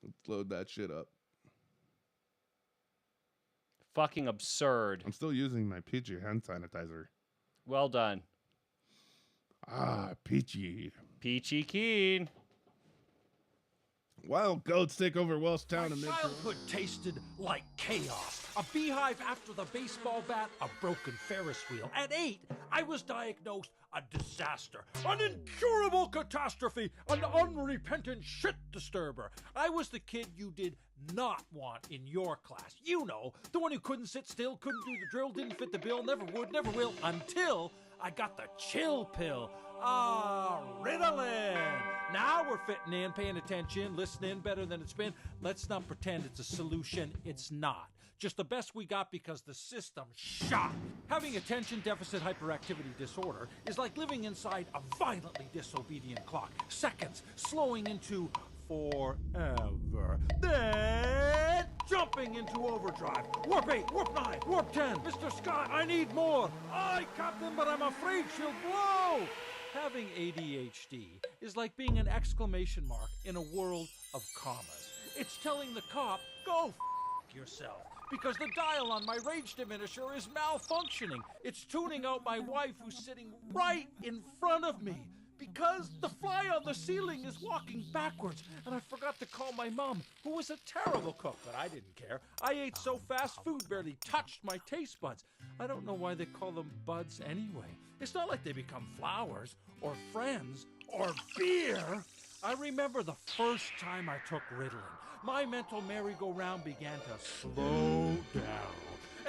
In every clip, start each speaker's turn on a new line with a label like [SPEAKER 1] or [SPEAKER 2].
[SPEAKER 1] Let's load that shit up.
[SPEAKER 2] Fucking absurd.
[SPEAKER 1] I'm still using my Peachy hand sanitizer.
[SPEAKER 2] Well done.
[SPEAKER 1] Ah, Peachy.
[SPEAKER 2] Peachy Keen.
[SPEAKER 1] Wild goats take over Welsh
[SPEAKER 3] My
[SPEAKER 1] Town and
[SPEAKER 3] childhood tasted like chaos. A beehive after the baseball bat, a broken Ferris wheel. At 8, I was diagnosed a disaster, an incurable catastrophe, an unrepentant shit disturber. I was the kid you did not want in your class. You know, the one who couldn't sit still, couldn't do the drill, didn't fit the bill, never would, never will, until I got the chill pill. Ah, Ritalin. Now we're fitting in, paying attention, listening better than it's been. Let's not pretend it's a solution. It's not. Just the best we got because the system's shot. Having attention deficit hyperactivity disorder is like living inside a violently disobedient clock. Seconds slowing into forever. Then jumping into overdrive. Warp 8, warp 9, warp 10. Mr. Scott, I need more. Aye, Captain, but I'm afraid she'll blow. Having ADHD is like being an exclamation mark in a world of commas. It's telling the cop, go f yourself, because the dial on my rage diminisher is malfunctioning. It's tuning out my wife who's sitting right in front of me, because the fly on the ceiling is walking backwards, and I forgot to call my mom, who was a terrible cook, but I didn't care. I ate so fast, food barely touched my taste buds. I don't know why they call them buds anyway. It's not like they become flowers, or friends, or fear. I remember the first time I took Ritalin. My mental merry-go-round began to slow down,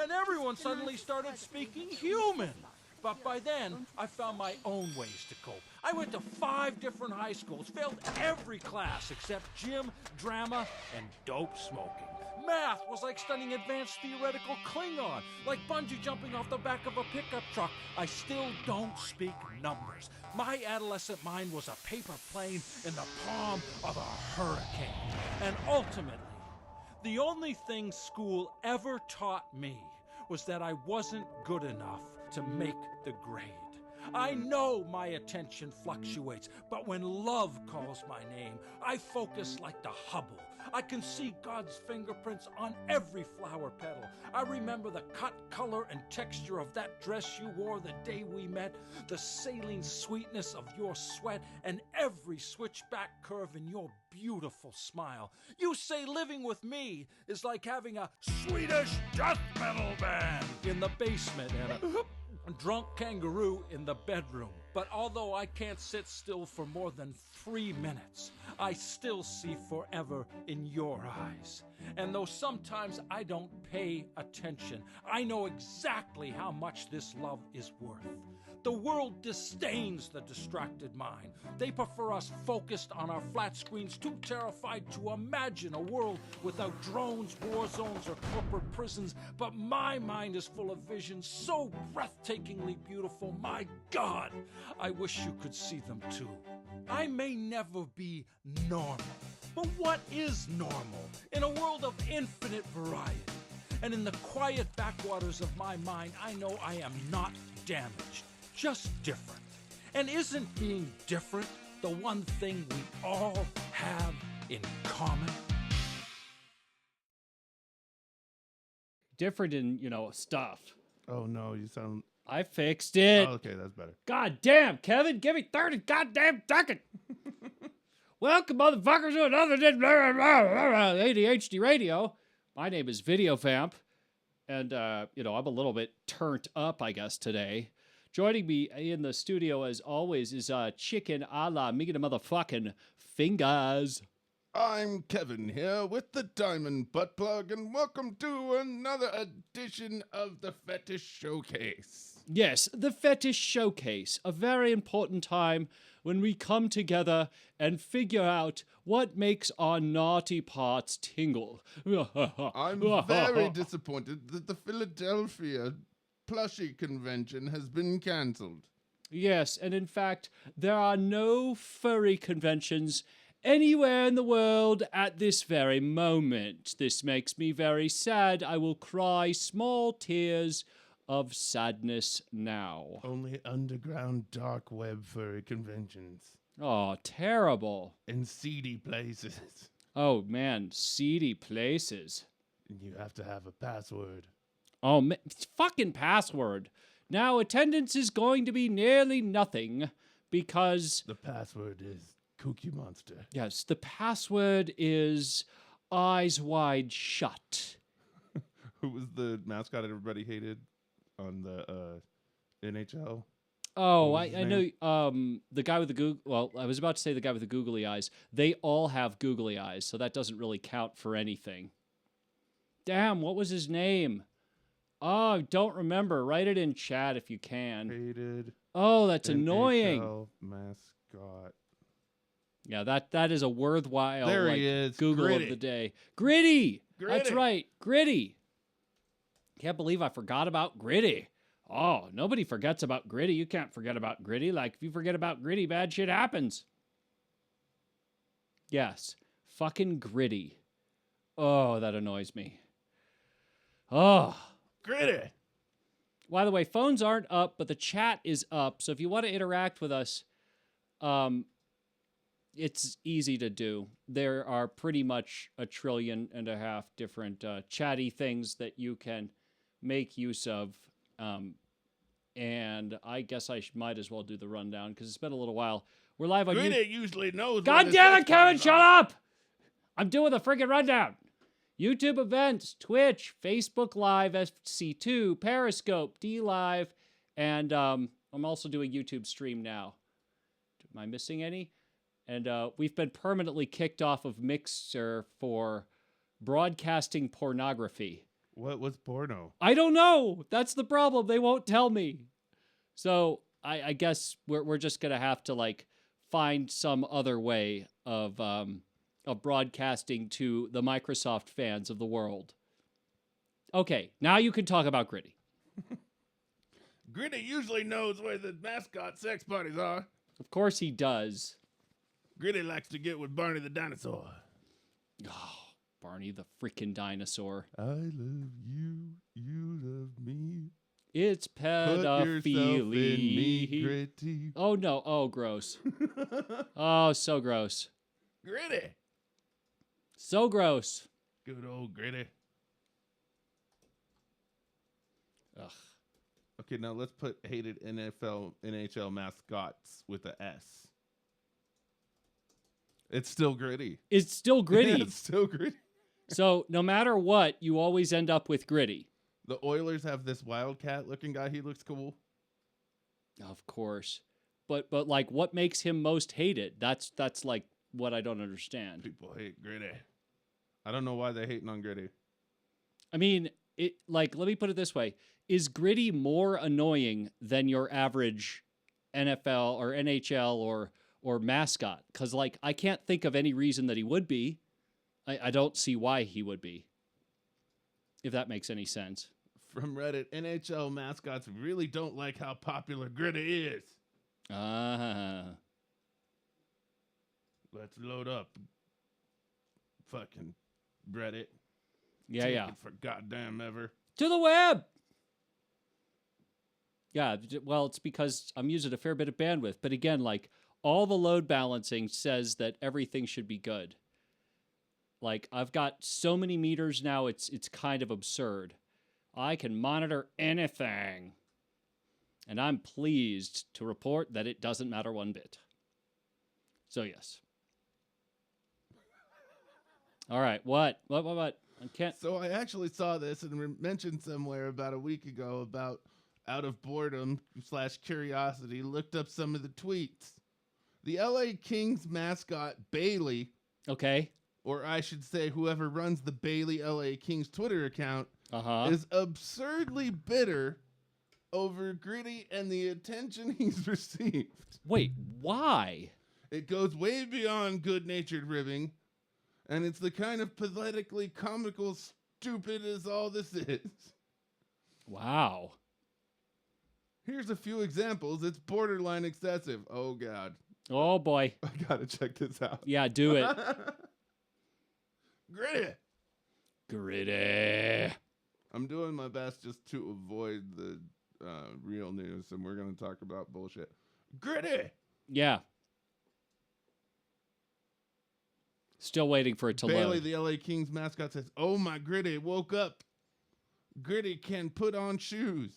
[SPEAKER 3] and everyone suddenly started speaking human. But by then, I found my own ways to cope. I went to 5 different high schools, failed every class except gym, drama, and dope smoking. Math was like studying advanced theoretical Klingon, like bungee jumping off the back of a pickup truck. I still don't speak numbers. My adolescent mind was a paper plane in the palm of a hurricane. And ultimately, the only thing school ever taught me was that I wasn't good enough to make the grade. I know my attention fluctuates, but when love calls my name, I focus like the Hubble. I can see God's fingerprints on every flower petal. I remember the cut, color, and texture of that dress you wore the day we met, the saline sweetness of your sweat, and every switchback curve in your beautiful smile. You say living with me is like having a Swedish death metal band in the basement and a drunk kangaroo in the bedroom. But although I can't sit still for more than 3 minutes, I still see forever in your eyes. And though sometimes I don't pay attention, I know exactly how much this love is worth. The world disdains the distracted mind. They prefer us focused on our flat screens, too terrified to imagine a world without drones, war zones, or corporate prisons. But my mind is full of visions so breathtakingly beautiful. My God, I wish you could see them too. I may never be normal, but what is normal in a world of infinite variety? And in the quiet backwaters of my mind, I know I am not damaged, just different. And isn't being different the one thing we all have in common?
[SPEAKER 2] Different in, stuff.
[SPEAKER 1] Oh no, you sound.
[SPEAKER 2] I fixed it.
[SPEAKER 1] Oh, okay, that's better.
[SPEAKER 2] God damn, Kevin, give me 30 goddamn seconds. Welcome, motherfuckers, to another ADHD radio. My name is Video Vamp, and, I'm a little bit turned up, I guess, today. Joining me in the studio, as always, is Chicken a la me the motherfucking fingers.
[SPEAKER 1] I'm Kevin here with the Diamond Butt Plug, and welcome to another edition of the Fetish Showcase.
[SPEAKER 2] Yes, the Fetish Showcase, a very important time when we come together and figure out what makes our naughty parts tingle.
[SPEAKER 1] I'm very disappointed that the Philadelphia plushie convention has been cancelled.
[SPEAKER 2] Yes, and in fact, there are no furry conventions anywhere in the world at this very moment. This makes me very sad. I will cry small tears of sadness now.
[SPEAKER 1] Only underground dark web furry conventions.
[SPEAKER 2] Oh, terrible.
[SPEAKER 1] In seedy places.
[SPEAKER 2] Oh, man. Seedy places.
[SPEAKER 1] You have to have a password.
[SPEAKER 2] Oh, it's fucking password. Now, attendance is going to be nearly nothing because,
[SPEAKER 1] The password is Cookie Monster.
[SPEAKER 2] yes, the password is eyes wide shut.
[SPEAKER 1] Who was the mascot everybody hated on the NHL?
[SPEAKER 2] Oh,
[SPEAKER 1] What was his
[SPEAKER 2] I know the guy with the Google. Well, I was about to say the guy with the googly eyes. They all have googly eyes, so that doesn't really count for anything. Damn, what was his name? Oh, don't remember. Write it in chat if you can.
[SPEAKER 1] Hated
[SPEAKER 2] Oh, that's annoying.
[SPEAKER 1] NHL mascot.
[SPEAKER 2] Yeah, that is a worthwhile
[SPEAKER 1] There
[SPEAKER 2] like,
[SPEAKER 1] he is.
[SPEAKER 2] Google
[SPEAKER 1] Gritty.
[SPEAKER 2] of the day. Gritty. That's
[SPEAKER 1] Gritty.
[SPEAKER 2] right. Gritty. Can't believe I forgot about Gritty. Oh, nobody forgets about Gritty. You can't forget about Gritty. Like, if you forget about Gritty, bad shit happens. Yes. Fucking Gritty. Oh, that annoys me. Oh.
[SPEAKER 1] Gritty.
[SPEAKER 2] By the way, phones aren't up, but the chat is up. So if you want to interact with us, it's easy to do. There are pretty much 1.5 trillion different chatty things that you can make use of. And I guess I might as well do the rundown because it's been a little while. We're live on YouTube.
[SPEAKER 1] Gritty usually knows.
[SPEAKER 2] God damn it, Kevin, shut up! I'm doing the freaking rundown. YouTube events, Twitch, Facebook Live, FC2, Periscope, D Live, and I'm also doing YouTube stream now. Am I missing any? And we've been permanently kicked off of Mixer for broadcasting pornography.
[SPEAKER 1] What was porno?
[SPEAKER 2] I don't know. That's the problem. They won't tell me. So I guess we're just gonna have to like find some other way of broadcasting to the Microsoft fans of the world. Okay, now you can talk about Gritty.
[SPEAKER 1] Gritty usually knows where the mascot sex parties are.
[SPEAKER 2] Of course he does.
[SPEAKER 1] Gritty likes to get with Barney the dinosaur.
[SPEAKER 2] Oh, Barney the freaking dinosaur.
[SPEAKER 1] I love you, you love me.
[SPEAKER 2] It's
[SPEAKER 1] Put yourself in me,
[SPEAKER 2] pedophilia.
[SPEAKER 1] Gritty.
[SPEAKER 2] Oh no, oh gross. Oh, so gross.
[SPEAKER 1] Gritty.
[SPEAKER 2] So gross.
[SPEAKER 1] Good old Gritty.
[SPEAKER 2] Ugh.
[SPEAKER 1] Okay, now let's put hated NHL mascots with a S. It's still Gritty.
[SPEAKER 2] It's still Gritty.
[SPEAKER 1] It's still Gritty.
[SPEAKER 2] So no matter what, you always end up with Gritty.
[SPEAKER 1] The Oilers have this Wildcat looking guy. He looks cool.
[SPEAKER 2] Of course. But like what makes him most hated? That's like what I don't understand.
[SPEAKER 1] People hate Gritty. I don't know why they're hating on Gritty.
[SPEAKER 2] I mean, it like let me put it this way. Is Gritty more annoying than your average NFL or NHL or mascot? Cuz like I can't think of any reason that he would be. I don't see why he would be. If that makes any sense.
[SPEAKER 1] From Reddit, NHL mascots really don't like how popular Gritty is.
[SPEAKER 2] Ah.
[SPEAKER 1] Let's load up. Fucking Reddit.
[SPEAKER 2] Yeah,
[SPEAKER 1] Take
[SPEAKER 2] yeah.
[SPEAKER 1] it for goddamn ever.
[SPEAKER 2] To the web. Yeah, well, it's because I'm using a fair bit of bandwidth. But again, like, all the load balancing says that everything should be good. Like, I've got so many meters now, it's kind of absurd. I can monitor anything. And I'm pleased to report that it doesn't matter one bit. So, yes. All right, what? I can't...
[SPEAKER 1] So I actually saw this and mentioned somewhere about a week ago about out of boredom / curiosity, looked up some of the tweets. The LA Kings mascot, Bailey,
[SPEAKER 2] Okay.
[SPEAKER 1] or I should say whoever runs the Bailey LA Kings Twitter account,
[SPEAKER 2] Uh-huh.
[SPEAKER 1] is absurdly bitter over Gritty and the attention he's received.
[SPEAKER 2] Wait, why?
[SPEAKER 1] It goes way beyond good-natured ribbing, and it's the kind of pathetically comical stupid as all this is.
[SPEAKER 2] Wow.
[SPEAKER 1] Here's a few examples. It's borderline excessive. Oh, God.
[SPEAKER 2] Oh, boy.
[SPEAKER 1] I gotta check this out.
[SPEAKER 2] Yeah, do it.
[SPEAKER 1] Gritty.
[SPEAKER 2] Gritty.
[SPEAKER 1] I'm doing my best just to avoid the real news, and we're going to talk about bullshit. Gritty.
[SPEAKER 2] Yeah. Still waiting for it to
[SPEAKER 1] Bailey,
[SPEAKER 2] load.
[SPEAKER 1] the LA Kings mascot, says, "Oh, my Gritty woke up. Gritty can put on shoes.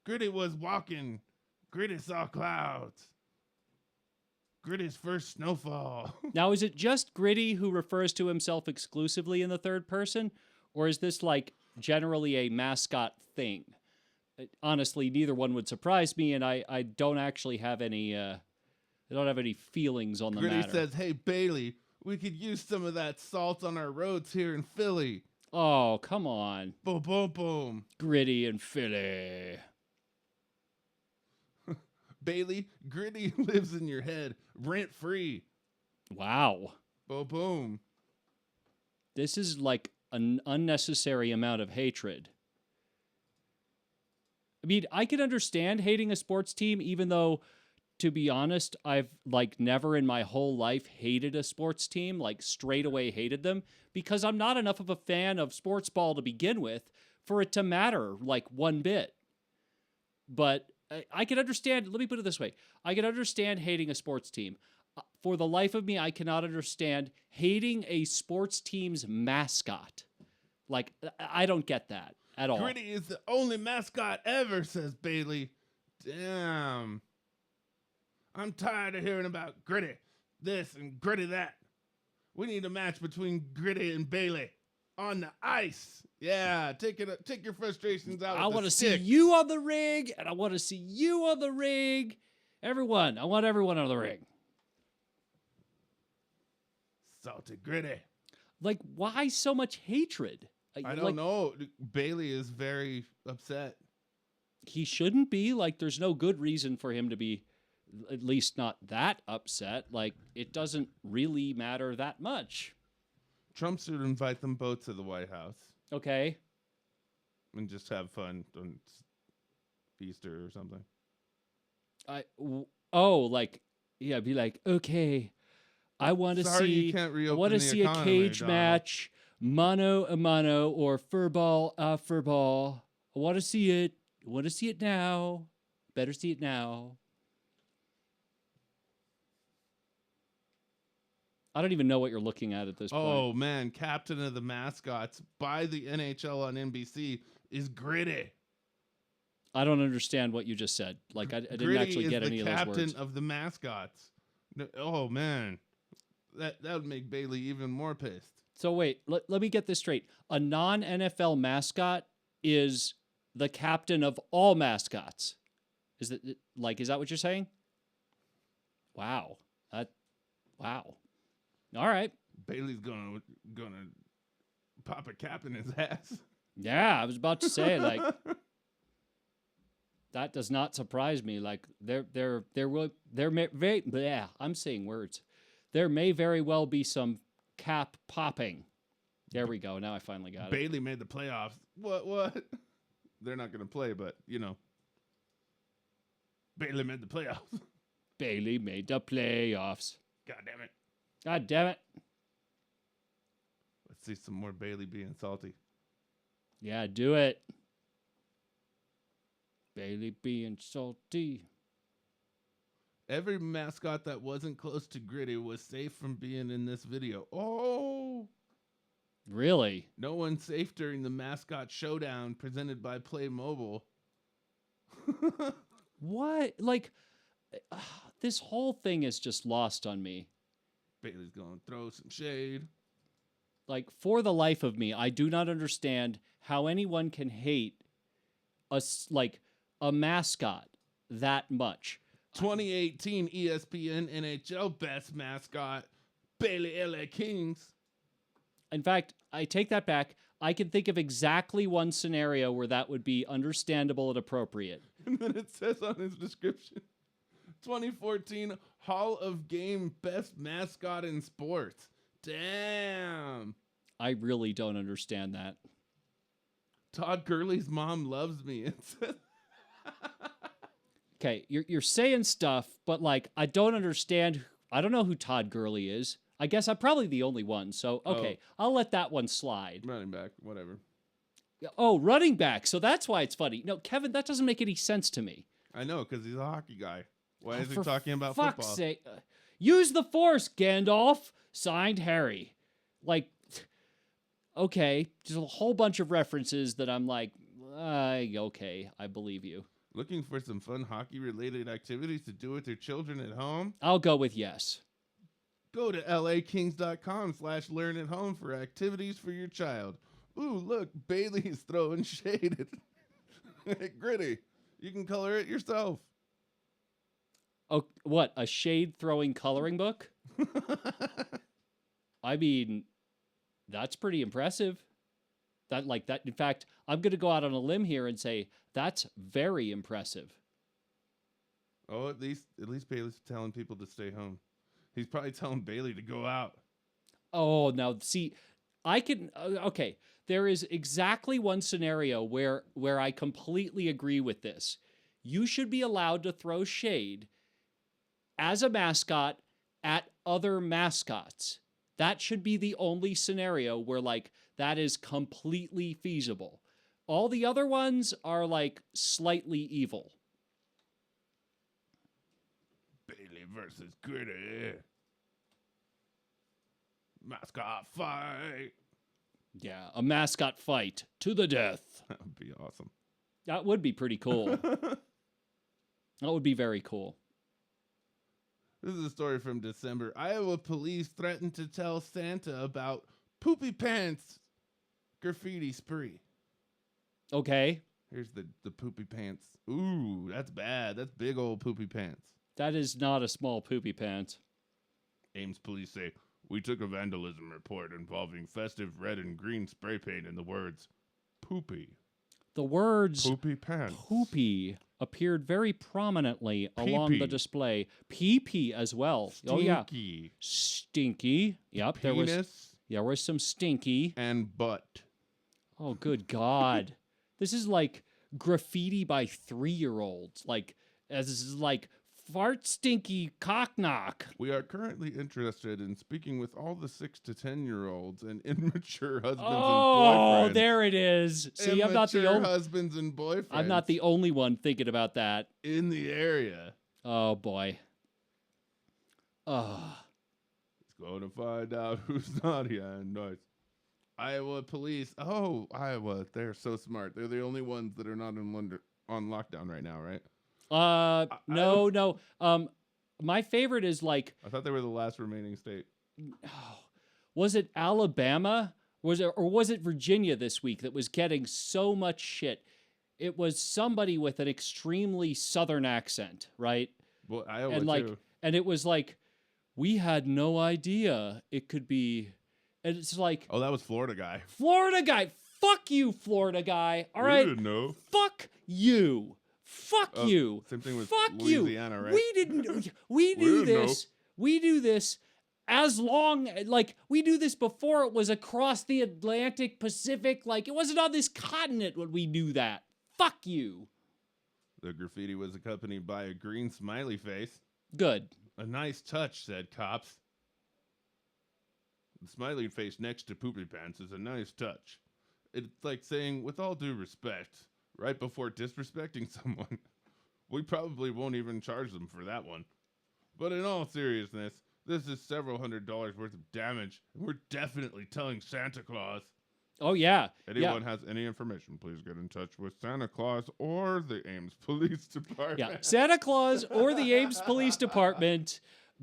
[SPEAKER 1] Gritty was walking. Gritty saw clouds. Gritty's first snowfall."
[SPEAKER 2] Now, is it just Gritty who refers to himself exclusively in the third person? Or is this like generally a mascot thing? Honestly, neither one would surprise me, and I don't actually have any I don't have any feelings on the
[SPEAKER 1] Gritty
[SPEAKER 2] matter.
[SPEAKER 1] says, "Hey, Bailey, we could use some of that salt on our roads here in Philly."
[SPEAKER 2] Oh, come on.
[SPEAKER 1] Boom, boom, boom.
[SPEAKER 2] Gritty and Philly.
[SPEAKER 1] Bailey, Gritty lives in your head, rent free.
[SPEAKER 2] Wow.
[SPEAKER 1] Boom, boom.
[SPEAKER 2] This is like an unnecessary amount of hatred. I mean, I can understand hating a sports team, even though, to be honest, I've like never in my whole life hated a sports team, like straight away hated them, because I'm not enough of a fan of sports ball to begin with for it to matter like one bit. But I can understand, let me put it this way. I can understand hating a sports team. For the life of me, I cannot understand hating a sports team's mascot. Like, I don't get that at all.
[SPEAKER 1] Gritty is the only mascot ever, says Bailey. Damn. I'm tired of hearing about Gritty this and Gritty that. We need a match between Gritty and Bailey on the ice. Yeah, take your frustrations out.
[SPEAKER 2] I
[SPEAKER 1] want to
[SPEAKER 2] see you on the ring, and I want to see you on the ring. Everyone. I want everyone on the ring.
[SPEAKER 1] Salty Gritty.
[SPEAKER 2] Like, why so much hatred?
[SPEAKER 1] I don't know. Bailey is very upset.
[SPEAKER 2] He shouldn't be. Like, there's no good reason for him to be, at least not that upset. Like, it doesn't really matter that much.
[SPEAKER 1] Trump should invite them both to the White House.
[SPEAKER 2] Okay.
[SPEAKER 1] And just have fun on Easter or something.
[SPEAKER 2] Be like, okay, I want to see a cage match, mano a mano, or furball a furball. I want to see it. I want to see it now. Better see it now. I don't even know what you're looking at this point.
[SPEAKER 1] Oh, man. Captain of the Mascots by the NHL on NBC is Gritty.
[SPEAKER 2] I don't understand what you just said. Like, I didn't actually get any of those words.
[SPEAKER 1] Gritty is the captain of the Mascots. Oh, man. That would make Bailey even more pissed.
[SPEAKER 2] So wait, let me get this straight. A non-NFL mascot is the captain of all mascots. Is that what you're saying? Wow. Wow. All right.
[SPEAKER 1] Bailey's gonna pop a cap in his ass.
[SPEAKER 2] Yeah, I was about to say, like, that does not surprise me. Like, I'm saying words. There may very well be some cap popping. There we go. Now I finally got it.
[SPEAKER 1] Bailey made the playoffs. What? They're not gonna play, but you know. Bailey made the playoffs.
[SPEAKER 2] Bailey made the playoffs.
[SPEAKER 1] God damn it.
[SPEAKER 2] God damn it.
[SPEAKER 1] Let's see some more Bailey being salty.
[SPEAKER 2] Yeah, do it. Bailey being salty.
[SPEAKER 1] Every mascot that wasn't close to Gritty was safe from being in this video. Oh!
[SPEAKER 2] Really?
[SPEAKER 1] No one's safe during the mascot showdown presented by Play Mobile.
[SPEAKER 2] What? Like, this whole thing is just lost on me.
[SPEAKER 1] Bailey's gonna throw some shade.
[SPEAKER 2] Like, for the life of me, I do not understand how anyone can hate a mascot that much.
[SPEAKER 1] 2018 ESPN NHL Best Mascot, Bailey LA Kings.
[SPEAKER 2] In fact, I take that back. I can think of exactly one scenario where that would be understandable and appropriate.
[SPEAKER 1] And then it says on his description, 2014 Hall of Game Best Mascot in Sports. Damn.
[SPEAKER 2] I really don't understand that.
[SPEAKER 1] Todd Gurley's mom loves me.
[SPEAKER 2] Okay, you're saying stuff, but like, I don't understand. I don't know who Todd Gurley is. I guess I'm probably the only one. So, okay, I'll let that one slide.
[SPEAKER 1] Running back, whatever.
[SPEAKER 2] Oh, running back. So that's why it's funny. No, Kevin, that doesn't make any sense to me.
[SPEAKER 1] I know, because he's a hockey guy. Why is he
[SPEAKER 2] For
[SPEAKER 1] talking about
[SPEAKER 2] fuck's
[SPEAKER 1] football?
[SPEAKER 2] sake. Use the Force, Gandalf. Signed, Harry. Like, okay, just a whole bunch of references that I'm like, okay, I believe you.
[SPEAKER 1] Looking for some fun hockey-related activities to do with your children at home?
[SPEAKER 2] I'll go with yes.
[SPEAKER 1] Go to lakings.com/learn-at-home for activities for your child. Ooh, look, Bailey's throwing shade at Gritty. You can color it yourself.
[SPEAKER 2] Oh, what, a shade-throwing coloring book? I mean, that's pretty impressive. That. In fact, I'm going to go out on a limb here and say that's very impressive.
[SPEAKER 1] Oh, at least Bailey's telling people to stay home. He's probably telling Bailey to go out.
[SPEAKER 2] Oh, now see, I can. Okay, there is exactly one scenario where I completely agree with this. You should be allowed to throw shade as a mascot at other mascots. That should be the only scenario where that is completely feasible. All the other ones are slightly evil.
[SPEAKER 1] Bailey versus Gritty. Mascot fight.
[SPEAKER 2] Yeah, a mascot fight to the death.
[SPEAKER 1] That would be awesome.
[SPEAKER 2] That would be pretty cool. That would be very cool.
[SPEAKER 1] This is a story from December. Iowa police threatened to tell Santa about poopy pants graffiti spree.
[SPEAKER 2] Okay.
[SPEAKER 1] Here's the poopy pants. Ooh, that's bad. That's big old poopy pants.
[SPEAKER 2] That is not a small poopy pants.
[SPEAKER 1] Ames police say, we took a vandalism report involving festive red and green spray paint in the words poopy.
[SPEAKER 2] The words
[SPEAKER 1] Poopy pants.
[SPEAKER 2] poopy appeared very prominently along the
[SPEAKER 1] Pee-pee.
[SPEAKER 2] display. Pee-pee as well.
[SPEAKER 1] Stinky.
[SPEAKER 2] Oh, yeah. Stinky. Yep,
[SPEAKER 1] Penis
[SPEAKER 2] there was some stinky.
[SPEAKER 1] and butt.
[SPEAKER 2] Oh, good God. This is like graffiti by 3-year-olds. This is like fart stinky cock knock.
[SPEAKER 1] We are currently interested in speaking with all the 6 to 10-year-olds and immature husbands and boyfriends.
[SPEAKER 2] Oh, there it is. See, I'm not the only
[SPEAKER 1] husbands and boyfriends.
[SPEAKER 2] I'm not the only one thinking about that.
[SPEAKER 1] in the area.
[SPEAKER 2] Oh boy. Oh.
[SPEAKER 1] It's going to find out who's naughty and nice. Iowa police. Oh, Iowa. They're so smart. They're the only ones that are not on lockdown right now, right?
[SPEAKER 2] No. My favorite is
[SPEAKER 1] I thought they were the last remaining state.
[SPEAKER 2] was it Alabama? Was it Virginia this week that was getting so much shit? It was somebody with an extremely southern accent, right?
[SPEAKER 1] Well, Iowa
[SPEAKER 2] And
[SPEAKER 1] too.
[SPEAKER 2] and it was we had no idea it could be, and it's
[SPEAKER 1] Oh, that was Florida guy.
[SPEAKER 2] Florida guy. Fuck you, Florida guy. All right.
[SPEAKER 1] We didn't know.
[SPEAKER 2] Fuck you. Fuck you.
[SPEAKER 1] Same thing with
[SPEAKER 2] Fuck
[SPEAKER 1] Louisiana,
[SPEAKER 2] you.
[SPEAKER 1] right?
[SPEAKER 2] We didn't. We do
[SPEAKER 1] didn't know.
[SPEAKER 2] this. We do this as long we do this before it was across the Atlantic Pacific. It wasn't on this continent when we knew that. Fuck you.
[SPEAKER 1] The graffiti was accompanied by a green smiley face.
[SPEAKER 2] Good.
[SPEAKER 1] A nice touch, said cops. The smiley face next to poopy pants is a nice touch. It's like saying, with all due respect, right before disrespecting someone, we probably won't even charge them for that one. But in all seriousness, this is several $100s worth of damage, and we're definitely telling Santa Claus.
[SPEAKER 2] Oh yeah.
[SPEAKER 1] Anyone has any information, please get in touch with Santa Claus or the Ames Police Department.
[SPEAKER 2] Yeah. Santa Claus or the Ames Police Department,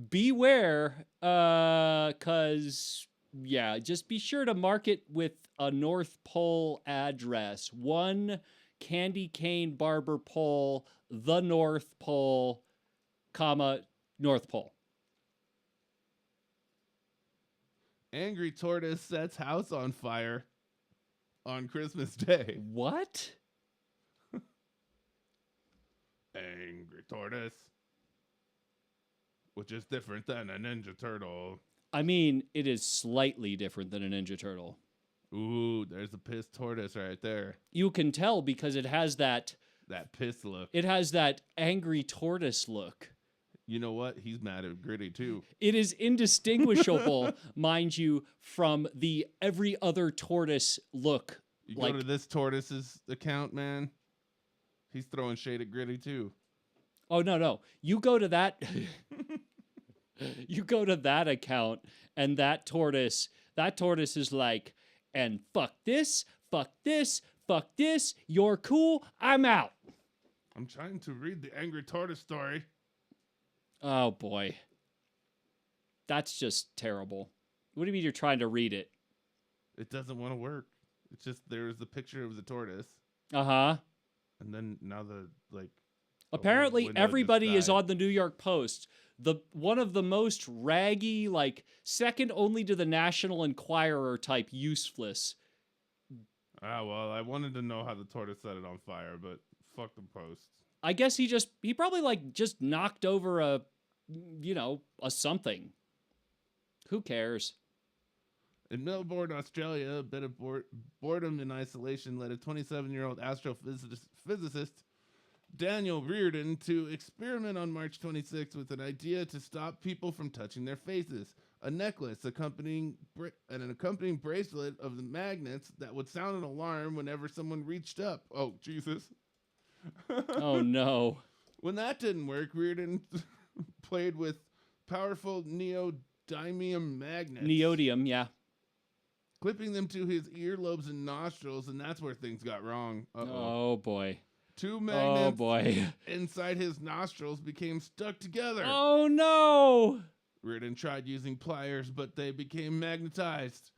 [SPEAKER 2] beware, just be sure to mark it with a North Pole address. 1 Candy Cane Barber Pole, the North Pole, North Pole.
[SPEAKER 1] Angry tortoise sets house on fire on Christmas Day.
[SPEAKER 2] What?
[SPEAKER 1] Angry tortoise, which is different than a Ninja Turtle.
[SPEAKER 2] I mean, it is slightly different than a Ninja Turtle.
[SPEAKER 1] Ooh, there's a pissed tortoise right there.
[SPEAKER 2] You can tell because it has that
[SPEAKER 1] pissed look.
[SPEAKER 2] It has that angry tortoise look.
[SPEAKER 1] You know what? He's mad at Gritty too.
[SPEAKER 2] It is indistinguishable, mind you, from the every other tortoise look.
[SPEAKER 1] You go to this tortoise's account, man. He's throwing shade at Gritty too.
[SPEAKER 2] Oh no. You go to that you go to that account and that tortoise That tortoise is like, and fuck this, fuck this, fuck this. You're cool. I'm out.
[SPEAKER 1] I'm trying to read the Angry Tortoise story.
[SPEAKER 2] Oh, boy. That's just terrible. What do you mean you're trying to read it?
[SPEAKER 1] It doesn't want to work. It's just there's the picture of the tortoise,
[SPEAKER 2] Uh-huh.
[SPEAKER 1] and then now the like.
[SPEAKER 2] Apparently,
[SPEAKER 1] window
[SPEAKER 2] everybody
[SPEAKER 1] just
[SPEAKER 2] is
[SPEAKER 1] died.
[SPEAKER 2] on the New York Post. One of the most raggy, like, second only to the National Enquirer type useless.
[SPEAKER 1] Ah, well, I wanted to know how the tortoise set it on fire, but fuck the Post.
[SPEAKER 2] I guess he probably, like, just knocked over a something. Who cares?
[SPEAKER 1] In Melbourne, Australia, a bit of boredom and isolation led a 27-year-old astrophysicist, Daniel Reardon, to experiment on March 26th with an idea to stop people from touching their faces. A necklace and an accompanying bracelet of the magnets that would sound an alarm whenever someone reached up. Oh, Jesus.
[SPEAKER 2] Oh, no.
[SPEAKER 1] When that didn't work, Reardon played with powerful neodymium magnets.
[SPEAKER 2] Neodymium, yeah.
[SPEAKER 1] Clipping them to his earlobes and nostrils, and that's where things got wrong.
[SPEAKER 2] Oh, boy.
[SPEAKER 1] Two
[SPEAKER 2] Oh,
[SPEAKER 1] magnets
[SPEAKER 2] boy.
[SPEAKER 1] inside his nostrils became stuck together.
[SPEAKER 2] Oh, no.
[SPEAKER 1] Reardon tried using pliers, but they became magnetized.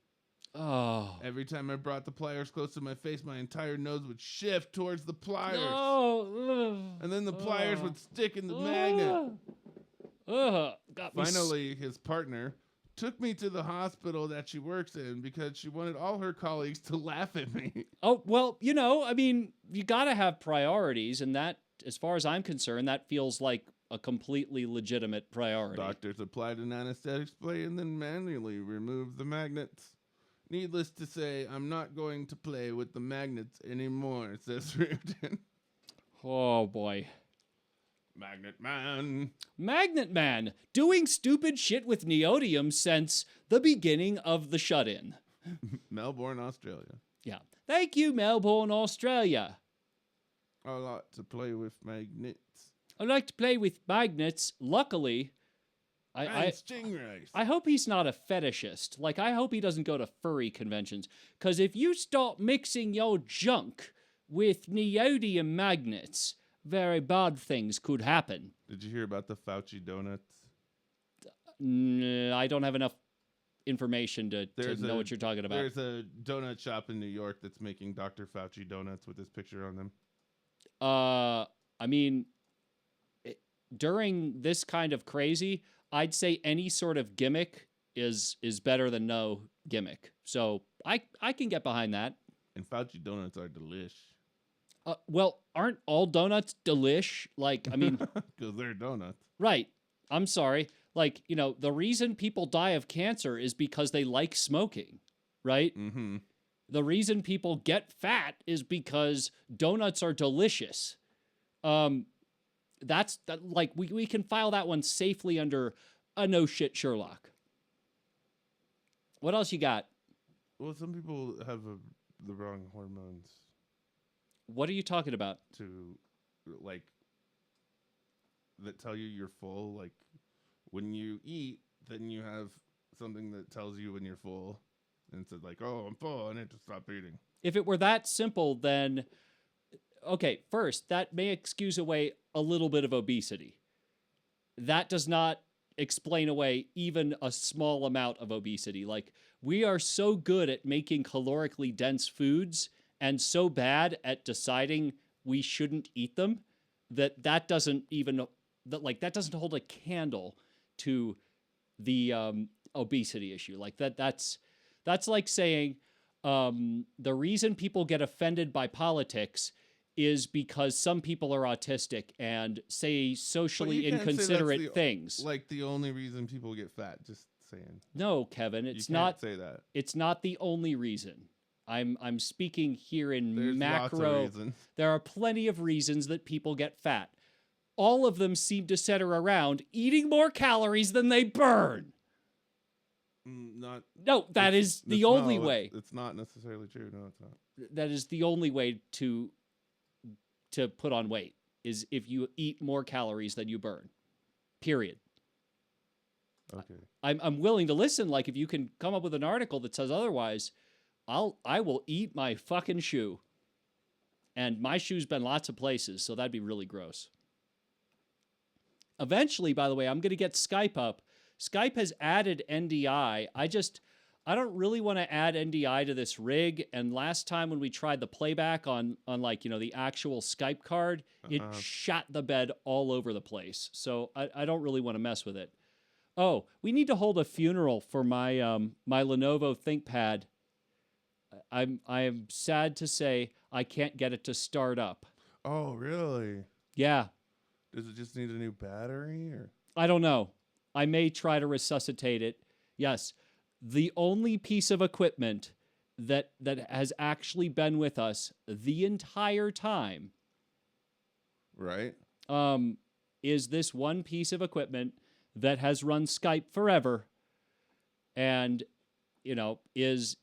[SPEAKER 2] Oh.
[SPEAKER 1] Every time I brought the pliers close to my face, my entire nose would shift towards the pliers.
[SPEAKER 2] No.
[SPEAKER 1] And then the pliers would stick in the magnet.
[SPEAKER 2] Got me
[SPEAKER 1] Finally, his partner took me to the hospital that she works in because she wanted all her colleagues to laugh at me.
[SPEAKER 2] Oh, well, I mean, you got to have priorities, and that, as far as I'm concerned, that feels like a completely legitimate priority.
[SPEAKER 1] Doctors applied an anesthetic spray and then manually removed the magnets. Needless to say, I'm not going to play with the magnets anymore, says Reardon.
[SPEAKER 2] Oh, boy.
[SPEAKER 1] Magnet Man.
[SPEAKER 2] Magnet Man, doing stupid shit with neodymium since the beginning of the shut-in.
[SPEAKER 1] Melbourne, Australia.
[SPEAKER 2] Yeah. Thank you, Melbourne, Australia.
[SPEAKER 1] I like to play with magnets.
[SPEAKER 2] I like to play with magnets. Luckily,
[SPEAKER 1] And stingrays.
[SPEAKER 2] I hope he's not a fetishist. Like, I hope he doesn't go to furry conventions. Because if you start mixing your junk with neodymium magnets, very bad things could happen.
[SPEAKER 1] Did you hear about the Fauci donuts?
[SPEAKER 2] I don't have enough information to know what you're talking about.
[SPEAKER 1] There's a donut shop in New York that's making Dr. Fauci donuts with his picture on them.
[SPEAKER 2] I mean, during this kind of crazy, I'd say any sort of gimmick is better than no gimmick. So I can get behind that.
[SPEAKER 1] And Fauci donuts are delish.
[SPEAKER 2] Well, aren't all donuts delish? Like, I mean...
[SPEAKER 1] Because they're donuts.
[SPEAKER 2] Right. I'm sorry. Like, the reason people die of cancer is because they like smoking, right?
[SPEAKER 1] Mm-hmm.
[SPEAKER 2] The reason people get fat is because donuts are delicious. That's like, we can file that one safely under a no shit Sherlock. What else you got?
[SPEAKER 1] Well, some people have the wrong hormones
[SPEAKER 2] What are you talking about?
[SPEAKER 1] to, like, that tell you you're full. Like, when you eat, then you have something that tells you when you're full. And it's like, oh, I'm full. I need to stop eating.
[SPEAKER 2] If it were that simple, then, okay, first, that may excuse away a little bit of obesity. That does not explain away even a small amount of obesity. Like, we are so good at making calorically dense foods and so bad at deciding we shouldn't eat them that doesn't hold a candle to the obesity issue. Like, that's like saying the reason people get offended by politics is because some people are autistic and say socially inconsiderate things.
[SPEAKER 1] Like the only reason people get fat, just saying.
[SPEAKER 2] No, Kevin, it's
[SPEAKER 1] you
[SPEAKER 2] not.
[SPEAKER 1] Say that.
[SPEAKER 2] It's not the only reason. I'm speaking here in
[SPEAKER 1] There's
[SPEAKER 2] macro.
[SPEAKER 1] lots of reasons.
[SPEAKER 2] There are plenty of reasons that people get fat. All of them seem to center around eating more calories than they burn. That is the only way.
[SPEAKER 1] It's not necessarily true. No, it's not.
[SPEAKER 2] That is the only way to put on weight, is if you eat more calories than you burn. Period.
[SPEAKER 1] Okay.
[SPEAKER 2] I'm willing to listen. Like, if you can come up with an article that says otherwise, I will eat my fucking shoe. And my shoe's been lots of places, so that'd be really gross. Eventually, by the way, I'm going to get Skype up. Skype has added NDI. I don't really want to add NDI to this rig. And last time when we tried the playback on like, the actual Skype card, it shot the bed all over the place. So I don't really want to mess with it. Oh, we need to hold a funeral for my my Lenovo ThinkPad. I am sad to say I can't get it to start up.
[SPEAKER 1] Oh, really?
[SPEAKER 2] Yeah.
[SPEAKER 1] Does it just need a new battery, or?
[SPEAKER 2] I don't know. I may try to resuscitate it. Yes. The only piece of equipment that has actually been with us the entire time,
[SPEAKER 1] Right.
[SPEAKER 2] is this one piece of equipment that has run Skype forever, and is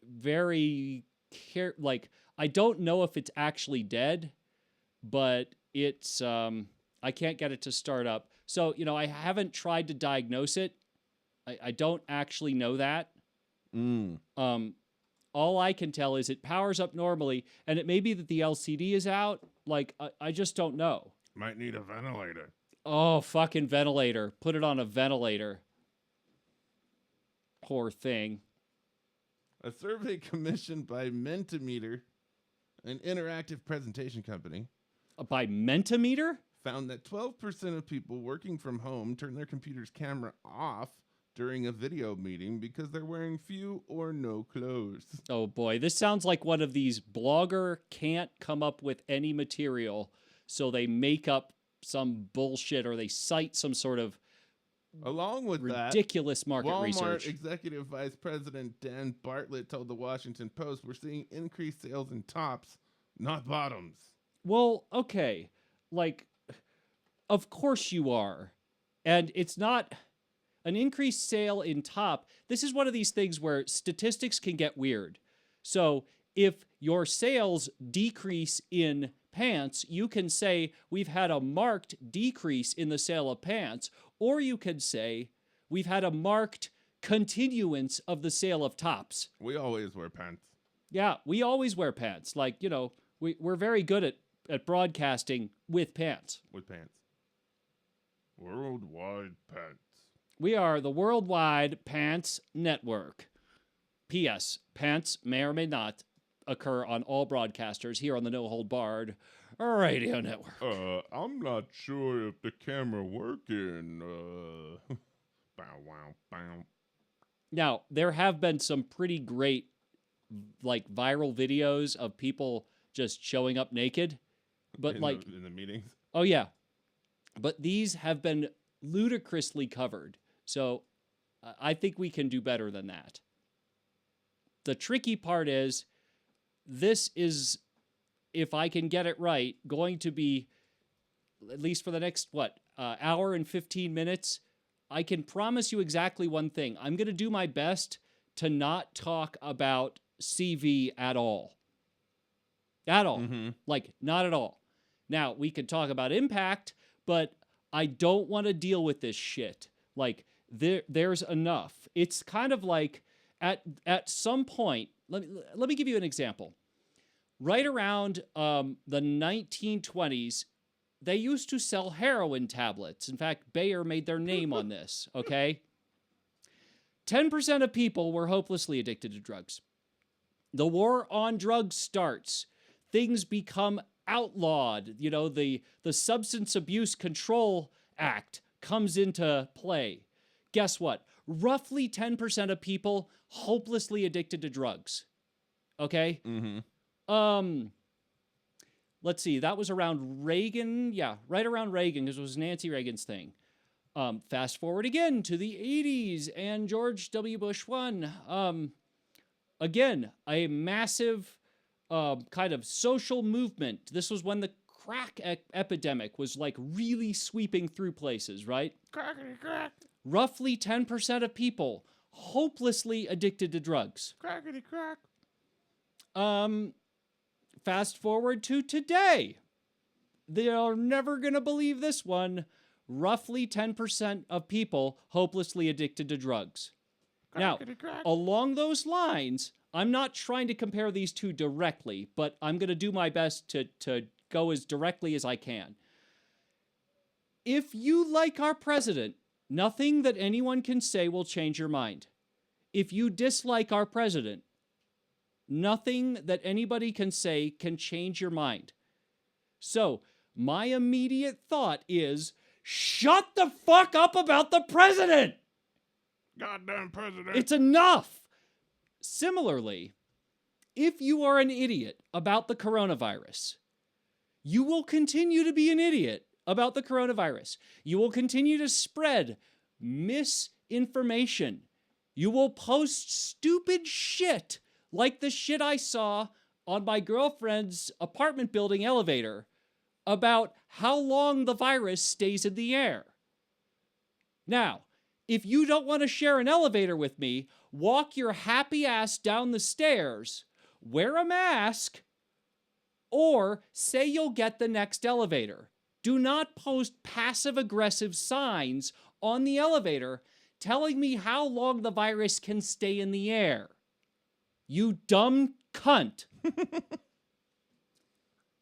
[SPEAKER 2] very like, I don't know if it's actually dead, but it's I can't get it to start up. So I haven't tried to diagnose it. I don't actually know that. All I can tell is it powers up normally, and it may be that the LCD is out. Like, I just don't know.
[SPEAKER 1] Might need a ventilator.
[SPEAKER 2] Oh, fucking ventilator. Put it on a ventilator. Poor thing.
[SPEAKER 1] A survey commissioned by Mentimeter, an interactive presentation company,
[SPEAKER 2] By Mentimeter?
[SPEAKER 1] found that 12% of people working from home turn their computer's camera off during a video meeting because they're wearing few or no clothes.
[SPEAKER 2] Oh boy, this sounds like one of these blogger can't come up with any material, so they make up some bullshit or they cite some sort of
[SPEAKER 1] Along with
[SPEAKER 2] ridiculous market
[SPEAKER 1] Walmart
[SPEAKER 2] research.
[SPEAKER 1] Executive Vice President Dan Bartlett told the Washington Post, "We're seeing increased sales in tops, not bottoms."
[SPEAKER 2] Well, okay, like, of course you are. And it's not an increased sale in top. This is one of these things where statistics can get weird. So if your sales decrease in pants, you can say we've had a marked decrease in the sale of pants, or you could say we've had a marked continuance of the sale of tops.
[SPEAKER 1] We always wear pants.
[SPEAKER 2] Yeah, we always wear pants. Like, we're very good at broadcasting with pants.
[SPEAKER 1] With pants. Worldwide pants.
[SPEAKER 2] We are the Worldwide Pants Network. P.S. Pants may or may not occur on all broadcasters here on the No Hold Barred Radio Network.
[SPEAKER 1] I'm not sure if the camera working. Bow, wow, bow.
[SPEAKER 2] Now, there have been some pretty great, like, viral videos of people just showing up naked. But,
[SPEAKER 1] in the meetings.
[SPEAKER 2] Oh, yeah. But these have been ludicrously covered. So I think we can do better than that. The tricky part is, this is, if I can get it right, going to be, at least for the next, hour and 15 minutes, I can promise you exactly one thing. I'm going to do my best to not talk about CV at all. At all.
[SPEAKER 1] Mm-hmm.
[SPEAKER 2] Like, not at all. Now, we could talk about impact, but I don't want to deal with this shit. Like, there's enough. It's kind of like, at some point, let me give you an example. Right around the 1920s, they used to sell heroin tablets. In fact, Bayer made their name on this, okay? 10% of people were hopelessly addicted to drugs. The war on drugs starts. Things become outlawed. The Substance Abuse Control Act comes into play. Guess what? Roughly 10% of people hopelessly addicted to drugs. Okay?
[SPEAKER 1] Mm-hmm.
[SPEAKER 2] Let's see. That was around Reagan. Yeah, right around Reagan, because it was Nancy Reagan's thing. Fast forward again to the 80s, and George W. Bush won. Again, a massive kind of social movement. This was when the crack epidemic was like really sweeping through places, right?
[SPEAKER 1] Crackety crack.
[SPEAKER 2] Roughly 10% of people hopelessly addicted to drugs.
[SPEAKER 1] Crackety crack.
[SPEAKER 2] Fast forward to today. They're never going to believe this one. roughly 10% of people hopelessly addicted to drugs. Now, along those lines, I'm not trying to compare these two directly, but I'm going to do my best to go as directly as I can. If you like our president, nothing that anyone can say will change your mind. If you dislike our president, nothing that anybody can say can change your mind. So, my immediate thought is, shut the fuck up about the president!
[SPEAKER 1] Goddamn president.
[SPEAKER 2] It's enough! Similarly, if you are an idiot about the coronavirus, you will continue to be an idiot about the coronavirus. You will continue to spread misinformation. You will post stupid shit like the shit I saw on my girlfriend's apartment building elevator about how long the virus stays in the air. Now, if you don't want to share an elevator with me, walk your happy ass down the stairs, wear a mask, or say you'll get the next elevator. Do not post passive-aggressive signs on the elevator telling me how long the virus can stay in the air. You dumb cunt.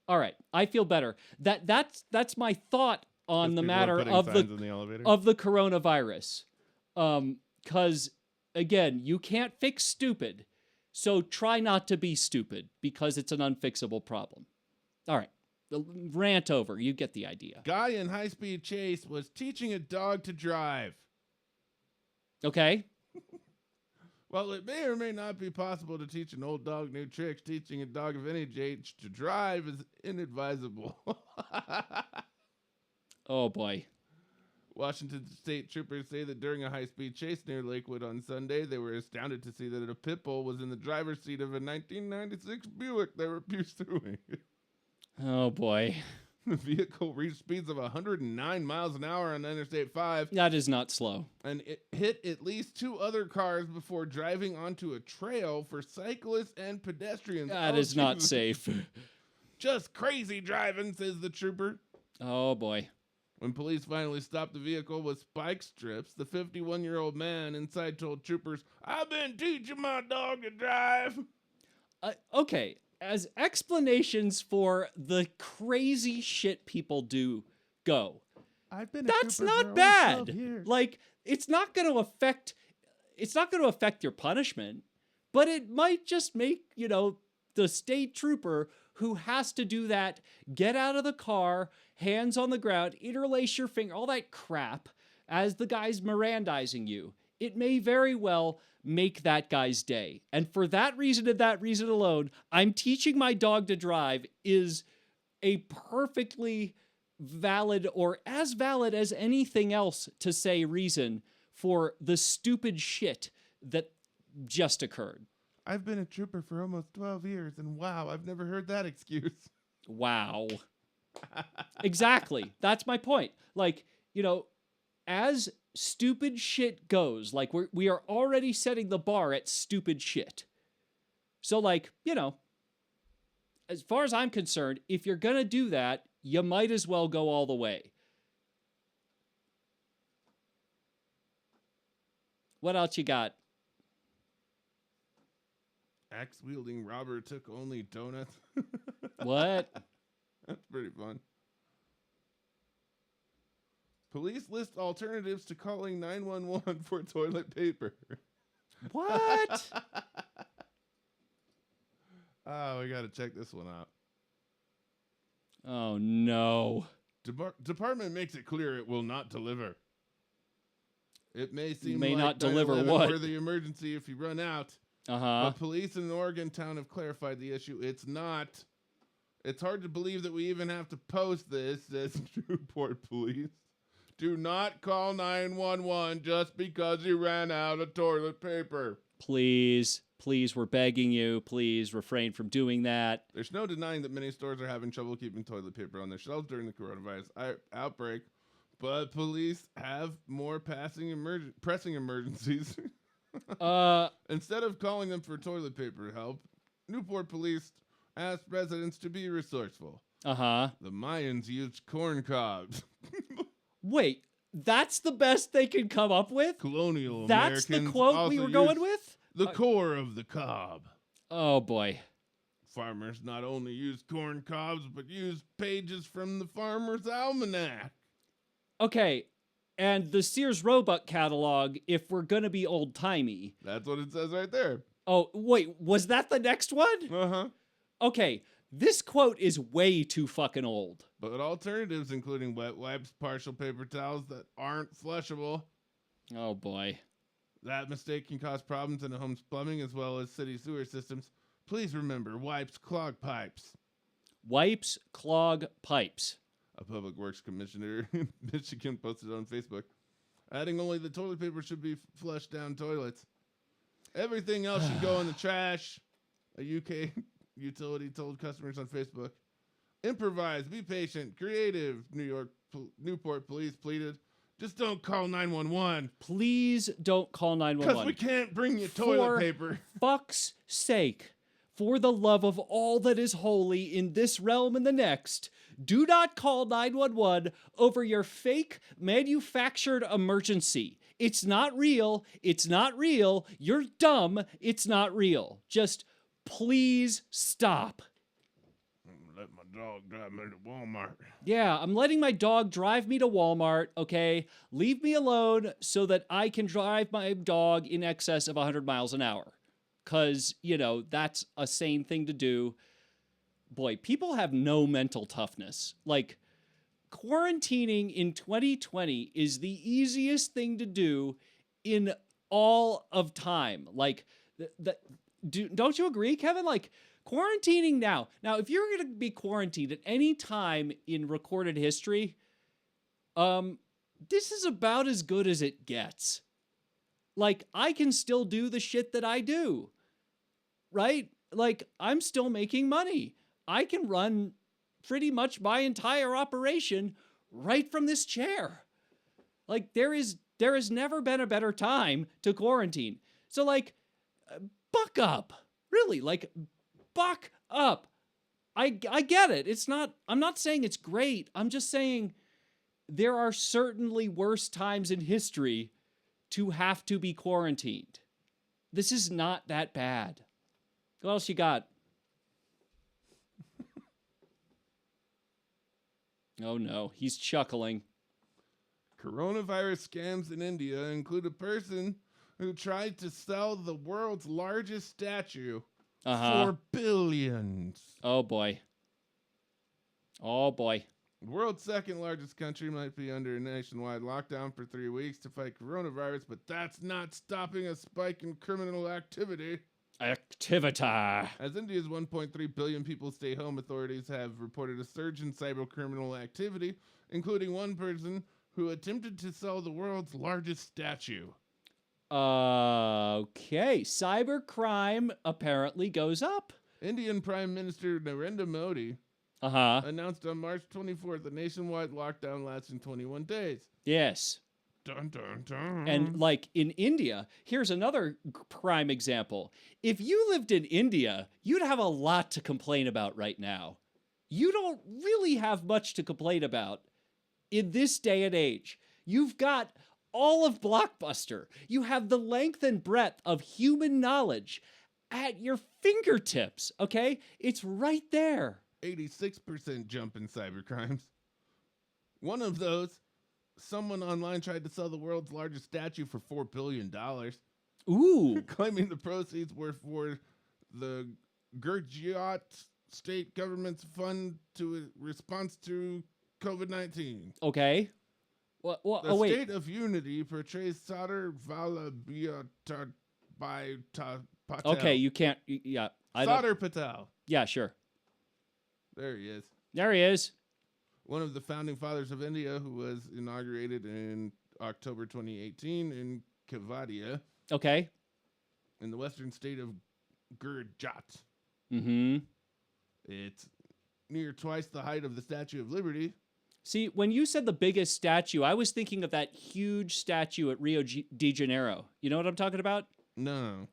[SPEAKER 2] All right, I feel better. That's my thought on the matter of the coronavirus. Because, again, you can't fix stupid, so try not to be stupid, because it's an unfixable problem. All right, rant over. You get the idea.
[SPEAKER 1] Guy in high-speed chase was teaching a dog to drive.
[SPEAKER 2] Okay.
[SPEAKER 1] While it may or may not be possible to teach an old dog new tricks, teaching a dog of any age to drive is inadvisable.
[SPEAKER 2] Oh, boy.
[SPEAKER 1] Washington State troopers say that during a high-speed chase near Lakewood on Sunday, they were astounded to see that a pit bull was in the driver's seat of a 1996 Buick they were pursuing.
[SPEAKER 2] Oh, boy.
[SPEAKER 1] The vehicle reached speeds of 109 miles an hour on Interstate 5.
[SPEAKER 2] That is not slow.
[SPEAKER 1] And it hit at least 2 other cars before driving onto a trail for cyclists and pedestrians.
[SPEAKER 2] That is not safe.
[SPEAKER 1] Just crazy driving, says the trooper.
[SPEAKER 2] Oh, boy.
[SPEAKER 1] When police finally stopped the vehicle with spike strips, the 51-year-old man inside told troopers, "I've been teaching my dog to drive."
[SPEAKER 2] Okay, as explanations for the crazy shit people do go, that's not bad. Like, it's not going to affect your punishment, but it might just make, the state trooper who has to do that get out of the car, hands on the ground, interlace your finger, all that crap, as the guy's Mirandizing you. It may very well make that guy's day. And for that reason and that reason alone, I'm teaching my dog to drive is a perfectly valid, or as valid as anything else to say, reason for the stupid shit that just occurred.
[SPEAKER 1] I've been a trooper for almost 12 years, and wow, I've never heard that excuse.
[SPEAKER 2] Wow. Exactly. That's my point. Like, as stupid shit goes, like we are already setting the bar at stupid shit. So, like, as far as I'm concerned, if you're going to do that, you might as well go all the way. What else you got?
[SPEAKER 1] Axe-wielding robber took only donuts.
[SPEAKER 2] What?
[SPEAKER 1] That's pretty fun. Police list alternatives to calling 911 for toilet paper.
[SPEAKER 2] What?
[SPEAKER 1] Oh, we got to check this one out.
[SPEAKER 2] Oh, no.
[SPEAKER 1] Department makes it clear it will not deliver. It may seem
[SPEAKER 2] may
[SPEAKER 1] like
[SPEAKER 2] not deliver what?
[SPEAKER 1] For the emergency if you run out.
[SPEAKER 2] Uh-huh.
[SPEAKER 1] But police in an Oregon town have clarified the issue. It's not. It's hard to believe that we even have to post this, says Newport Police. Do not call 911 just because you ran out of toilet paper.
[SPEAKER 2] Please, we're begging you. Please refrain from doing that.
[SPEAKER 1] There's no denying that many stores are having trouble keeping toilet paper on their shelves during the coronavirus outbreak, but police have more pressing emergencies. Instead of calling them for toilet paper help, Newport Police asked residents to be resourceful.
[SPEAKER 2] Uh-huh.
[SPEAKER 1] The Mayans used corn cobs.
[SPEAKER 2] Wait, that's the best they can come up with?
[SPEAKER 1] Colonial
[SPEAKER 2] That's the
[SPEAKER 1] Americans
[SPEAKER 2] quote we
[SPEAKER 1] also
[SPEAKER 2] were going
[SPEAKER 1] used
[SPEAKER 2] with?
[SPEAKER 1] the core of the cob.
[SPEAKER 2] Oh, boy.
[SPEAKER 1] Farmers not only used corn cobs, but used pages from the Farmer's Almanac.
[SPEAKER 2] Okay, and the Sears Roebuck catalog, if we're going to be old-timey.
[SPEAKER 1] That's what it says right there.
[SPEAKER 2] Oh, wait, was that the next one?
[SPEAKER 1] Uh-huh.
[SPEAKER 2] Okay, this quote is way too fucking old.
[SPEAKER 1] But alternatives, including wet wipes, partial paper towels that aren't flushable.
[SPEAKER 2] Oh, boy.
[SPEAKER 1] That mistake can cause problems in a home's plumbing as well as city sewer systems. Please remember, wipes clog pipes.
[SPEAKER 2] Wipes clog pipes.
[SPEAKER 1] A public works commissioner in Michigan posted on Facebook. Adding only the toilet paper should be flushed down toilets. Everything else should go in the trash. A UK utility told customers on Facebook. Improvise, be patient, creative, Newport police pleaded. Just don't call 911.
[SPEAKER 2] Please don't call 911.
[SPEAKER 1] Because we can't bring you toilet paper.
[SPEAKER 2] Fuck's sake. For the love of all that is holy in this realm and the next, do not call 911 over your fake manufactured emergency. It's not real. It's not real. You're dumb. It's not real. Just please stop.
[SPEAKER 1] Let my dog drive me to Walmart.
[SPEAKER 2] Yeah, I'm letting my dog drive me to Walmart, okay? Leave me alone so that I can drive my dog in excess of 100 miles an hour. Because, that's a sane thing to do. Boy, people have no mental toughness. Like, quarantining in 2020 is the easiest thing to do in all of time. Like, don't you agree, Kevin? Like, quarantining now. Now, if you're going to be quarantined at any time in recorded history, this is about as good as it gets. Like, I can still do the shit that I do, right? Like, I'm still making money. I can run pretty much my entire operation right from this chair. Like, there has never been a better time to quarantine. So, like, buck up. Really, like, buck up. I get it. I'm not saying it's great. I'm just saying there are certainly worse times in history to have to be quarantined. This is not that bad. What else you got? Oh no, he's chuckling.
[SPEAKER 1] Coronavirus scams in India include a person who tried to sell the world's largest statue for billions.
[SPEAKER 2] Oh boy. Oh boy.
[SPEAKER 1] The world's second largest country might be under a nationwide lockdown for 3 weeks to fight coronavirus, but that's not stopping a spike in criminal activity. As India's 1.3 billion people stay home, authorities have reported a surge in cybercriminal activity, including one person who attempted to sell the world's largest statue.
[SPEAKER 2] Okay. Cybercrime apparently goes up.
[SPEAKER 1] Indian Prime Minister Narendra Modi announced on March 24th a nationwide lockdown lasting 21 days.
[SPEAKER 2] Yes.
[SPEAKER 1] Dun, dun, dun.
[SPEAKER 2] And like in India, here's another prime example. If you lived in India, you'd have a lot to complain about right now. You don't really have much to complain about in this day and age. You've got all of Blockbuster. You have the length and breadth of human knowledge at your fingertips, okay? It's right there.
[SPEAKER 1] 86% jump in cybercrimes. One of those, someone online tried to sell the world's largest statue for $4 billion.
[SPEAKER 2] Ooh.
[SPEAKER 1] Claiming the proceeds were for the Gujarat state government's fund to response to COVID-19.
[SPEAKER 2] Okay.
[SPEAKER 1] The State of Unity portrays Sadar Vallabhbhai Patel.
[SPEAKER 2] Okay, you can't. Yeah.
[SPEAKER 1] Sadar Patel.
[SPEAKER 2] Yeah, sure.
[SPEAKER 1] There he is.
[SPEAKER 2] There he is.
[SPEAKER 1] One of the founding fathers of India, who was inaugurated in October 2018 in Kevadia.
[SPEAKER 2] Okay.
[SPEAKER 1] In the western state of Gujarat.
[SPEAKER 2] Mm-hmm.
[SPEAKER 1] It's near twice the height of the Statue of Liberty.
[SPEAKER 2] See, when you said the biggest statue, I was thinking of that huge statue at Rio de Janeiro. You know what I'm talking about?
[SPEAKER 1] No.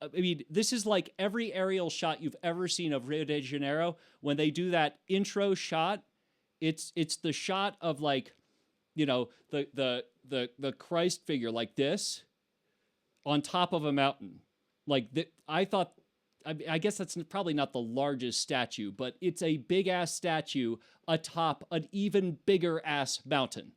[SPEAKER 2] I mean, this is like every aerial shot you've ever seen of Rio de Janeiro. When they do that intro shot, it's the shot of like, the Christ figure like this on top of a mountain. I thought, I guess that's probably not the largest statue, but it's a big ass statue atop an even bigger ass mountain.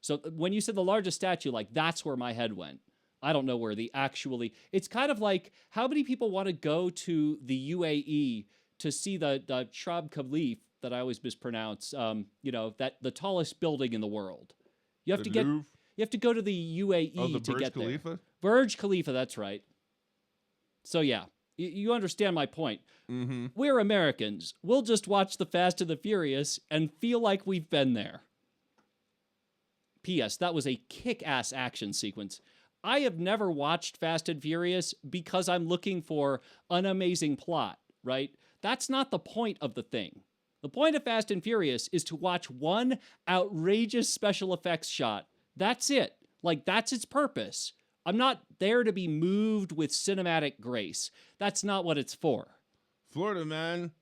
[SPEAKER 2] So when you said the largest statue, that's where my head went. I don't know where it's kind of like, how many people want to go to the UAE to see the Shab Khalif that I always mispronounce, that the tallest building in the world. You have to go to the UAE to get
[SPEAKER 1] Khalifa?
[SPEAKER 2] there. Burj Khalifa, that's right. So yeah, you understand my point.
[SPEAKER 1] Mm-hmm.
[SPEAKER 2] We're Americans. We'll just watch the Fast and the Furious and feel like we've been there. P.S. That was a kick-ass action sequence. I have never watched Fast and Furious because I'm looking for an amazing plot, right? That's not the point of the thing. The point of Fast and Furious is to watch one outrageous special effects shot. That's it. That's its purpose. I'm not there to be moved with cinematic grace. That's not what it's for.
[SPEAKER 1] Florida man.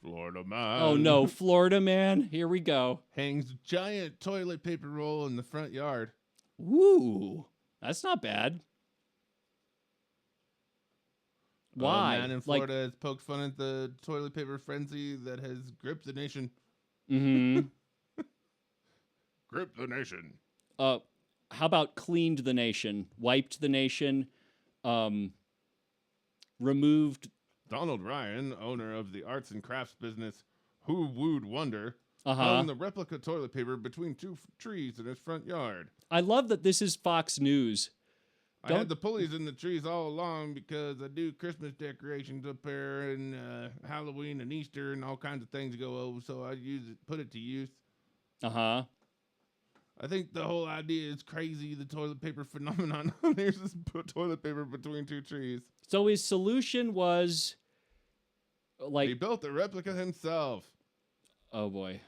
[SPEAKER 2] Oh no, Florida man. Here we go.
[SPEAKER 1] Hangs giant toilet paper roll in the front yard.
[SPEAKER 2] Ooh, that's not bad. Why?
[SPEAKER 1] A man in Florida has poked fun at the toilet paper frenzy that has gripped the nation.
[SPEAKER 2] Mm-hmm.
[SPEAKER 1] Gripped the nation.
[SPEAKER 2] How about cleaned the nation, wiped the nation, removed...
[SPEAKER 1] Donald Ryan, owner of the arts and crafts business Who Wooed Wonder,
[SPEAKER 2] Uh-huh.
[SPEAKER 1] hung the replica toilet paper between two trees in his front yard.
[SPEAKER 2] I love that this is Fox News.
[SPEAKER 1] I had the pulleys in the trees all along because I do Christmas decorations up there and Halloween and Easter and all kinds of things go over, so I put it to use.
[SPEAKER 2] Uh-huh.
[SPEAKER 1] I think the whole idea is crazy, the toilet paper phenomenon. There's this toilet paper between two trees.
[SPEAKER 2] So his solution was
[SPEAKER 1] He built the replica himself.
[SPEAKER 2] Oh boy.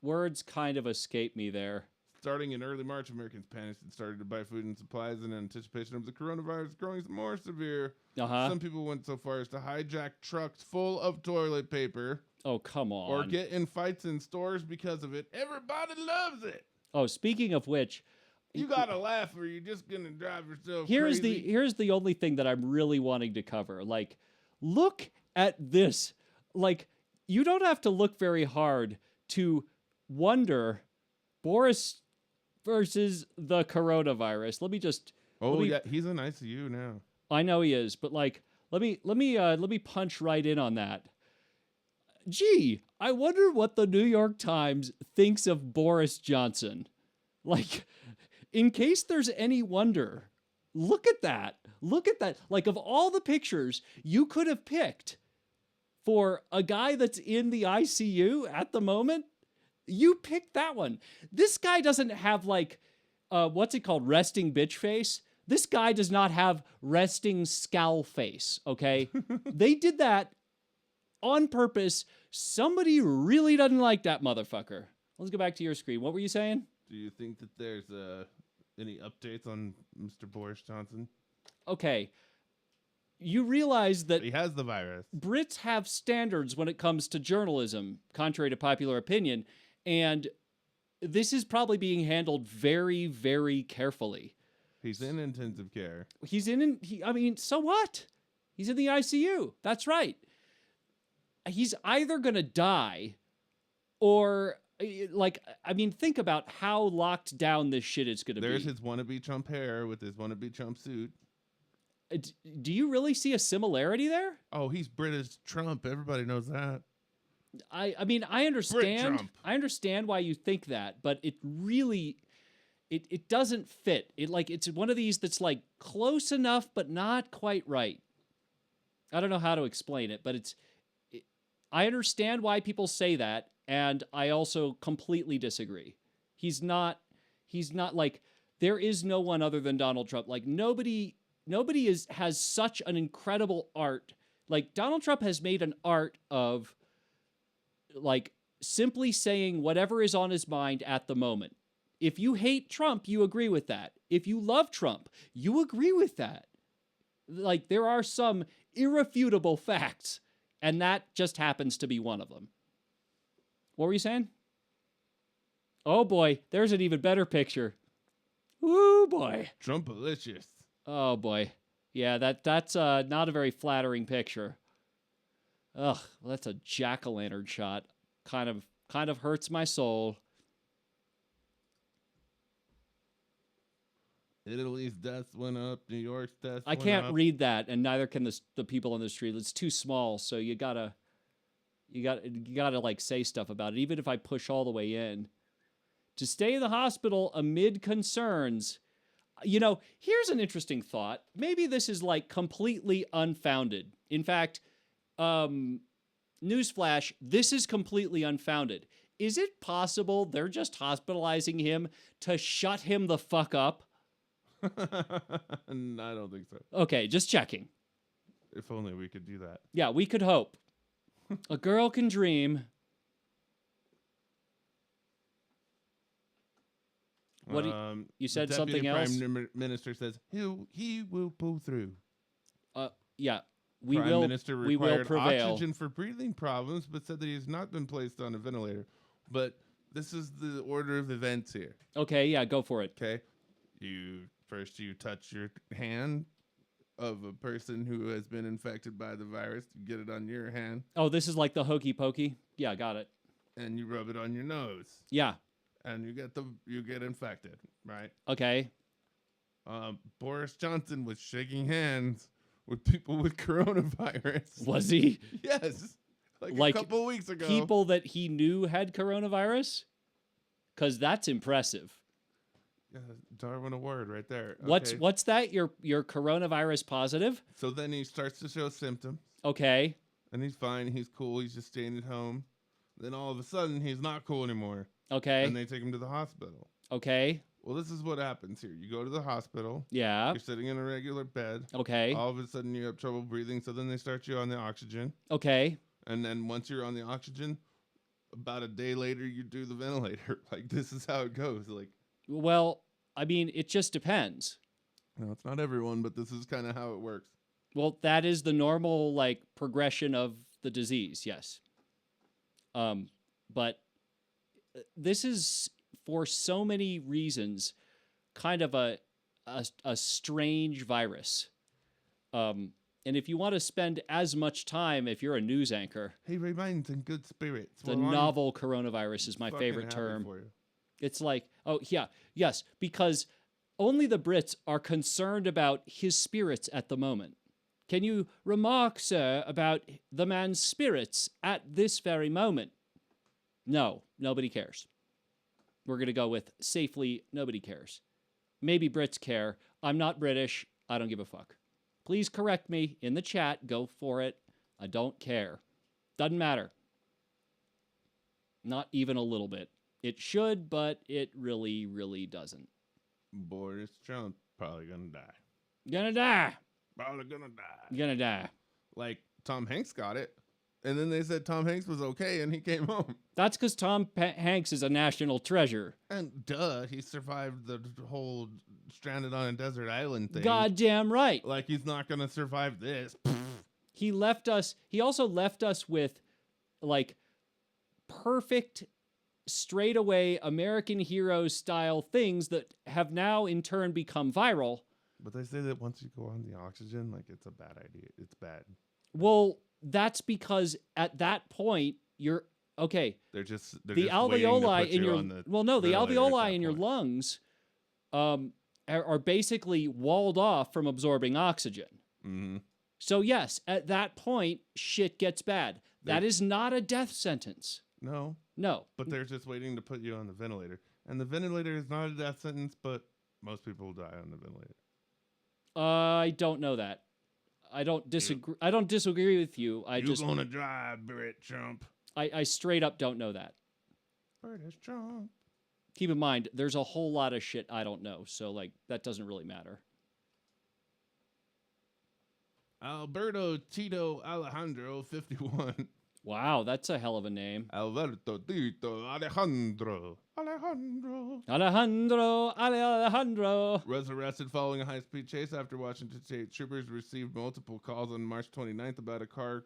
[SPEAKER 2] Words kind of escape me there.
[SPEAKER 1] Starting in early March, Americans panicked and started to buy food and supplies in anticipation of the coronavirus growing more severe.
[SPEAKER 2] Uh-huh.
[SPEAKER 1] Some people went so far as to hijack trucks full of toilet paper.
[SPEAKER 2] Oh, come on.
[SPEAKER 1] Or get in fights in stores because of it. Everybody loves it.
[SPEAKER 2] Oh, speaking of which...
[SPEAKER 1] You gotta laugh or you're just gonna drive yourself
[SPEAKER 2] here's
[SPEAKER 1] crazy.
[SPEAKER 2] Here's the only thing that I'm really wanting to cover. Look at this. You don't have to look very hard to wonder Boris versus the coronavirus. Let me just...
[SPEAKER 1] yeah, he's in ICU now.
[SPEAKER 2] I know he is, but let me punch right in on that. Gee, I wonder what the New York Times thinks of Boris Johnson. In case there's any wonder, look at that. Look at that. Of all the pictures you could have picked for a guy that's in the ICU at the moment, you picked that one. This guy doesn't have what's it called? Resting bitch face. This guy does not have resting scowl face, okay? They did that on purpose. Somebody really doesn't like that motherfucker. Let's go back to your screen. What were you saying?
[SPEAKER 1] Do you think that there's any updates on Mr. Boris Johnson?
[SPEAKER 2] Okay. You realize that
[SPEAKER 1] he has the virus.
[SPEAKER 2] Brits have standards when it comes to journalism, contrary to popular opinion, and this is probably being handled very, very carefully.
[SPEAKER 1] He's in intensive care.
[SPEAKER 2] So what? He's in the ICU. That's right. He's either going to die or, think about how locked down this shit is going to be.
[SPEAKER 1] There's his wannabe Trump hair with his wannabe Trump suit.
[SPEAKER 2] Do you really see a similarity there?
[SPEAKER 1] Oh, he's British Trump. Everybody knows that.
[SPEAKER 2] I understand. I understand why you think that, but it really... It doesn't fit. It's one of these that's close enough, but not quite right. I don't know how to explain it, but I understand why people say that, and I also completely disagree. He's not there is no one other than Donald Trump. Nobody has such an incredible art. Donald Trump has made an art of simply saying whatever is on his mind at the moment. If you hate Trump, you agree with that. If you love Trump, you agree with that. There are some irrefutable facts, and that just happens to be one of them. What were you saying? Oh boy, there's an even better picture. Woo boy.
[SPEAKER 1] Trumpalicious.
[SPEAKER 2] Oh boy. Yeah, that's not a very flattering picture. Ugh, well, that's a jack-o'-lantern shot. Kind of hurts my soul.
[SPEAKER 1] Italy's deaths went up. New York's deaths
[SPEAKER 2] I
[SPEAKER 1] went
[SPEAKER 2] can't
[SPEAKER 1] up.
[SPEAKER 2] read that, and neither can the people on the street. It's too small, so you gotta like say stuff about it, even if I push all the way in. To stay in the hospital amid concerns. You know, here's an interesting thought. Maybe this is like completely unfounded. In fact, newsflash, this is completely unfounded. Is it possible they're just hospitalizing him to shut him the fuck up?
[SPEAKER 1] I don't think so.
[SPEAKER 2] Okay, just checking.
[SPEAKER 1] If only we could do that.
[SPEAKER 2] Yeah, we could hope. A girl can dream. What you said
[SPEAKER 1] the
[SPEAKER 2] something
[SPEAKER 1] Deputy
[SPEAKER 2] else?
[SPEAKER 1] Prime Minister says he will pull through.
[SPEAKER 2] Yeah, we
[SPEAKER 1] Prime
[SPEAKER 2] will.
[SPEAKER 1] Minister
[SPEAKER 2] We will
[SPEAKER 1] required
[SPEAKER 2] prevail.
[SPEAKER 1] oxygen for breathing problems, but said that he has not been placed on a ventilator. But this is the order of events here.
[SPEAKER 2] Okay, yeah, go for it.
[SPEAKER 1] Okay, you touch your hand of a person who has been infected by the virus. You get it on your hand,
[SPEAKER 2] Oh, this is like the hokey pokey. Yeah, got it.
[SPEAKER 1] and you rub it on your nose,
[SPEAKER 2] Yeah.
[SPEAKER 1] and you get infected. Right?
[SPEAKER 2] Okay.
[SPEAKER 1] Boris Johnson was shaking hands with people with coronavirus.
[SPEAKER 2] Was he?
[SPEAKER 1] Yes,
[SPEAKER 2] Like
[SPEAKER 1] a couple weeks ago.
[SPEAKER 2] people that he knew had coronavirus? Because that's impressive.
[SPEAKER 1] Yeah, Darwin Award right there.
[SPEAKER 2] What's that? You're coronavirus positive?
[SPEAKER 1] So then he starts to show symptoms,
[SPEAKER 2] Okay.
[SPEAKER 1] and he's fine. He's cool. He's just staying at home. Then all of a sudden, he's not cool anymore,
[SPEAKER 2] Okay.
[SPEAKER 1] and they take him to the hospital.
[SPEAKER 2] Okay.
[SPEAKER 1] Well, this is what happens here. You go to the hospital.
[SPEAKER 2] Yeah.
[SPEAKER 1] You're sitting in a regular bed.
[SPEAKER 2] Okay.
[SPEAKER 1] All of a sudden, you have trouble breathing. So then they start you on the oxygen.
[SPEAKER 2] Okay.
[SPEAKER 1] And then once you're on the oxygen, about a day later, you do the ventilator. Like, this is how it goes. Like,
[SPEAKER 2] Well, I mean, it just depends.
[SPEAKER 1] no, it's not everyone, but this is kind of how it works.
[SPEAKER 2] Well, that is the normal like progression of the disease, yes. But this is for so many reasons kind of a strange virus. And if you want to spend as much time, if you're a news anchor,
[SPEAKER 1] He remains in good spirits.
[SPEAKER 2] the
[SPEAKER 1] Well, I'm
[SPEAKER 2] novel coronavirus is my
[SPEAKER 1] fucking
[SPEAKER 2] favorite
[SPEAKER 1] happy
[SPEAKER 2] term.
[SPEAKER 1] for you.
[SPEAKER 2] It's like, oh, yeah, yes, because only the Brits are concerned about his spirits at the moment. Can you remark, sir, about the man's spirits at this very moment? No, nobody cares. We're going to go with safely, nobody cares. Maybe Brits care. I'm not British. I don't give a fuck. Please correct me in the chat. Go for it. I don't care. Doesn't matter. Not even a little bit. It should, but it really, really doesn't.
[SPEAKER 1] Boris Trump probably gonna die.
[SPEAKER 2] Gonna die.
[SPEAKER 1] Probably gonna die.
[SPEAKER 2] Gonna die.
[SPEAKER 1] Like Tom Hanks got it, and then they said Tom Hanks was okay, and he came home.
[SPEAKER 2] That's because Tom Hanks is a national treasure.
[SPEAKER 1] And duh, he survived the whole stranded on a desert island thing.
[SPEAKER 2] Goddamn right.
[SPEAKER 1] Like he's not gonna survive this.
[SPEAKER 2] He also left us with like perfect straightaway American hero style things that have now in turn become viral.
[SPEAKER 1] But they say that once you go on the oxygen, like it's a bad idea. It's bad.
[SPEAKER 2] Well, that's because at that point you're okay.
[SPEAKER 1] They're just
[SPEAKER 2] The
[SPEAKER 1] waiting to
[SPEAKER 2] alveoli
[SPEAKER 1] put
[SPEAKER 2] in
[SPEAKER 1] you
[SPEAKER 2] your
[SPEAKER 1] on the
[SPEAKER 2] well, no, the
[SPEAKER 1] ventilator at
[SPEAKER 2] alveoli
[SPEAKER 1] that
[SPEAKER 2] in your
[SPEAKER 1] point.
[SPEAKER 2] lungs are basically walled off from absorbing oxygen.
[SPEAKER 1] Mhm.
[SPEAKER 2] So yes, at that point, shit gets bad. That is not a death sentence.
[SPEAKER 1] No,
[SPEAKER 2] No.
[SPEAKER 1] but they're just waiting to put you on the ventilator, and the ventilator is not a death sentence, but most people will die on the ventilator.
[SPEAKER 2] I don't know that. I don't disagree. I don't disagree with you.
[SPEAKER 1] You're gonna die, Brett Trump.
[SPEAKER 2] I straight up don't know that.
[SPEAKER 1] British Trump.
[SPEAKER 2] Keep in mind, there's a whole lot of shit I don't know, so like that doesn't really matter.
[SPEAKER 1] Alberto Tito Alejandro, 51.
[SPEAKER 2] Wow, that's a hell of a name.
[SPEAKER 1] Alberto Tito Alejandro. Alejandro.
[SPEAKER 2] Alejandro.
[SPEAKER 1] Was arrested following a high-speed chase after Washington State troopers received multiple calls on March 29th about a car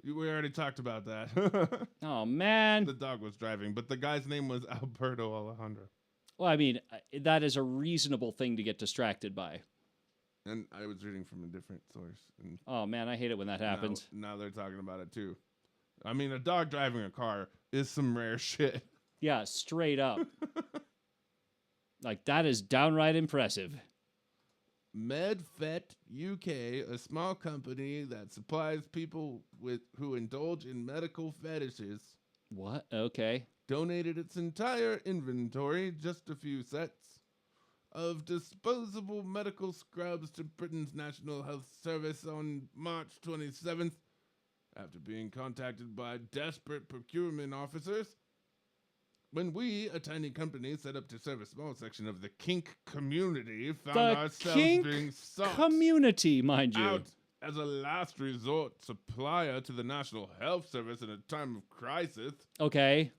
[SPEAKER 1] We already talked about that.
[SPEAKER 2] Oh, man.
[SPEAKER 1] The dog was driving, but the guy's name was Alberto Alejandro.
[SPEAKER 2] Well, I mean, that is a reasonable thing to get distracted by.
[SPEAKER 1] And I was reading from a different source. And
[SPEAKER 2] Oh, man, I hate it when that happens.
[SPEAKER 1] Now they're talking about it too. I mean, a dog driving a car is some rare shit.
[SPEAKER 2] Yeah, straight up. Like, that is downright impressive.
[SPEAKER 1] MedFet UK, a small company that supplies people who indulge in medical fetishes,
[SPEAKER 2] What? Okay.
[SPEAKER 1] donated its entire inventory, just a few sets, of disposable medical scrubs to Britain's National Health Service on March 27th, after being contacted by desperate procurement officers. When we, a tiny company set up to serve a small section of the kink community, found
[SPEAKER 2] The
[SPEAKER 1] ourselves
[SPEAKER 2] kink
[SPEAKER 1] being sought
[SPEAKER 2] community, mind you.
[SPEAKER 1] out as a last resort supplier to the National Health Service in a time of crisis,
[SPEAKER 2] Okay.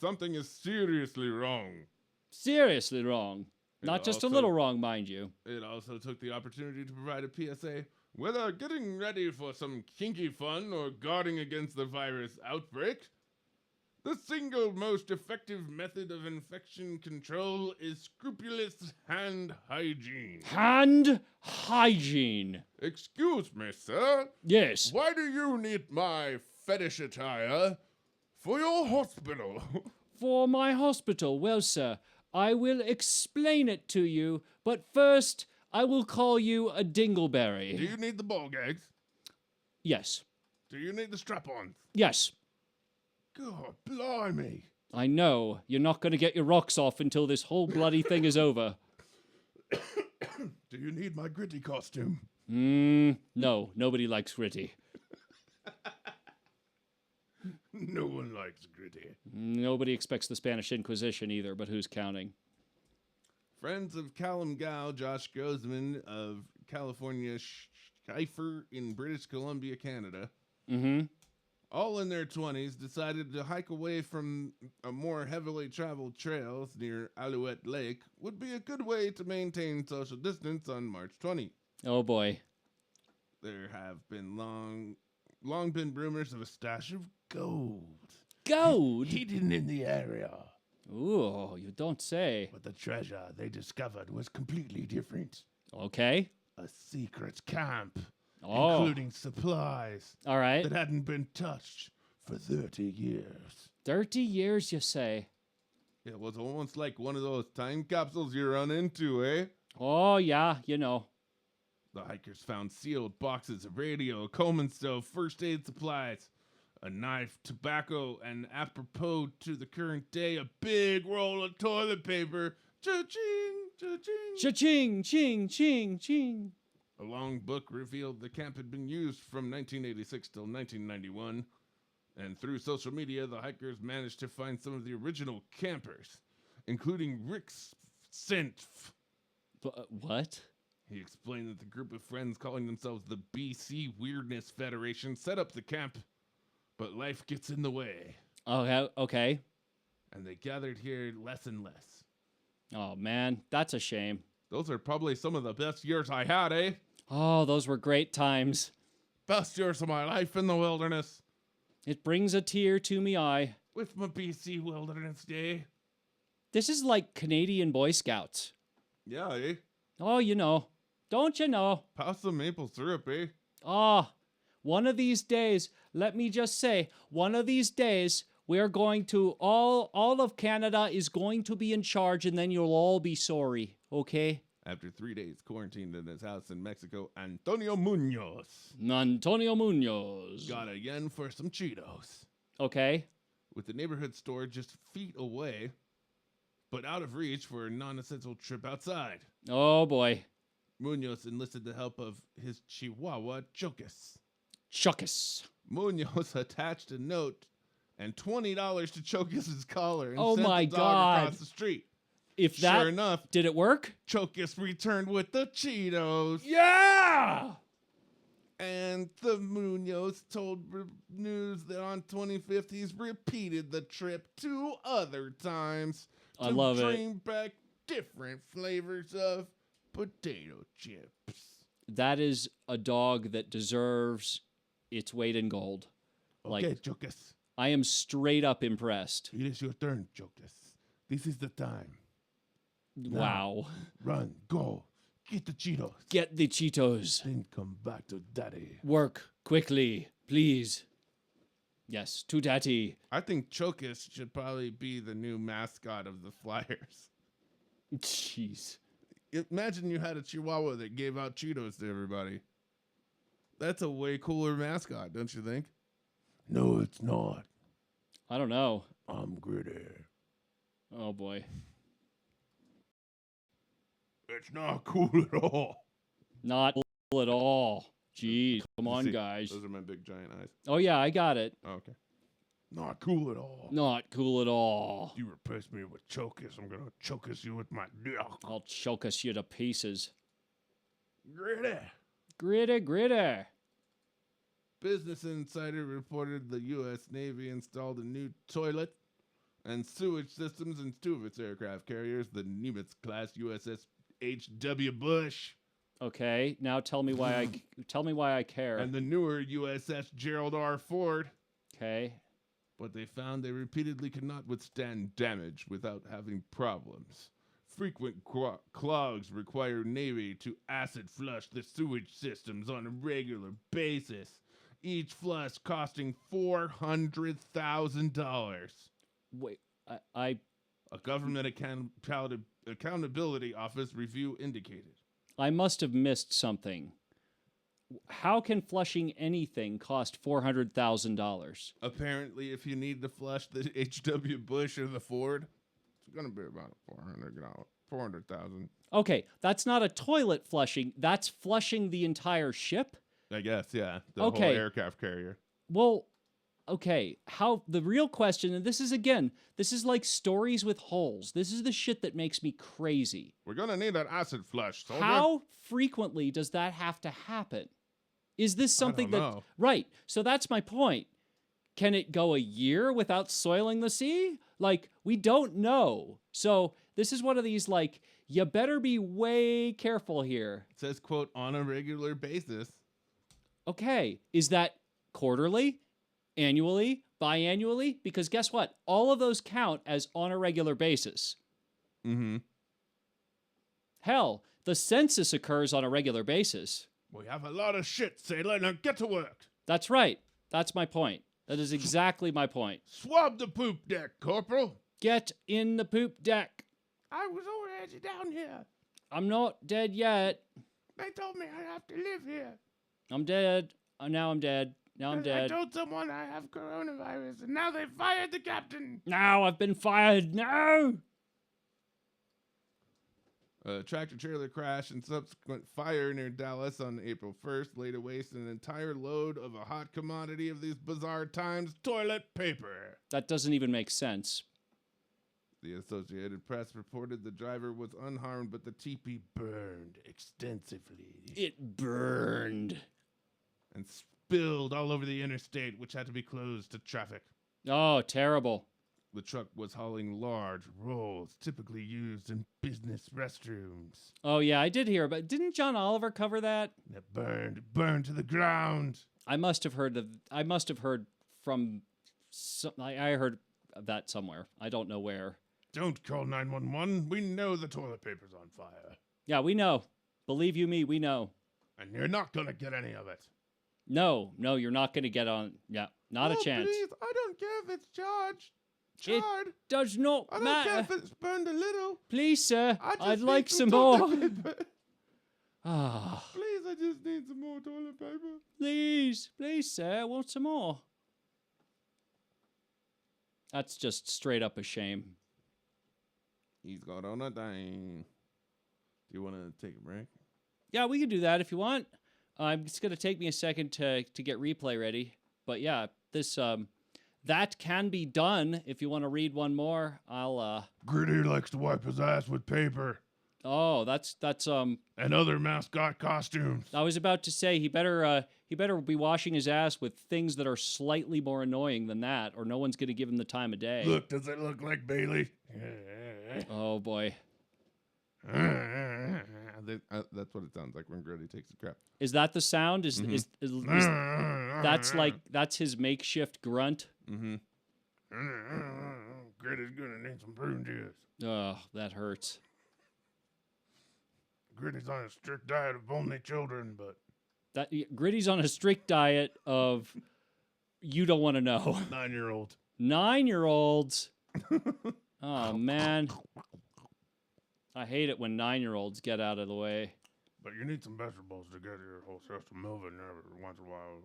[SPEAKER 1] something is seriously wrong.
[SPEAKER 2] Seriously wrong.
[SPEAKER 1] It
[SPEAKER 2] Not just a
[SPEAKER 1] also-
[SPEAKER 2] little wrong, mind you.
[SPEAKER 1] It also took the opportunity to provide a PSA. Whether getting ready for some kinky fun or guarding against the virus outbreak, the single most effective method of infection control is scrupulous hand hygiene.
[SPEAKER 2] Hand hygiene.
[SPEAKER 1] Excuse me, sir.
[SPEAKER 2] Yes.
[SPEAKER 1] Why do you need my fetish attire for your hospital?
[SPEAKER 2] For my hospital. Well, sir, I will explain it to you, but first I will call you a dingleberry.
[SPEAKER 1] Do you need the ball gags?
[SPEAKER 2] Yes.
[SPEAKER 1] Do you need the strap-ons?
[SPEAKER 2] Yes.
[SPEAKER 1] God, blimey.
[SPEAKER 2] I know. You're not going to get your rocks off until this whole bloody thing is over.
[SPEAKER 1] Do you need my gritty costume?
[SPEAKER 2] No. Nobody likes gritty.
[SPEAKER 1] No one likes gritty.
[SPEAKER 2] Nobody expects the Spanish Inquisition either, but who's counting?
[SPEAKER 1] Friends of Callum Gow, Josh Grossman of California Schleifer in British Columbia, Canada, all in their 20s, decided to hike away from a more heavily traveled trails near Alouette Lake would be a good way to maintain social distance on March 20.
[SPEAKER 2] Oh, boy.
[SPEAKER 1] There have been long been rumors of a stash of gold
[SPEAKER 2] Gold?
[SPEAKER 1] hidden in the area.
[SPEAKER 2] Ooh, you don't say.
[SPEAKER 1] But the treasure they discovered was completely different.
[SPEAKER 2] Okay.
[SPEAKER 1] A secret camp,
[SPEAKER 2] Oh.
[SPEAKER 1] including supplies
[SPEAKER 2] All right.
[SPEAKER 1] that hadn't been touched for 30 years.
[SPEAKER 2] 30 years, you say?
[SPEAKER 1] It was almost like one of those time capsules you run into, eh?
[SPEAKER 2] Oh, yeah, you know.
[SPEAKER 1] The hikers found sealed boxes of radio, Coleman stove, first aid supplies, a knife, tobacco, and apropos to the current day, a big roll of toilet paper. Cha-ching, cha-ching.
[SPEAKER 2] Cha-ching, ching, ching, ching.
[SPEAKER 1] A long book revealed the camp had been used from 1986 till 1991, and through social media, the hikers managed to find some of the original campers, including Rick Sintf.
[SPEAKER 2] What?
[SPEAKER 1] He explained that the group of friends calling themselves the BC Weirdness Federation set up the camp, but life gets in the way,
[SPEAKER 2] Oh, okay.
[SPEAKER 1] and they gathered here less and less.
[SPEAKER 2] Oh, man, that's a shame.
[SPEAKER 1] Those are probably some of the best years I had, eh?
[SPEAKER 2] Oh, those were great times.
[SPEAKER 1] Best years of my life in the wilderness.
[SPEAKER 2] It brings a tear to me eye.
[SPEAKER 1] With my BC Wilderness Day.
[SPEAKER 2] This is like Canadian Boy Scouts.
[SPEAKER 1] Yeah, eh?
[SPEAKER 2] Oh, you know. Don't you know?
[SPEAKER 1] Pass some maple syrup, eh?
[SPEAKER 2] Ah, one of these days, let me just say, one of these days, we're going to, all of Canada is going to be in charge, and then you'll all be sorry, okay?
[SPEAKER 1] After 3 days quarantined in his house in Mexico, Antonio Munoz
[SPEAKER 2] Antonio Munoz.
[SPEAKER 1] got a yen for some Cheetos.
[SPEAKER 2] Okay.
[SPEAKER 1] With the neighborhood store just feet away, but out of reach for a non-essential trip outside.
[SPEAKER 2] Oh, boy.
[SPEAKER 1] Munoz enlisted the help of his Chihuahua, Chocus.
[SPEAKER 2] Chuckus.
[SPEAKER 1] Munoz attached a note and $20 to Chocus's collar and
[SPEAKER 2] Oh
[SPEAKER 1] sent
[SPEAKER 2] my
[SPEAKER 1] the dog
[SPEAKER 2] God.
[SPEAKER 1] across the street.
[SPEAKER 2] If that,
[SPEAKER 1] Sure enough,
[SPEAKER 2] did it work?
[SPEAKER 1] Chocus returned with the Cheetos.
[SPEAKER 2] Yeah!
[SPEAKER 1] And the Munoz told News that on 25th he's repeated the trip 2 other times
[SPEAKER 2] I
[SPEAKER 1] to
[SPEAKER 2] love it.
[SPEAKER 1] bring back different flavors of potato chips.
[SPEAKER 2] That is a dog that deserves its weight in gold. Like,
[SPEAKER 1] Okay, Chocus.
[SPEAKER 2] I am straight up impressed.
[SPEAKER 1] It is your turn, Chocus. This is the time.
[SPEAKER 2] Wow.
[SPEAKER 1] Run, go, get the Cheetos.
[SPEAKER 2] Get the Cheetos.
[SPEAKER 1] Then come back to Daddy.
[SPEAKER 2] Work quickly, please. Yes, to Daddy.
[SPEAKER 1] I think Chocus should probably be the new mascot of the Flyers.
[SPEAKER 2] Jeez.
[SPEAKER 1] Imagine you had a Chihuahua that gave out Cheetos to everybody. That's a way cooler mascot, don't you think? No, it's not.
[SPEAKER 2] I don't know.
[SPEAKER 1] I'm Gritty.
[SPEAKER 2] Oh, boy.
[SPEAKER 1] It's not cool at all.
[SPEAKER 2] Not cool at all. Jeez. Come on,
[SPEAKER 1] See,
[SPEAKER 2] guys.
[SPEAKER 1] Those are my big giant eyes.
[SPEAKER 2] Oh, yeah, I got it.
[SPEAKER 1] Oh, okay. Not cool at all.
[SPEAKER 2] Not cool at all.
[SPEAKER 1] You replace me with Chocus, I'm gonna Chocus you with my dick.
[SPEAKER 2] I'll choke us you to pieces.
[SPEAKER 1] Gritty.
[SPEAKER 2] Gritty, gritty.
[SPEAKER 1] Business Insider reported the U.S. Navy installed a new toilet and sewage systems in 2 of its aircraft carriers, the Nimitz-class USS H.W. Bush
[SPEAKER 2] Okay, now tell me why I care.
[SPEAKER 1] and the newer USS Gerald R. Ford.
[SPEAKER 2] Okay.
[SPEAKER 1] But they found they repeatedly could not withstand damage without having problems. Frequent clogs require Navy to acid flush the sewage systems on a regular basis, each flush costing $400,000.
[SPEAKER 2] Wait,
[SPEAKER 1] A government accountability office review indicated.
[SPEAKER 2] I must have missed something. How can flushing anything cost $400,000?
[SPEAKER 1] Apparently, if you need to flush the H.W. Bush or the Ford, it's going to be about $400,000.
[SPEAKER 2] Okay, that's not a toilet flushing. That's flushing the entire ship?
[SPEAKER 1] I guess, yeah. The
[SPEAKER 2] Okay.
[SPEAKER 1] whole aircraft carrier.
[SPEAKER 2] Well, okay, the real question, and this is like stories with holes. This is the shit that makes me crazy.
[SPEAKER 1] We're going to need an acid flush, soldier.
[SPEAKER 2] How frequently does that have to happen? Is this something
[SPEAKER 1] don't
[SPEAKER 2] that...
[SPEAKER 1] know.
[SPEAKER 2] Right, so that's my point. Can it go a year without soiling the sea? Like, we don't know. So this is one of these, like, you better be way careful here.
[SPEAKER 1] It says, quote, on a regular basis.
[SPEAKER 2] Okay, is that quarterly, annually, biannually? Because guess what? All of those count as on a regular basis.
[SPEAKER 1] Mm-hmm.
[SPEAKER 2] Hell, the census occurs on a regular basis.
[SPEAKER 1] We have a lot of shit, sailor. Now get to work.
[SPEAKER 2] That's right. That's my point. That is exactly my point.
[SPEAKER 1] Swab the poop deck, Corporal.
[SPEAKER 2] Get in the poop deck.
[SPEAKER 1] I was already down here.
[SPEAKER 2] I'm not dead yet.
[SPEAKER 1] They told me I have to live here.
[SPEAKER 2] I'm dead. Now I'm dead. Now I'm
[SPEAKER 1] I
[SPEAKER 2] dead.
[SPEAKER 1] told someone I have coronavirus, and now they fired the captain.
[SPEAKER 2] Now I've been fired. No.
[SPEAKER 1] A tractor-trailer crash and subsequent fire near Dallas on April 1st laid to waste an entire load of a hot commodity of these bizarre times, toilet paper.
[SPEAKER 2] That doesn't even make sense.
[SPEAKER 1] The Associated Press reported the driver was unharmed, but the teepee burned extensively
[SPEAKER 2] It burned.
[SPEAKER 1] and spilled all over the interstate, which had to be closed to traffic.
[SPEAKER 2] Oh, terrible.
[SPEAKER 1] The truck was hauling large rolls typically used in business restrooms.
[SPEAKER 2] Oh, yeah, I did hear about. Didn't John Oliver cover that?
[SPEAKER 1] And it burned to the ground.
[SPEAKER 2] I must have heard from. I heard of that somewhere. I don't know where.
[SPEAKER 1] Don't call 911. We know the toilet paper's on fire.
[SPEAKER 2] Yeah, we know. Believe you me, we know.
[SPEAKER 1] And you're not going to get any of it.
[SPEAKER 2] No, you're not going to get on. Yeah, not a chance.
[SPEAKER 1] Please, I don't care if it's charred.
[SPEAKER 2] It does not
[SPEAKER 1] I don't
[SPEAKER 2] matter.
[SPEAKER 1] care if it's burned a little.
[SPEAKER 2] Please, sir,
[SPEAKER 1] I just
[SPEAKER 2] I'd
[SPEAKER 1] need
[SPEAKER 2] like some
[SPEAKER 1] toilet
[SPEAKER 2] more.
[SPEAKER 1] paper.
[SPEAKER 2] Ah,
[SPEAKER 1] Please, I just need some more toilet paper.
[SPEAKER 2] please, sir, I want some more. That's just straight up a shame.
[SPEAKER 1] He's got on a dime. Do you want to take a break?
[SPEAKER 2] Yeah, we can do that if you want. It's going to take me a second to get replay ready. But yeah, this that can be done. If you want to read one more, I'll
[SPEAKER 1] Gritty likes to wipe his ass with paper
[SPEAKER 2] Oh, that's
[SPEAKER 1] and other mascot costumes.
[SPEAKER 2] I was about to say he better be washing his ass with things that are slightly more annoying than that, or no one's going to give him the time of day.
[SPEAKER 1] Look, does it look like Bailey?
[SPEAKER 2] Oh boy.
[SPEAKER 1] That's what it sounds like when Gritty takes a crap.
[SPEAKER 2] Is that the sound? Is that's his makeshift grunt?
[SPEAKER 1] Mm-hmm. Gritty's gonna need some prune juice.
[SPEAKER 2] Oh, that hurts.
[SPEAKER 1] Gritty's on a strict diet of only children, but
[SPEAKER 2] Gritty's on a strict diet of you don't want to know.
[SPEAKER 1] 9-year-old.
[SPEAKER 2] 9-year-olds. Oh man, I hate it when 9-year-olds get out of the way.
[SPEAKER 1] But you need some vegetables to get your whole system moving every once in a while.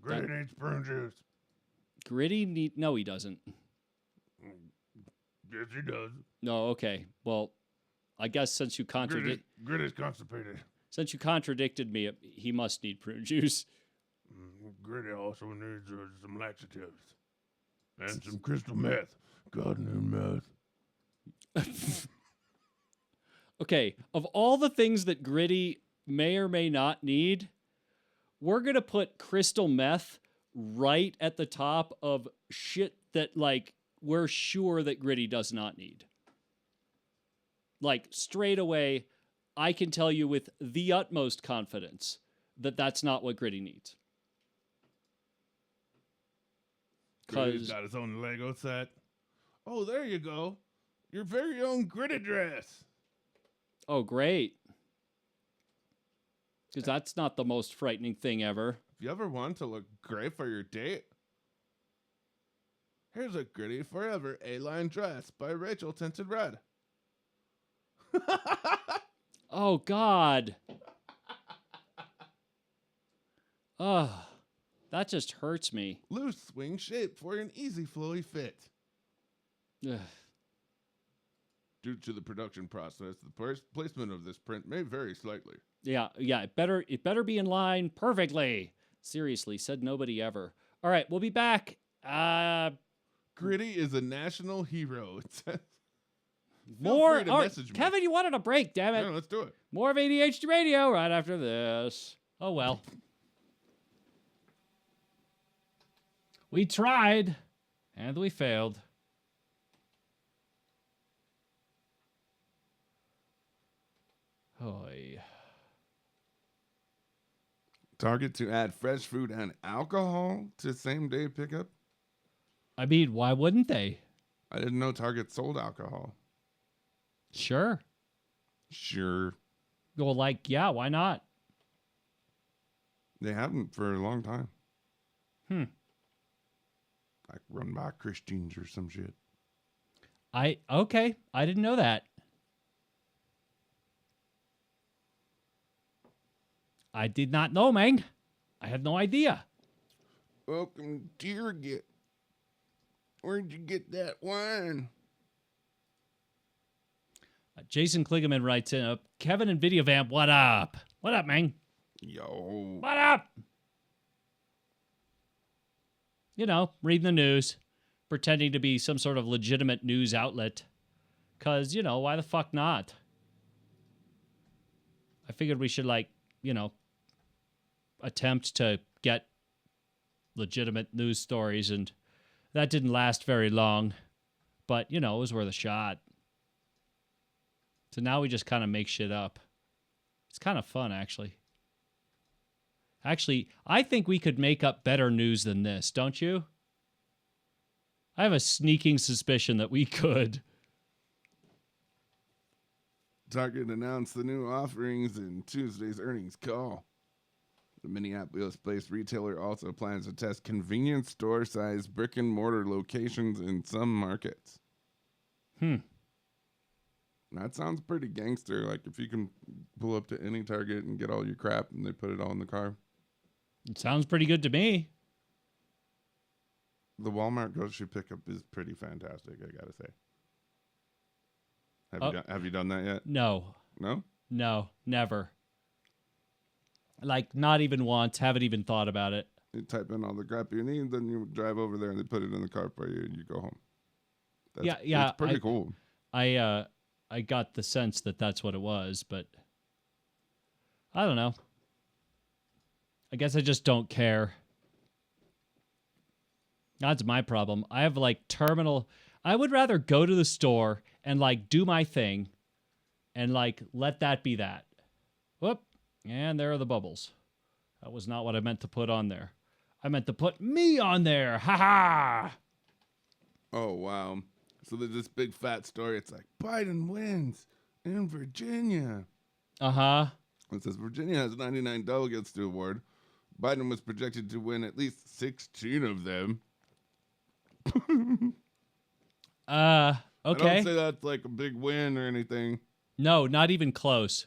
[SPEAKER 1] Gritty needs prune juice.
[SPEAKER 2] No, he doesn't.
[SPEAKER 1] Yes, he does.
[SPEAKER 2] No, okay. Well, I guess since you
[SPEAKER 1] Gritty's constipated.
[SPEAKER 2] Since you contradicted me, he must need prune juice.
[SPEAKER 1] Gritty also needs some laxatives and some crystal meth. God knew meth.
[SPEAKER 2] Okay, of all the things that Gritty may or may not need, we're going to put crystal meth right at the top of shit that, like, we're sure that Gritty does not need. Like, straight away, I can tell you with the utmost confidence that that's not what Gritty needs.
[SPEAKER 1] Gritty's got his own Lego set. Oh, there you go. Your very own Gritty dress.
[SPEAKER 2] Oh, great. Because that's not the most frightening thing ever.
[SPEAKER 1] If you ever want to look great for your date, here's a Gritty Forever A-line dress by Rachel Tinted Red.
[SPEAKER 2] Oh, God. Ugh. That just hurts me.
[SPEAKER 1] Loose swing shape for an easy flowy fit.
[SPEAKER 2] Ugh.
[SPEAKER 1] Due to the production process, the placement of this print may vary slightly.
[SPEAKER 2] Yeah, it better be in line perfectly. Seriously, said nobody ever. All right, we'll be back.
[SPEAKER 1] Gritty is a national hero. It says.
[SPEAKER 2] More.
[SPEAKER 1] Message me.
[SPEAKER 2] Kevin, you wanted a break, damn it.
[SPEAKER 1] Yeah, let's do it.
[SPEAKER 2] More of ADHD Radio right after this. Oh, well. We tried, and we failed. Oy.
[SPEAKER 1] Target to add fresh food and alcohol to same-day pickup?
[SPEAKER 2] I mean, why wouldn't they?
[SPEAKER 1] I didn't know Target sold alcohol.
[SPEAKER 2] Sure.
[SPEAKER 1] Sure.
[SPEAKER 2] Well, like, yeah, why not?
[SPEAKER 1] They haven't for a long time.
[SPEAKER 2] Hmm.
[SPEAKER 1] Like run by Christians or some shit.
[SPEAKER 2] Okay. I didn't know that. I did not know, man. I had no idea.
[SPEAKER 1] Welcome, Target. Where'd you get that wine?
[SPEAKER 2] Jason Kligerman writes in, Kevin and Videovamp, what up? What up, man?
[SPEAKER 1] Yo.
[SPEAKER 2] What up? You know, reading the news, pretending to be some sort of legitimate news outlet. Because, you know, why the fuck not? I figured we should, like, you know, attempt to get legitimate news stories, and that didn't last very long. But, you know, it was worth a shot. So now we just kind of make shit up. It's kind of fun, actually. Actually, I think we could make up better news than this, don't you? I have a sneaking suspicion that we could.
[SPEAKER 1] Target announced the new offerings in Tuesday's earnings call. The Minneapolis-based retailer also plans to test convenience store-sized brick-and-mortar locations in some markets. That sounds pretty gangster. Like, if you can pull up to any Target and get all your crap and they put it all in the car.
[SPEAKER 2] It sounds pretty good to me.
[SPEAKER 1] The Walmart grocery pickup is pretty fantastic, I gotta say. Have you done that yet?
[SPEAKER 2] No.
[SPEAKER 1] No?
[SPEAKER 2] No, never. Like, not even once. Haven't even thought about it.
[SPEAKER 1] You type in all the crap you need, then you drive over there and they put it in the car for you and you go home.
[SPEAKER 2] Yeah.
[SPEAKER 1] It's pretty cool.
[SPEAKER 2] I got the sense that that's what it was, but I don't know. I guess I just don't care. That's my problem. I have like terminal. I would rather go to the store and like do my thing and like let that be that. Whoop. And there are the bubbles. That was not what I meant to put on there. I meant to put me on there. Ha ha.
[SPEAKER 1] Oh, wow. So there's this big fat story. It's like Biden wins in Virginia.
[SPEAKER 2] Uh-huh.
[SPEAKER 1] It says Virginia has 99 delegates to award. Biden was projected to win at least 16 of them.
[SPEAKER 2] Okay.
[SPEAKER 1] I don't say that's like a big win or anything.
[SPEAKER 2] No, not even close.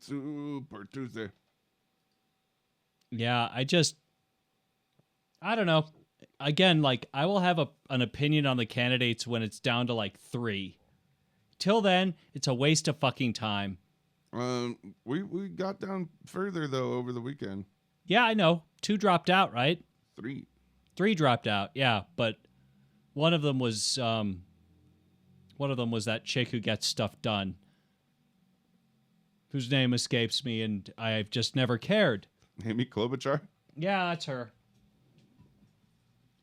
[SPEAKER 1] Super Tuesday.
[SPEAKER 2] Yeah, I don't know. Again, like I will have an opinion on the candidates when it's down to like 3. Till then, it's a waste of fucking time.
[SPEAKER 1] We got down further though over the weekend.
[SPEAKER 2] Yeah, I know. 2 dropped out, right?
[SPEAKER 1] 3.
[SPEAKER 2] 3 dropped out. Yeah, but one of them was that chick who gets stuff done, whose name escapes me, and I've just never cared.
[SPEAKER 1] Amy Klobuchar.
[SPEAKER 2] Yeah, that's her.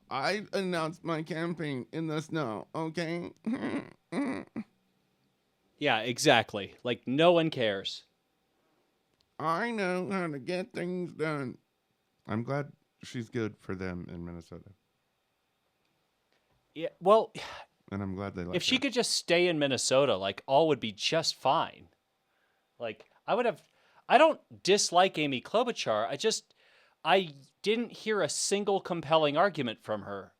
[SPEAKER 1] I announced my campaign in the snow. Okay.
[SPEAKER 2] Yeah, exactly. Like no one cares.
[SPEAKER 1] I know how to get things done. I'm glad she's good for them in Minnesota.
[SPEAKER 2] Yeah, well,
[SPEAKER 1] And I'm glad they like
[SPEAKER 2] if she
[SPEAKER 1] her.
[SPEAKER 2] could just stay in Minnesota, like all would be just fine. Like I don't dislike Amy Klobuchar. I didn't hear a single compelling argument from her,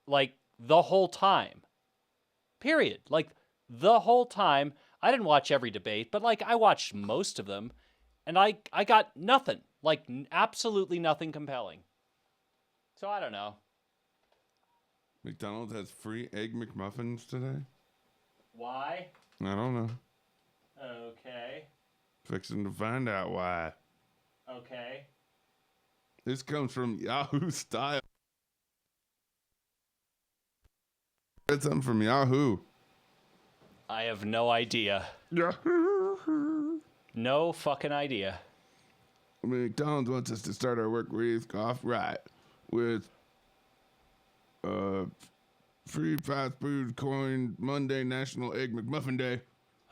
[SPEAKER 2] like the whole time. Period. Like the whole time. I didn't watch every debate, but like I watched most of them, and I got nothing, like absolutely nothing compelling. So I don't know.
[SPEAKER 1] McDonald's has free Egg McMuffins today?
[SPEAKER 2] Why?
[SPEAKER 1] I don't know.
[SPEAKER 2] Okay.
[SPEAKER 1] Fixing to find out why.
[SPEAKER 2] Okay.
[SPEAKER 1] This comes from Yahoo Style. Read something from Yahoo.
[SPEAKER 2] I have no idea.
[SPEAKER 1] Yahoo.
[SPEAKER 2] No fucking idea.
[SPEAKER 1] McDonald's wants us to start our work week off right with free fast food coin Monday National Egg McMuffin Day.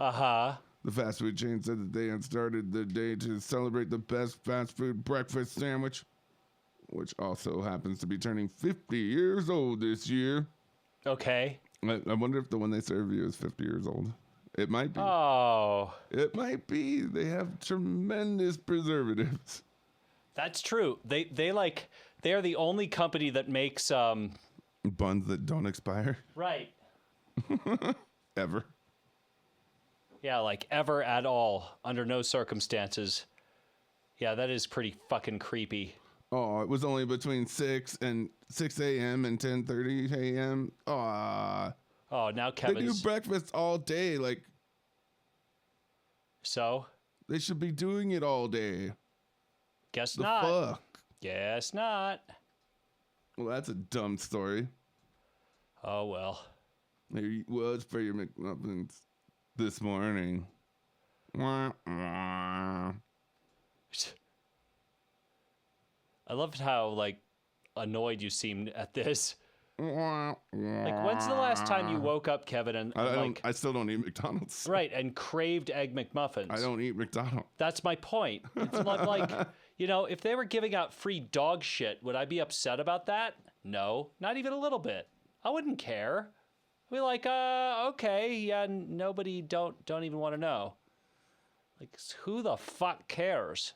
[SPEAKER 2] Uh-huh.
[SPEAKER 1] The fast food chain said that they had started the day to celebrate the best fast food breakfast sandwich, which also happens to be turning 50 years old this year.
[SPEAKER 2] Okay.
[SPEAKER 1] I wonder if the one they serve you is 50 years old. It might be.
[SPEAKER 2] Oh,
[SPEAKER 1] It might be. They have tremendous preservatives.
[SPEAKER 2] that's true. They are the only company that makes
[SPEAKER 1] Buns that don't expire.
[SPEAKER 2] right.
[SPEAKER 1] Ever.
[SPEAKER 2] Yeah, like ever at all, under no circumstances. Yeah, that is pretty fucking creepy.
[SPEAKER 1] Oh, it was only between 6 a.m. and 10:30 a.m. Aw.
[SPEAKER 2] Oh, now
[SPEAKER 1] They do
[SPEAKER 2] Kevin's
[SPEAKER 1] breakfast all day. Like,
[SPEAKER 2] so.
[SPEAKER 1] they should be doing it all day.
[SPEAKER 2] Guess
[SPEAKER 1] The
[SPEAKER 2] not.
[SPEAKER 1] fuck?
[SPEAKER 2] Guess not.
[SPEAKER 1] Well, that's a dumb story.
[SPEAKER 2] Oh well.
[SPEAKER 1] There was for your McMuffins this morning. Wah, wah.
[SPEAKER 2] I loved how like annoyed you seemed at this.
[SPEAKER 1] Wah,
[SPEAKER 2] Like, when's the last time you woke up, Kevin, and
[SPEAKER 1] I still don't eat McDonald's.
[SPEAKER 2] right, and craved Egg McMuffins?
[SPEAKER 1] I don't eat McDonald's.
[SPEAKER 2] That's my point. It's like, you know, if they were giving out free dog shit, would I be upset about that? No, not even a little bit. I wouldn't care. I'd be like, okay, yeah, nobody don't even want to know. Like, who the fuck cares?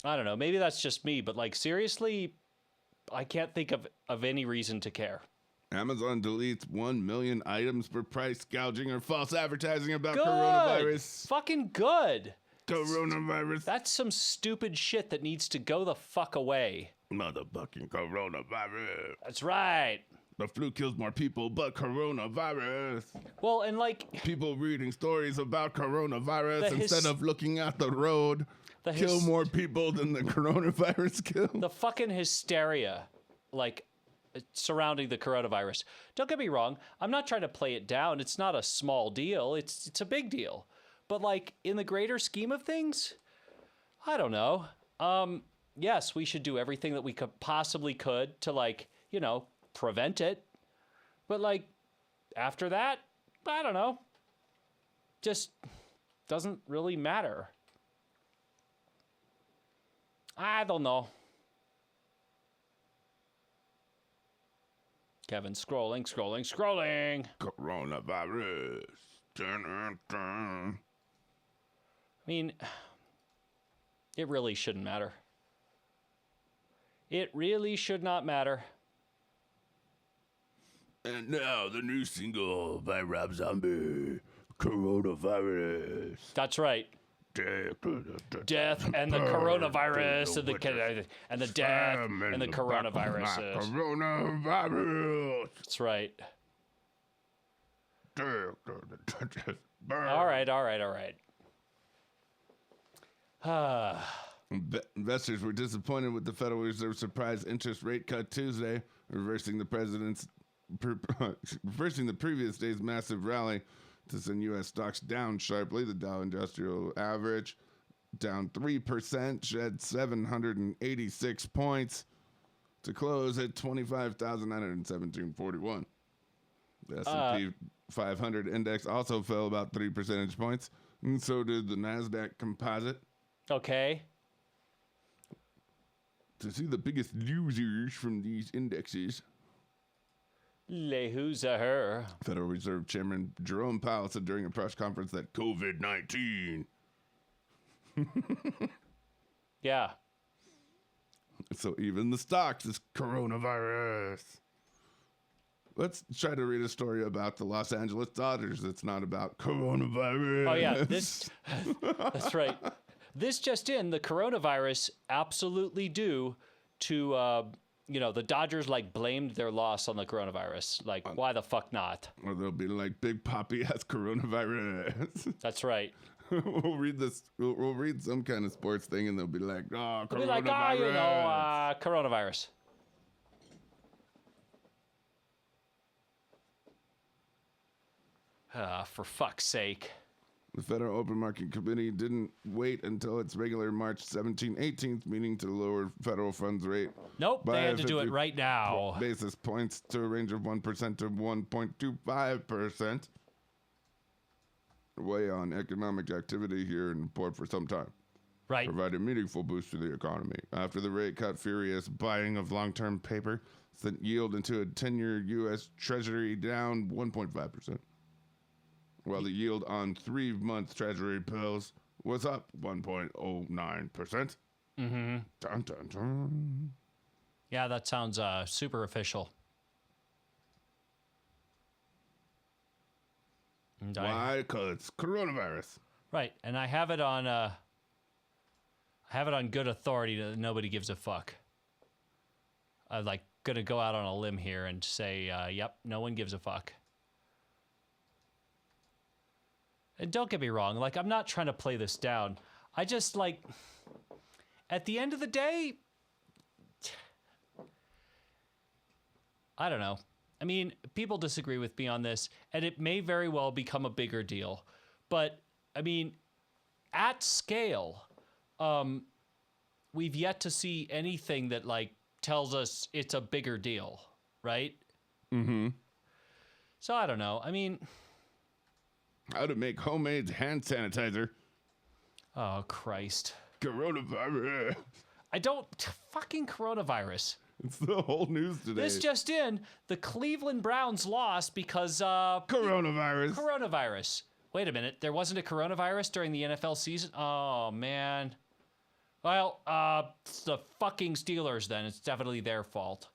[SPEAKER 2] I don't know. Maybe that's just me, but like seriously, I can't think of any reason to care.
[SPEAKER 1] Amazon deletes 1 million items for price gouging or false advertising about
[SPEAKER 2] Good.
[SPEAKER 1] coronavirus.
[SPEAKER 2] Fucking good.
[SPEAKER 1] Coronavirus.
[SPEAKER 2] That's some stupid shit that needs to go the fuck away.
[SPEAKER 1] Motherfucking coronavirus.
[SPEAKER 2] That's right.
[SPEAKER 1] The flu kills more people, but coronavirus.
[SPEAKER 2] Well, and
[SPEAKER 1] People reading stories about coronavirus
[SPEAKER 2] The
[SPEAKER 1] instead of looking at the road kill more people than the coronavirus kills.
[SPEAKER 2] the fucking hysteria, surrounding the coronavirus. Don't get me wrong. I'm not trying to play it down. It's not a small deal. It's a big deal. But like in the greater scheme of things, I don't know. Yes, we should do everything that we possibly could to like, prevent it. But like after that, I don't know. Just doesn't really matter. I don't know. Kevin scrolling.
[SPEAKER 1] Coronavirus. Dun, dun.
[SPEAKER 2] I mean, it really shouldn't matter. It really should not matter.
[SPEAKER 1] And now the new single by Rob Zombie, Coronavirus.
[SPEAKER 2] That's right. Death and the coronavirus and the death and the coronavirus.
[SPEAKER 1] Coronavirus.
[SPEAKER 2] That's right. All right.
[SPEAKER 1] Investors were disappointed with the Federal Reserve's surprise interest rate cut Tuesday, reversing the previous day's massive rally to send U.S. stocks down sharply. The Dow Industrial Average down 3%, shed 786 points to close at 25,917.41. The S&P 500 index also fell about 3 percentage points, and so did the NASDAQ composite.
[SPEAKER 2] Okay.
[SPEAKER 1] To see the biggest losers from these indexes,
[SPEAKER 2] who's a her?
[SPEAKER 1] Federal Reserve Chairman Jerome Powell said during a press conference that COVID-19.
[SPEAKER 2] Yeah.
[SPEAKER 1] So even the stocks is coronavirus. Let's try to read a story about the Los Angeles Dodgers that's not about coronavirus.
[SPEAKER 2] Oh, yeah. That's right. This just in, the coronavirus absolutely due to, the Dodgers like blamed their loss on the coronavirus. Like, why the fuck not?
[SPEAKER 1] Or they'll be like, Big Poppy has coronavirus.
[SPEAKER 2] That's right.
[SPEAKER 1] We'll read this. We'll read some kind of sports thing, and they'll be like, "Oh, coronavirus."
[SPEAKER 2] They'll be like, coronavirus. For fuck's sake.
[SPEAKER 1] The Federal Open Market Committee didn't wait until its regular March 17-18th meeting to lower federal funds rate.
[SPEAKER 2] Nope, they had to do it right now.
[SPEAKER 1] Basis points to a range of 1% to 1.25%. Weigh on economic activity here in port for some time.
[SPEAKER 2] Right.
[SPEAKER 1] Provide a meaningful boost to the economy. After the rate cut, furious buying of long-term paper sent yield into a 10-year U.S. Treasury down 1.5%. While the yield on 3-month Treasury bills was up 1.09%.
[SPEAKER 2] Mm-hmm.
[SPEAKER 1] Dun, dun, dun.
[SPEAKER 2] Yeah, that sounds super official. And
[SPEAKER 1] Why? Because it's coronavirus.
[SPEAKER 2] Right, and I have it on good authority that nobody gives a fuck. I'm like gonna go out on a limb here and say, yep, no one gives a fuck. And don't get me wrong, like, I'm not trying to play this down. I just, like, at the end of the day, I don't know. I mean, people disagree with me on this, and it may very well become a bigger deal. But, I mean, at scale, we've yet to see anything that, like, tells us it's a bigger deal, right?
[SPEAKER 1] Mm-hmm.
[SPEAKER 2] So, I don't know. I mean...
[SPEAKER 1] How to make homemade hand sanitizer.
[SPEAKER 2] Oh, Christ.
[SPEAKER 1] Coronavirus.
[SPEAKER 2] Fucking coronavirus.
[SPEAKER 1] It's the whole news today.
[SPEAKER 2] This just in, the Cleveland Browns lost because, Coronavirus. Wait a minute, there wasn't a coronavirus during the NFL season? Oh, man. Well, it's the fucking Steelers then. It's definitely their fault.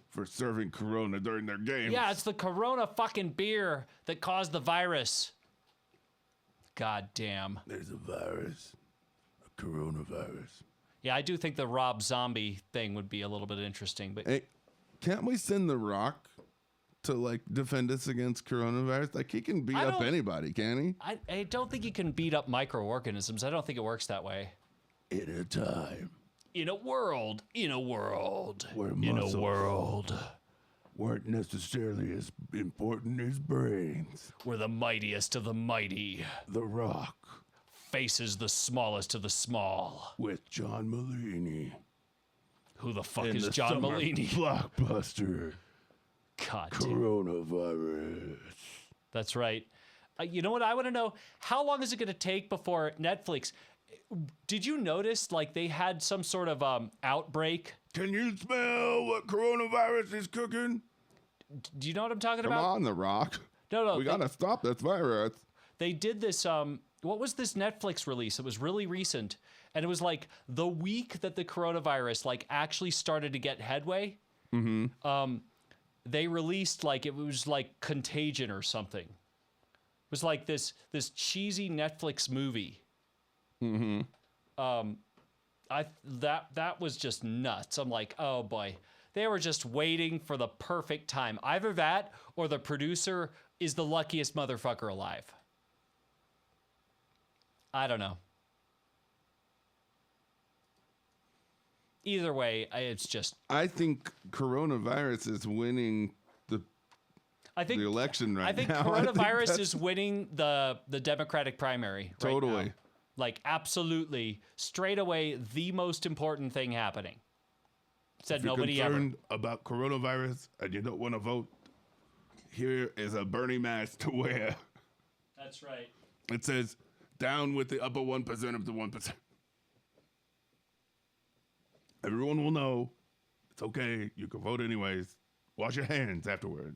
[SPEAKER 1] For serving Corona during their games.
[SPEAKER 2] Yeah, it's the Corona fucking beer that caused the virus. God damn.
[SPEAKER 1] There's a virus. A coronavirus.
[SPEAKER 2] Yeah, I do think the Rob Zombie thing would be a little bit interesting, but...
[SPEAKER 1] Hey, can't we send The Rock to, like, defend us against coronavirus? Like, he can beat up anybody, can he?
[SPEAKER 2] I don't think he can beat up microorganisms. I don't think it works that way.
[SPEAKER 1] In a time.
[SPEAKER 2] In a world.
[SPEAKER 1] Where weren't necessarily as important as brains.
[SPEAKER 2] We're the mightiest of the mighty.
[SPEAKER 1] The Rock
[SPEAKER 2] Faces the smallest of the small.
[SPEAKER 1] with John Mulaney.
[SPEAKER 2] Who the fuck
[SPEAKER 1] In
[SPEAKER 2] is
[SPEAKER 1] the
[SPEAKER 2] John
[SPEAKER 1] summer
[SPEAKER 2] Mulaney?
[SPEAKER 1] blockbuster
[SPEAKER 2] God damn.
[SPEAKER 1] coronavirus.
[SPEAKER 2] That's right. You know what I want to know? How long is it going to take before Netflix? Did you notice like they had some sort of outbreak?
[SPEAKER 1] Can you smell what coronavirus is cooking?
[SPEAKER 2] Do you know what I'm talking
[SPEAKER 1] Come
[SPEAKER 2] about?
[SPEAKER 1] on, The Rock.
[SPEAKER 2] No.
[SPEAKER 1] We gotta stop this virus.
[SPEAKER 2] They did this. What was this Netflix release? It was really recent, and it was like the week that the coronavirus like actually started to get headway. Mm-hmm. They released like it was like Contagion or something. It was like this cheesy Netflix movie. Mm-hmm. That was just nuts. I'm like, oh boy. They were just waiting for the perfect time. Either that or the producer is the luckiest motherfucker alive. I don't know. Either way, it's just.
[SPEAKER 1] I think coronavirus is winning the election right now.
[SPEAKER 2] I think coronavirus is winning the Democratic primary.
[SPEAKER 1] Totally.
[SPEAKER 2] Right now. Like, absolutely, straight away, the most important thing happening. Said nobody ever.
[SPEAKER 1] If you're concerned about coronavirus and you don't want to vote, here is a Bernie mask to wear.
[SPEAKER 2] That's right.
[SPEAKER 1] It says, down with the upper 1% of the 1%. Everyone will know it's okay. You can vote anyways. Wash your hands afterward.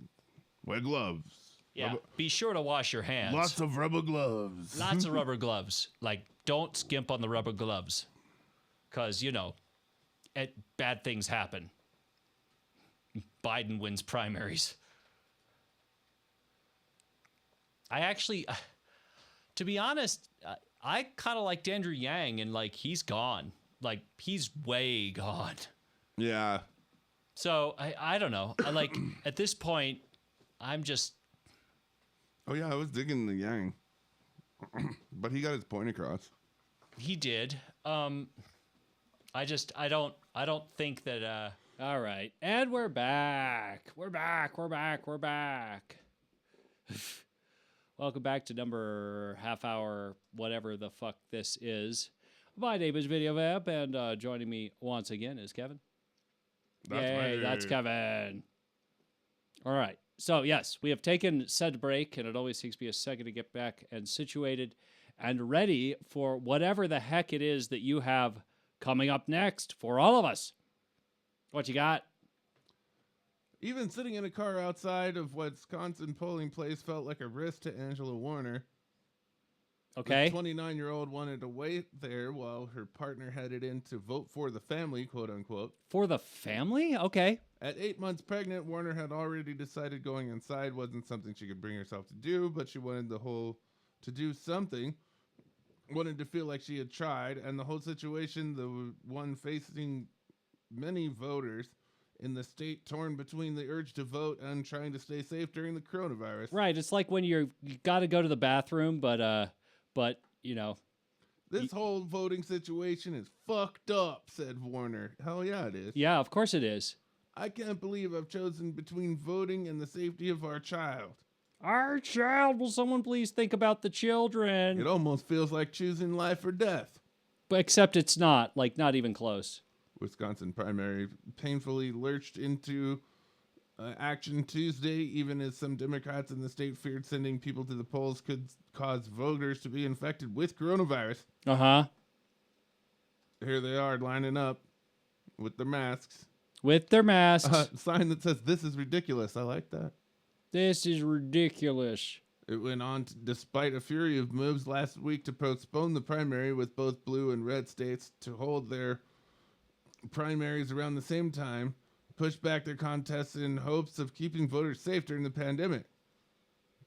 [SPEAKER 1] Wear gloves.
[SPEAKER 2] Yeah, be sure to wash your hands.
[SPEAKER 1] Lots of rubber gloves.
[SPEAKER 2] Lots of rubber gloves. Like, don't skimp on the rubber gloves. Because, bad things happen. Biden wins primaries. I actually, to be honest, I kind of liked Andrew Yang, and, like, he's gone. Like, he's way gone.
[SPEAKER 1] Yeah.
[SPEAKER 2] So, I don't know. I like, at this point, I'm just...
[SPEAKER 1] Oh, yeah, I was digging the Yang. But he got his point across.
[SPEAKER 2] He did. I don't think that, all right. And we're back. We're back. Welcome back to number half hour, whatever the fuck this is. My name is Video Vamp, and joining me once again is Kevin. That's Kevin. All right. So, yes, we have taken said break, and it always takes me a second to get back and situated and ready for whatever the heck it is that you have coming up next for all of us. What you got?
[SPEAKER 1] Even sitting in a car outside of Wisconsin polling place felt like a risk to Angela Warner.
[SPEAKER 2] Okay.
[SPEAKER 1] The 29-year-old wanted to wait there while her partner headed in to vote for the family, quote unquote.
[SPEAKER 2] For the family? Okay.
[SPEAKER 1] At 8 months pregnant, Warner had already decided going inside wasn't something she could bring herself to do, but she wanted to do something, wanted to feel like she had tried, and the whole situation, the one facing many voters in the state torn between the urge to vote and trying to stay safe during the coronavirus.
[SPEAKER 2] Right. It's like when you got to go to the bathroom, but
[SPEAKER 1] This whole voting situation is fucked up, said Warner. Hell yeah, it is.
[SPEAKER 2] Yeah, of course it is.
[SPEAKER 1] I can't believe I've chosen between voting and the safety of our child.
[SPEAKER 2] Our child. Will someone please think about the children?
[SPEAKER 1] It almost feels like choosing life or death.
[SPEAKER 2] But except it's not. Like, not even close.
[SPEAKER 1] Wisconsin primary painfully lurched into action Tuesday, even as some Democrats in the state feared sending people to the polls could cause voters to be infected with coronavirus.
[SPEAKER 2] Uh-huh.
[SPEAKER 1] Here they are lining up with their masks.
[SPEAKER 2] With their masks.
[SPEAKER 1] Sign that says, "This is ridiculous." I like that.
[SPEAKER 2] This is ridiculous.
[SPEAKER 1] It went on despite a fury of moves last week to postpone the primary, with both blue and red states to hold their primaries around the same time, push back their contests in hopes of keeping voters safe during the pandemic.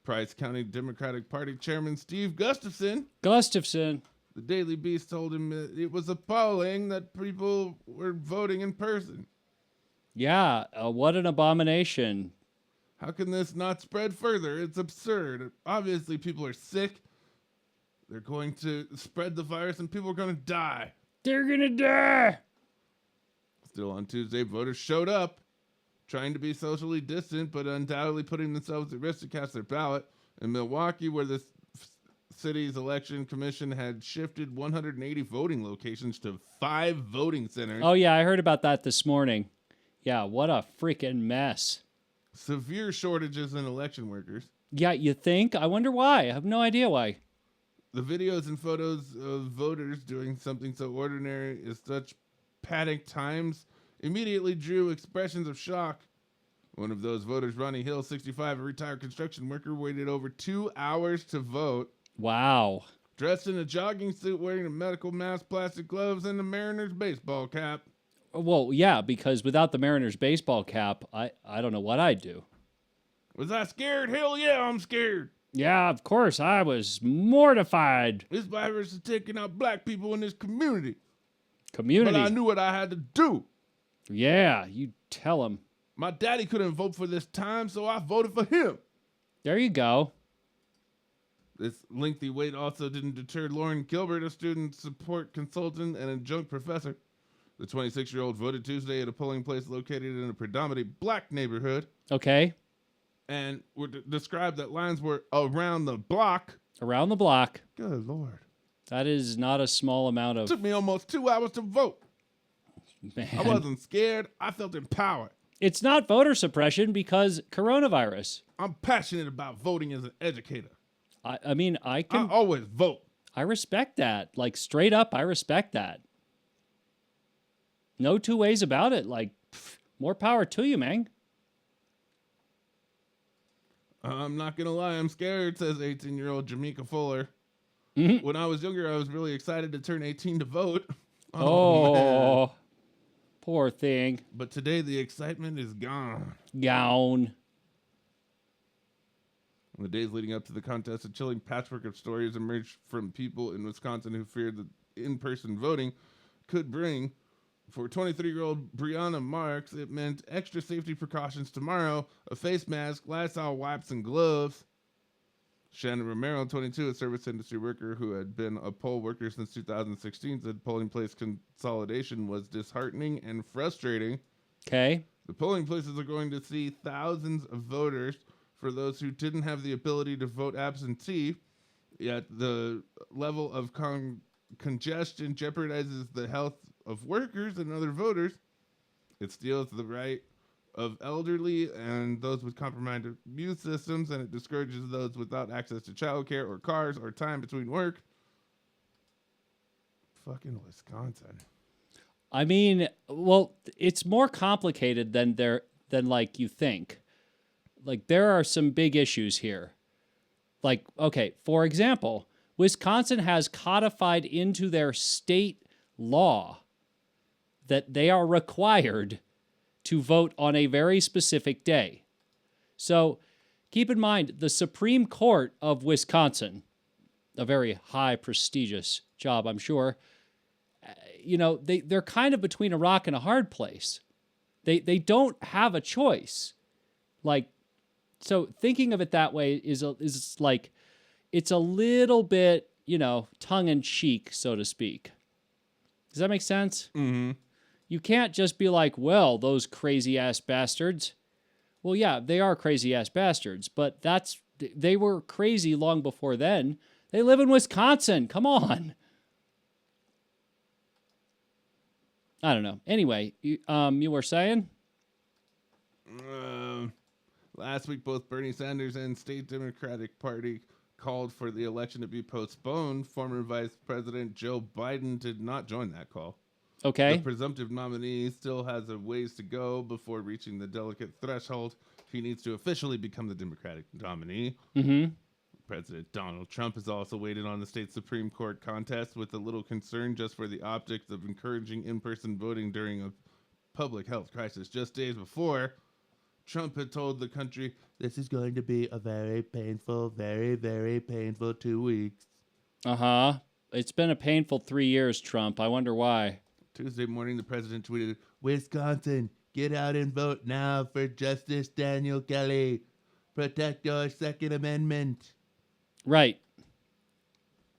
[SPEAKER 1] Price County Democratic Party Chairman Steve Gustafson, the Daily Beast, told him it was appalling that people were voting in person.
[SPEAKER 2] Yeah, what an abomination.
[SPEAKER 1] How can this not spread further? It's absurd. Obviously, people are sick. They're going to spread the virus and people are going to die.
[SPEAKER 2] They're going to die.
[SPEAKER 1] Still on Tuesday, voters showed up trying to be socially distant, but undoubtedly putting themselves at risk to cast their ballot. In Milwaukee, where the city's election commission had shifted 180 voting locations to 5 voting centers.
[SPEAKER 2] Oh, yeah, I heard about that this morning. Yeah, what a freaking mess.
[SPEAKER 1] Severe shortages in election workers.
[SPEAKER 2] Yeah, you think? I wonder why. I have no idea why.
[SPEAKER 1] The videos and photos of voters doing something so ordinary as such panic times immediately drew expressions of shock. One of those voters, Ronnie Hill, 65, a retired construction worker, waited over 2 hours to vote.
[SPEAKER 2] Wow.
[SPEAKER 1] Dressed in a jogging suit, wearing a medical mask, plastic gloves, and a Mariners baseball cap.
[SPEAKER 2] Well, yeah, because without the Mariners baseball cap, I don't know what I'd do.
[SPEAKER 1] Was I scared? Hell yeah, I'm scared.
[SPEAKER 2] Yeah, of course, I was mortified.
[SPEAKER 1] This virus is taking out black people in this community.
[SPEAKER 2] Community.
[SPEAKER 1] But I knew what I had to do.
[SPEAKER 2] Yeah, you tell him.
[SPEAKER 1] My daddy couldn't vote for this time, so I voted for him.
[SPEAKER 2] There you go.
[SPEAKER 1] This lengthy wait also didn't deter Lauren Gilbert, a student support consultant and adjunct professor. The 26-year-old voted Tuesday at a polling place located in a predominantly black neighborhood.
[SPEAKER 2] Okay.
[SPEAKER 1] And described that lines were around the block.
[SPEAKER 2] Around the block.
[SPEAKER 1] Good Lord.
[SPEAKER 2] That is not a small amount
[SPEAKER 1] It
[SPEAKER 2] of...
[SPEAKER 1] took me almost 2 hours to vote.
[SPEAKER 2] Man.
[SPEAKER 1] I wasn't scared. I felt empowered.
[SPEAKER 2] It's not voter suppression because coronavirus.
[SPEAKER 1] I'm passionate about voting as an educator.
[SPEAKER 2] I mean, I
[SPEAKER 1] I always vote.
[SPEAKER 2] I respect that. Like, straight up, I respect that. No two ways about it. Like, more power to you, man.
[SPEAKER 1] I'm not going to lie. I'm scared, says 18-year-old Jamaica Fuller.
[SPEAKER 2] Mhm.
[SPEAKER 1] When I was younger, I was really excited to turn 18 to vote.
[SPEAKER 2] Oh,
[SPEAKER 1] man.
[SPEAKER 2] poor thing.
[SPEAKER 1] But today, the excitement is gone.
[SPEAKER 2] Gown.
[SPEAKER 1] In the days leading up to the contest, a chilling patchwork of stories emerged from people in Wisconsin who feared that in-person voting could bring. For 23-year-old Brianna Marks, it meant extra safety precautions tomorrow, a face mask, Lysol wipes, and gloves. Shannon Romero, 22, a service industry worker who had been a poll worker since 2016, said polling place consolidation was disheartening and frustrating.
[SPEAKER 2] Okay.
[SPEAKER 1] The polling places are going to see thousands of voters for those who didn't have the ability to vote absentee, yet the level of congestion jeopardizes the health of workers and other voters. It steals the right of elderly and those with compromised immune systems, and it discourages those without access to childcare or cars or time between work. Fucking Wisconsin.
[SPEAKER 2] I mean, well, it's more complicated than like you think. Like, there are some big issues here. Like, okay, for example, Wisconsin has codified into their state law that they are required to vote on a very specific day. So keep in mind, the Supreme Court of Wisconsin, a very high, prestigious job, I'm sure, you know, they're kind of between a rock and a hard place. They don't have a choice. Like, so thinking of it that way is like, it's a little bit, you know, tongue-in-cheek, so to speak. Does that make sense?
[SPEAKER 1] Mm-hmm.
[SPEAKER 2] You can't just be like, well, those crazy-ass bastards. Well, yeah, they are crazy-ass bastards, but they were crazy long before then. They live in Wisconsin. Come on. I don't know. Anyway, you were saying?
[SPEAKER 1] Last week, both Bernie Sanders and State Democratic Party called for the election to be postponed. Former Vice President Joe Biden did not join that call.
[SPEAKER 2] Okay.
[SPEAKER 1] The presumptive nominee still has a ways to go before reaching the delicate threshold. He needs to officially become the Democratic nominee.
[SPEAKER 2] Mm-hmm.
[SPEAKER 1] President Donald Trump has also waited on the state Supreme Court contest with a little concern just for the optics of encouraging in-person voting during a public health crisis. Just days before, Trump had told the country, this is going to be a very painful, very, very painful 2 weeks.
[SPEAKER 2] Uh-huh. It's been a painful 3 years, Trump. I wonder why.
[SPEAKER 1] Tuesday morning, the president tweeted, Wisconsin, get out and vote now for Justice Daniel Kelly. Protect your Second Amendment.
[SPEAKER 2] Right.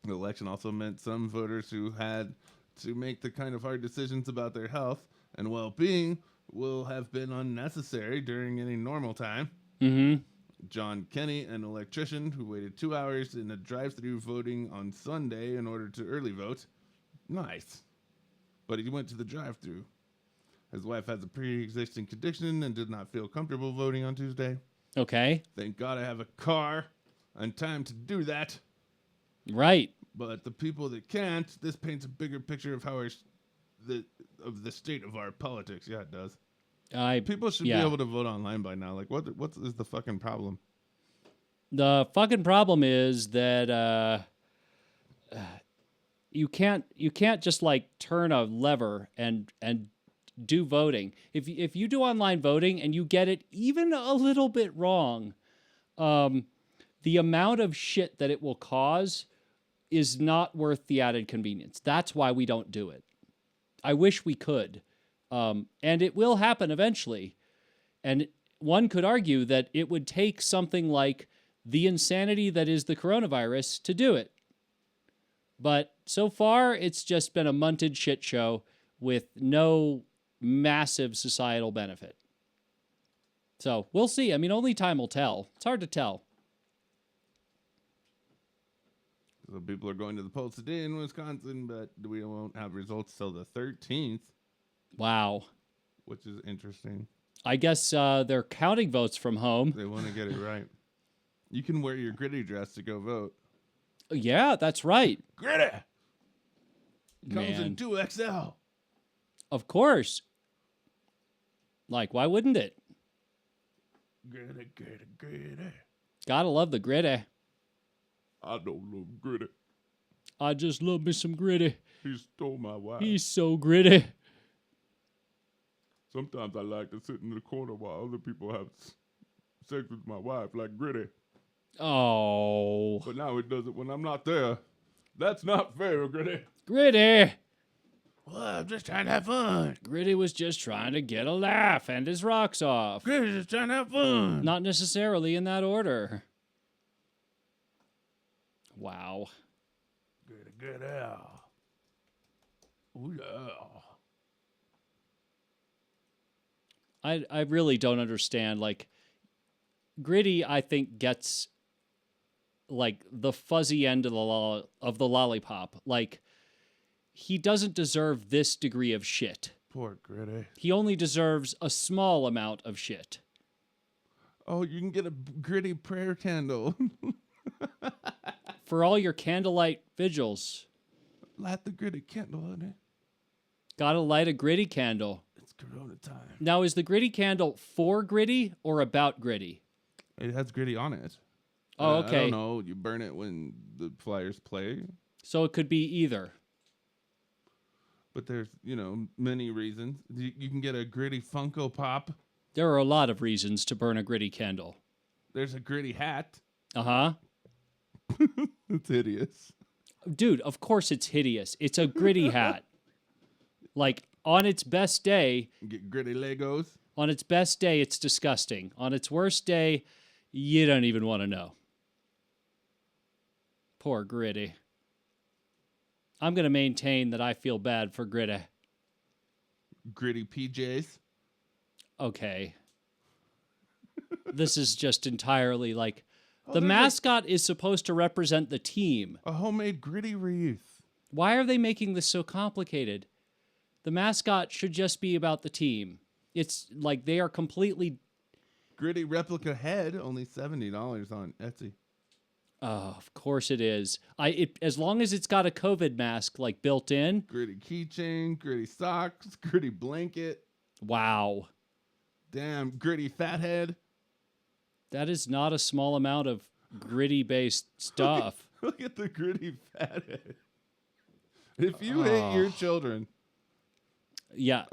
[SPEAKER 1] The election also meant some voters who had to make the kind of hard decisions about their health and well-being will have been unnecessary during any normal time.
[SPEAKER 2] Mm-hmm.
[SPEAKER 1] John Kenny, an electrician who waited 2 hours in a drive-thru voting on Sunday in order to early vote. Nice. But he went to the drive-thru. His wife has a pre-existing condition and did not feel comfortable voting on Tuesday.
[SPEAKER 2] Okay.
[SPEAKER 1] Thank God I have a car and time to do that.
[SPEAKER 2] Right.
[SPEAKER 1] But the people that can't, this paints a bigger picture of how the state of our politics. Yeah, it does. People should be able to vote online by now. Like, what is the fucking problem?
[SPEAKER 2] The fucking problem is that you can't just like turn a lever and do voting. If you do online voting and you get it even a little bit wrong, the amount of shit that it will cause is not worth the added convenience. That's why we don't do it. I wish we could. And it will happen eventually. And one could argue that it would take something like the insanity that is the coronavirus to do it. But so far, it's just been a munted shit show with no massive societal benefit. So we'll see. I mean, only time will tell. It's hard to tell.
[SPEAKER 1] So people are going to the polls today in Wisconsin, but we won't have results till the 13th.
[SPEAKER 2] Wow.
[SPEAKER 1] Which is interesting.
[SPEAKER 2] I guess they're counting votes from home.
[SPEAKER 1] They want to get it right. You can wear your gritty dress to go vote.
[SPEAKER 2] Yeah, that's right.
[SPEAKER 1] Gritty! Comes
[SPEAKER 2] Man.
[SPEAKER 1] in 2XL.
[SPEAKER 2] Of course. Like, why wouldn't it?
[SPEAKER 1] Gritty, gritty, gritty.
[SPEAKER 2] Gotta love the gritty.
[SPEAKER 1] I don't love gritty.
[SPEAKER 2] I just love me some gritty.
[SPEAKER 1] He stole my wife.
[SPEAKER 2] He's so gritty.
[SPEAKER 1] Sometimes I like to sit in the corner while other people have sex with my wife, like Gritty.
[SPEAKER 2] Oh.
[SPEAKER 1] But now it does it when I'm not there. That's not fair, Gritty.
[SPEAKER 2] Gritty.
[SPEAKER 1] Well, I'm just trying to have fun.
[SPEAKER 2] Gritty was just trying to get a laugh and his rocks off.
[SPEAKER 1] Gritty's just trying to have fun.
[SPEAKER 2] Not necessarily in that order. Wow.
[SPEAKER 1] Gritty, Gritty. Oh, yeah.
[SPEAKER 2] I really don't understand. Like, Gritty, I think, gets like the fuzzy end of the lollipop. Like, he doesn't deserve this degree of shit.
[SPEAKER 1] Poor Gritty.
[SPEAKER 2] He only deserves a small amount of shit.
[SPEAKER 1] Oh, you can get a Gritty prayer candle.
[SPEAKER 2] For all your candlelight vigils.
[SPEAKER 1] Light the Gritty candle, honey.
[SPEAKER 2] Gotta light a Gritty candle.
[SPEAKER 1] It's Corona time.
[SPEAKER 2] Now, is the Gritty candle for Gritty or about Gritty?
[SPEAKER 1] It has Gritty on it.
[SPEAKER 2] Oh, okay.
[SPEAKER 1] I don't know. You burn it when the Flyers play.
[SPEAKER 2] So it could be either.
[SPEAKER 1] But there's, many reasons. You can get a Gritty Funko Pop.
[SPEAKER 2] There are a lot of reasons to burn a Gritty candle.
[SPEAKER 1] There's a Gritty hat.
[SPEAKER 2] Uh-huh.
[SPEAKER 1] It's hideous.
[SPEAKER 2] Dude, of course it's hideous. It's a Gritty hat. Like, on its best day...
[SPEAKER 1] Get Gritty Legos.
[SPEAKER 2] On its best day, it's disgusting. On its worst day, you don't even want to know. Poor Gritty. I'm going to maintain that I feel bad for Gritty.
[SPEAKER 1] Gritty PJs.
[SPEAKER 2] Okay. This is just entirely like...
[SPEAKER 1] Oh,
[SPEAKER 2] the mascot is supposed to represent the team.
[SPEAKER 1] A homemade Gritty wreath.
[SPEAKER 2] Why are they making this so complicated? The mascot should just be about the team. It's like they are completely...
[SPEAKER 1] Gritty replica head, only $70 on Etsy.
[SPEAKER 2] Oh, of course it is. As long as it's got a COVID mask like built in.
[SPEAKER 1] Gritty keychain, Gritty socks, Gritty blanket.
[SPEAKER 2] Wow.
[SPEAKER 1] Damn, Gritty fat head.
[SPEAKER 2] That is not a small amount of Gritty-based stuff.
[SPEAKER 1] Look at the Gritty fat head. If you hate your children...
[SPEAKER 2] Yeah.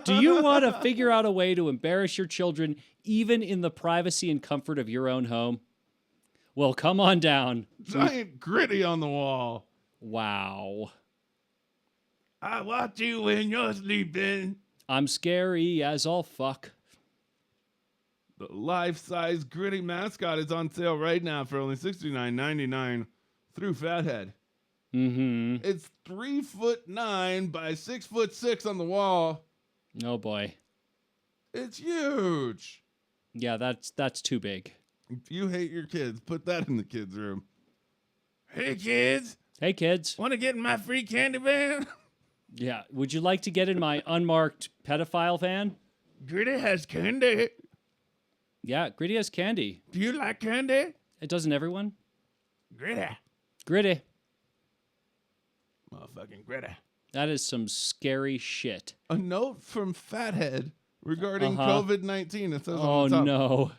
[SPEAKER 2] Do you want to figure out a way to embarrass your children even in the privacy and comfort of your own home? Well, come on down.
[SPEAKER 1] Giant Gritty on the wall.
[SPEAKER 2] Wow.
[SPEAKER 1] I watch you when you're sleeping.
[SPEAKER 2] I'm scary as all fuck.
[SPEAKER 1] The life-size Gritty mascot is on sale right now for only $69.99 through Fathead.
[SPEAKER 2] Mm-hmm.
[SPEAKER 1] It's 3'9" by 6'6" on the wall.
[SPEAKER 2] Oh boy.
[SPEAKER 1] It's huge.
[SPEAKER 2] Yeah, that's too big.
[SPEAKER 1] If you hate your kids, put that in the kids' room. Hey, kids.
[SPEAKER 2] Hey, kids.
[SPEAKER 1] Want to get in my free candy van?
[SPEAKER 2] Yeah. Would you like to get in my unmarked pedophile van?
[SPEAKER 1] Gritty has candy.
[SPEAKER 2] Yeah, Gritty has candy.
[SPEAKER 1] Do you like candy?
[SPEAKER 2] It doesn't everyone?
[SPEAKER 1] Gritty.
[SPEAKER 2] Gritty.
[SPEAKER 1] Motherfucking Gritty.
[SPEAKER 2] That is some scary shit.
[SPEAKER 1] A note from Fathead regarding
[SPEAKER 2] Uh-huh.
[SPEAKER 1] COVID-19. It says
[SPEAKER 2] Oh,
[SPEAKER 1] on the top.
[SPEAKER 2] no.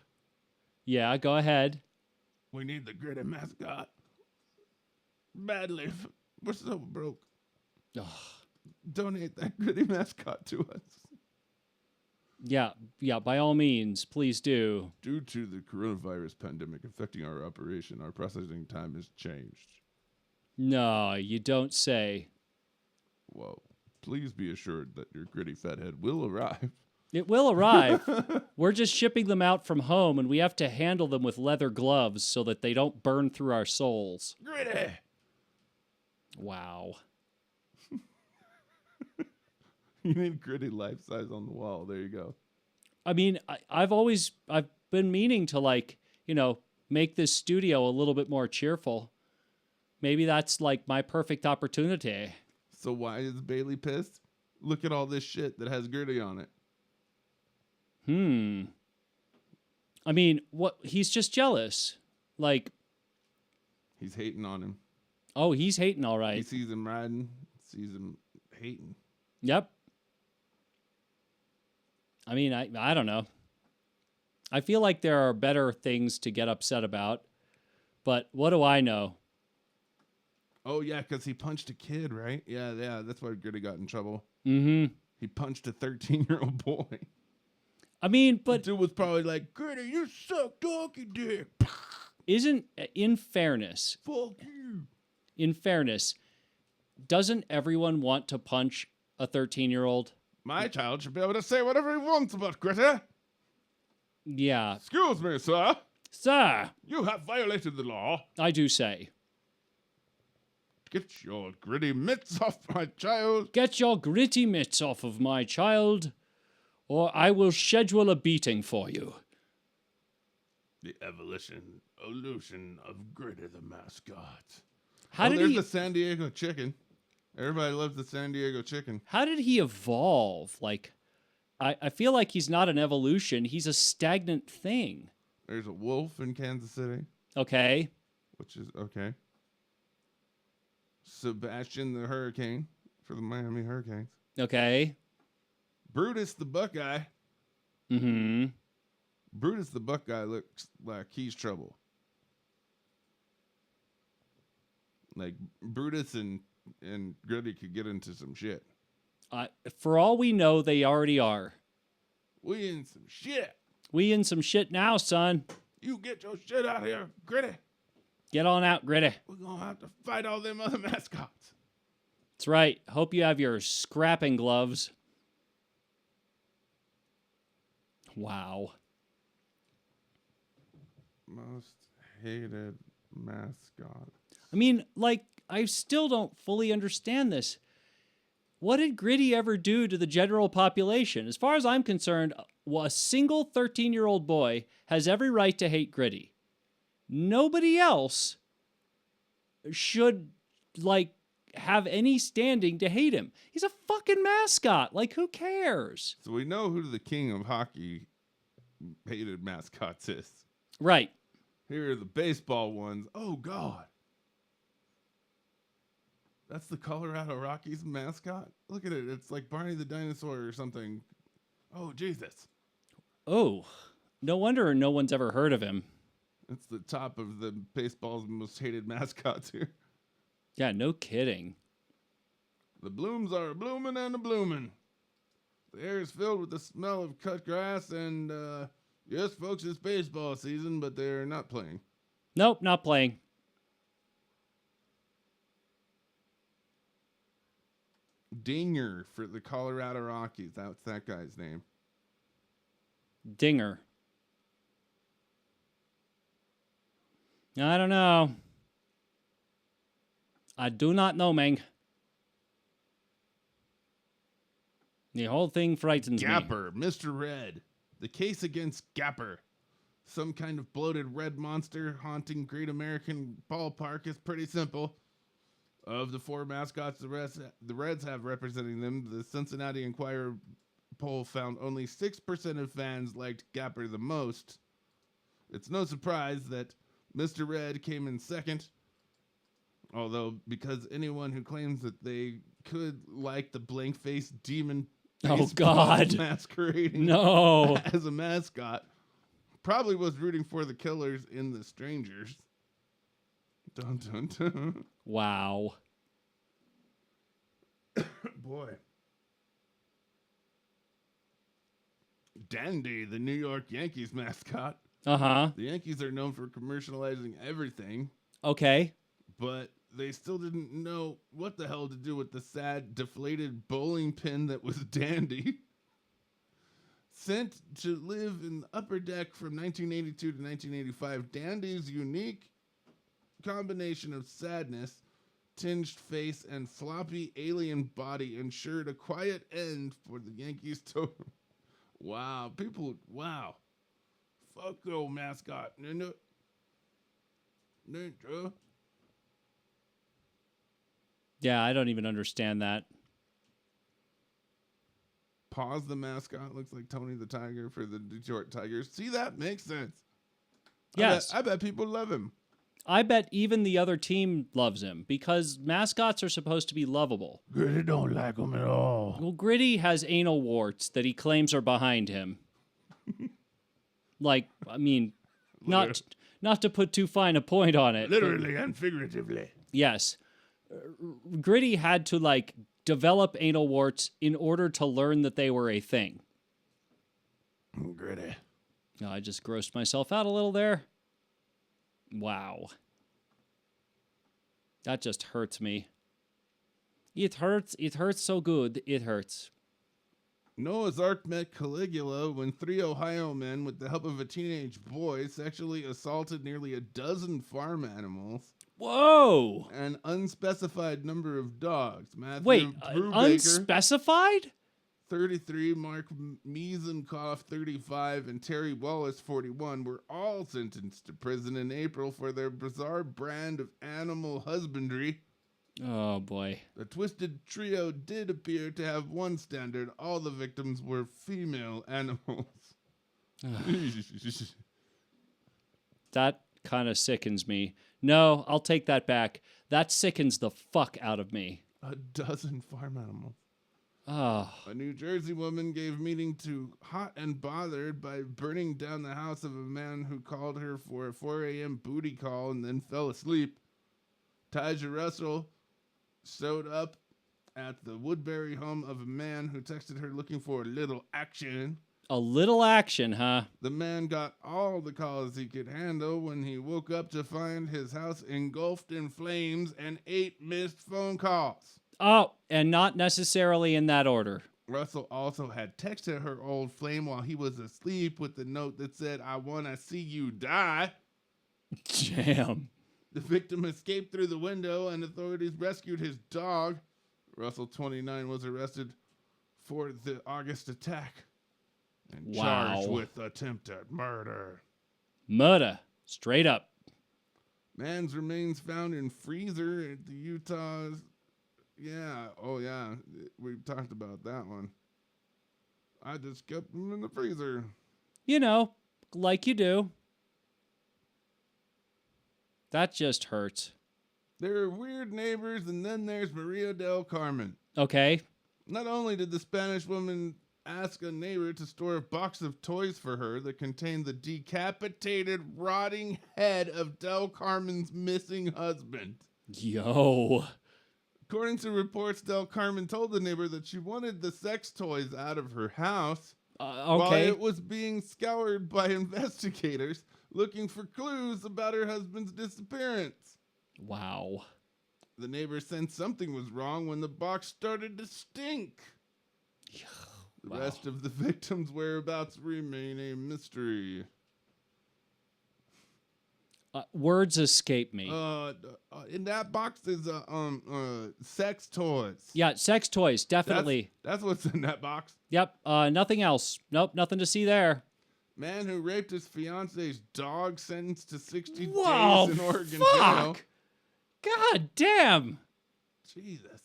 [SPEAKER 2] Yeah, go ahead.
[SPEAKER 1] We need the Gritty mascot. Badly. We're so broke.
[SPEAKER 2] Ugh.
[SPEAKER 1] Donate that Gritty mascot to us.
[SPEAKER 2] Yeah, by all means, please do.
[SPEAKER 1] Due to the coronavirus pandemic affecting our operation, our processing time has changed.
[SPEAKER 2] No, you don't say.
[SPEAKER 1] Whoa. Please be assured that your Gritty Fathead will arrive.
[SPEAKER 2] It will arrive. We're just shipping them out from home, and we have to handle them with leather gloves so that they don't burn through our souls.
[SPEAKER 1] Gritty!
[SPEAKER 2] Wow.
[SPEAKER 1] You need Gritty life size on the wall. There you go.
[SPEAKER 2] I mean, I've been meaning to make this studio a little bit more cheerful. Maybe that's like my perfect opportunity.
[SPEAKER 1] So why is Bailey pissed? Look at all this shit that has Gritty on it.
[SPEAKER 2] I mean, he's just jealous. Like,
[SPEAKER 1] He's hating on him.
[SPEAKER 2] oh, he's hating all
[SPEAKER 1] He
[SPEAKER 2] right.
[SPEAKER 1] sees him riding, sees him hating.
[SPEAKER 2] Yep. I mean, I don't know. I feel like there are better things to get upset about, but what do I know?
[SPEAKER 1] Oh, yeah, because he punched a kid, right? Yeah, that's why Gritty got in trouble.
[SPEAKER 2] Mm-hmm.
[SPEAKER 1] He punched a 13-year-old boy.
[SPEAKER 2] I mean,
[SPEAKER 1] The
[SPEAKER 2] but
[SPEAKER 1] dude was probably like, Gritty, you suck donkey dick.
[SPEAKER 2] in fairness,
[SPEAKER 1] Fuck you.
[SPEAKER 2] doesn't everyone want to punch a 13-year-old?
[SPEAKER 1] My child should be able to say whatever he wants about Gritty.
[SPEAKER 2] Yeah.
[SPEAKER 1] Excuse me, sir.
[SPEAKER 2] Sir,
[SPEAKER 1] You have violated the law.
[SPEAKER 2] I do say.
[SPEAKER 1] Get your gritty mitts off my child.
[SPEAKER 2] Get your gritty mitts off of my child, or I will schedule a beating for you.
[SPEAKER 1] The illusion of Gritty the mascot.
[SPEAKER 2] How did
[SPEAKER 1] there's
[SPEAKER 2] he?
[SPEAKER 1] the San Diego chicken. Everybody loves the San Diego chicken.
[SPEAKER 2] How did he evolve? Like, I feel like he's not an evolution. He's a stagnant thing.
[SPEAKER 1] There's a wolf in Kansas City,
[SPEAKER 2] Okay.
[SPEAKER 1] which is okay. Sebastian the Hurricane for the Miami Hurricanes.
[SPEAKER 2] Okay.
[SPEAKER 1] Brutus the Buckeye.
[SPEAKER 2] Mm-hmm.
[SPEAKER 1] Brutus the Buckeye looks like he's trouble. Like Brutus and Gritty could get into some shit.
[SPEAKER 2] For all we know, they already are.
[SPEAKER 1] We in some shit.
[SPEAKER 2] We in some shit now, son.
[SPEAKER 1] You get your shit out of here, Gritty.
[SPEAKER 2] Get on out, Gritty.
[SPEAKER 1] We're gonna have to fight all them other mascots.
[SPEAKER 2] That's right. Hope you have your scrapping gloves. Wow.
[SPEAKER 1] Most hated mascot.
[SPEAKER 2] I mean, like, I still don't fully understand this. What did Gritty ever do to the general population? As far as I'm concerned, a single 13-year-old boy has every right to hate Gritty. Nobody else should, like, have any standing to hate him. He's a fucking mascot. Like, who cares?
[SPEAKER 1] So we know who the king of hockey hated mascots is.
[SPEAKER 2] Right.
[SPEAKER 1] Here are the baseball ones. Oh, God. That's the Colorado Rockies mascot? Look at it. It's like Barney the dinosaur or something. Oh, Jesus.
[SPEAKER 2] Oh, no wonder no one's ever heard of him.
[SPEAKER 1] It's the top of the baseball's most hated mascots here.
[SPEAKER 2] Yeah, no kidding.
[SPEAKER 1] The blooms are blooming and a blooming. The air is filled with the smell of cut grass and, yes, folks, it's baseball season, but they're not playing.
[SPEAKER 2] Nope, not playing.
[SPEAKER 1] Dinger for the Colorado Rockies. That's that guy's name.
[SPEAKER 2] Dinger. I don't know. I do not know, Meng. The whole thing frightens me.
[SPEAKER 1] Gapper, Mr. Red. The case against Gapper. Some kind of bloated red monster haunting Great American Ballpark is pretty simple. Of the 4 mascots the Reds have representing them, the Cincinnati Enquirer poll found only 6% of fans liked Gapper the most. It's no surprise that Mr. Red came in second, although because anyone who claims that they could like the blank-faced demon
[SPEAKER 2] God,
[SPEAKER 1] masquerading
[SPEAKER 2] no,
[SPEAKER 1] as a mascot probably was rooting for the killers in The Strangers. Dun, dun, dun.
[SPEAKER 2] Wow.
[SPEAKER 1] Boy. Dandy, the New York Yankees mascot.
[SPEAKER 2] Uh-huh.
[SPEAKER 1] The Yankees are known for commercializing everything,
[SPEAKER 2] Okay.
[SPEAKER 1] but they still didn't know what the hell to do with the sad, deflated bowling pin that was Dandy. Sent to live in the upper deck from 1982 to 1985, Dandy's unique combination of sadness, tinged face, and floppy alien body ensured a quiet end for the Yankees to... Wow, people, wow. Fuck the old mascot.
[SPEAKER 2] Yeah, I don't even understand that.
[SPEAKER 1] Pause the mascot looks like Tony the Tiger for the Detroit Tigers. See, that makes sense.
[SPEAKER 2] Yes.
[SPEAKER 1] I bet people love him.
[SPEAKER 2] I bet even the other team loves him because mascots are supposed to be lovable.
[SPEAKER 1] Gritty don't like him at all.
[SPEAKER 2] Well, Gritty has anal warts that he claims are behind him. Like, I mean, not to put too fine a point on it.
[SPEAKER 1] Literally and figuratively.
[SPEAKER 2] Yes. Gritty had to, like, develop anal warts in order to learn that they were a thing.
[SPEAKER 1] Gritty.
[SPEAKER 2] Oh, I just grossed myself out a little there. Wow. That just hurts me. It hurts. It hurts so good. It hurts.
[SPEAKER 1] Noah's Ark met Caligula when 3 Ohio men, with the help of a teenage boy, sexually assaulted nearly a dozen farm animals.
[SPEAKER 2] Whoa!
[SPEAKER 1] An unspecified number of dogs. Matthew
[SPEAKER 2] Wait,
[SPEAKER 1] Brubaker,
[SPEAKER 2] unspecified?
[SPEAKER 1] 33, Mark Miesenkoff, 35, and Terry Wallace, 41, were all sentenced to prison in April for their bizarre brand of animal husbandry.
[SPEAKER 2] Oh, boy.
[SPEAKER 1] The Twisted Trio did appear to have one standard. All the victims were female animals.
[SPEAKER 2] That kind of sickens me. No, I'll take that back. That sickens the fuck out of me.
[SPEAKER 1] A dozen farm animals.
[SPEAKER 2] Oh.
[SPEAKER 1] A New Jersey woman gave meaning to hot and bothered by burning down the house of a man who called her for a 4 a.m. booty call and then fell asleep. Tyja Russell showed up at the Woodbury home of a man who texted her looking for a little action.
[SPEAKER 2] A little action, huh?
[SPEAKER 1] The man got all the calls he could handle when he woke up to find his house engulfed in flames and 8 missed phone calls.
[SPEAKER 2] Oh, and not necessarily in that order.
[SPEAKER 1] Russell also had texted her old flame while he was asleep with the note that said, "I want to see you die."
[SPEAKER 2] Damn.
[SPEAKER 1] The victim escaped through the window and authorities rescued his dog. Russell, 29, was arrested for the August attack and charged with attempted murder.
[SPEAKER 2] Murder. Straight up.
[SPEAKER 1] Man's remains found in freezer at the Utah's. Yeah. Oh, yeah. We've talked about that one. I just kept them in the freezer.
[SPEAKER 2] You know, like you do. That just hurts.
[SPEAKER 1] There are weird neighbors, and then there's Maria del Carmen.
[SPEAKER 2] Okay.
[SPEAKER 1] Not only did the Spanish woman ask a neighbor to store a box of toys for her that contained the decapitated, rotting head of Del Carmen's missing husband.
[SPEAKER 2] Yo.
[SPEAKER 1] According to reports, Del Carmen told the neighbor that she wanted the sex toys out of her house while
[SPEAKER 2] Okay.
[SPEAKER 1] it was being scoured by investigators looking for clues about her husband's disappearance.
[SPEAKER 2] Wow.
[SPEAKER 1] The neighbor sensed something was wrong when the box started to stink. The
[SPEAKER 2] Wow.
[SPEAKER 1] rest of the victim's whereabouts remain a mystery.
[SPEAKER 2] Words escape me.
[SPEAKER 1] In that box is sex toys.
[SPEAKER 2] Yeah, sex toys, definitely.
[SPEAKER 1] That's what's in that box.
[SPEAKER 2] Yep. Nothing else. Nope, nothing to see there.
[SPEAKER 1] Man who raped his fiance's dog sentenced to 60
[SPEAKER 2] Whoa,
[SPEAKER 1] days in Oregon
[SPEAKER 2] fuck!
[SPEAKER 1] jail.
[SPEAKER 2] God damn.
[SPEAKER 1] Jesus.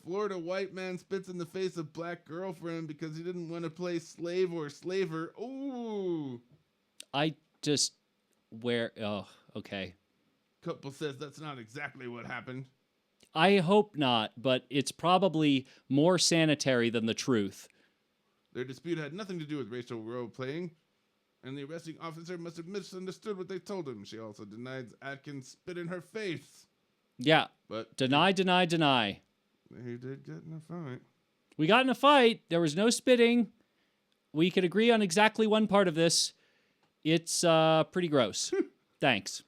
[SPEAKER 1] Florida white man spits in the face of black girlfriend because he didn't want to play slave or slaver. Ooh.
[SPEAKER 2] I just oh, okay.
[SPEAKER 1] Couple says that's not exactly what happened.
[SPEAKER 2] I hope not, but it's probably more sanitary than the truth.
[SPEAKER 1] Their dispute had nothing to do with racial role playing, and the arresting officer must have misunderstood what they told him. She also denies Atkins spit in her face.
[SPEAKER 2] Yeah.
[SPEAKER 1] But
[SPEAKER 2] Deny.
[SPEAKER 1] he did get in a fight.
[SPEAKER 2] We got in a fight. There was no spitting. We could agree on exactly one part of this. It's pretty gross. Thanks.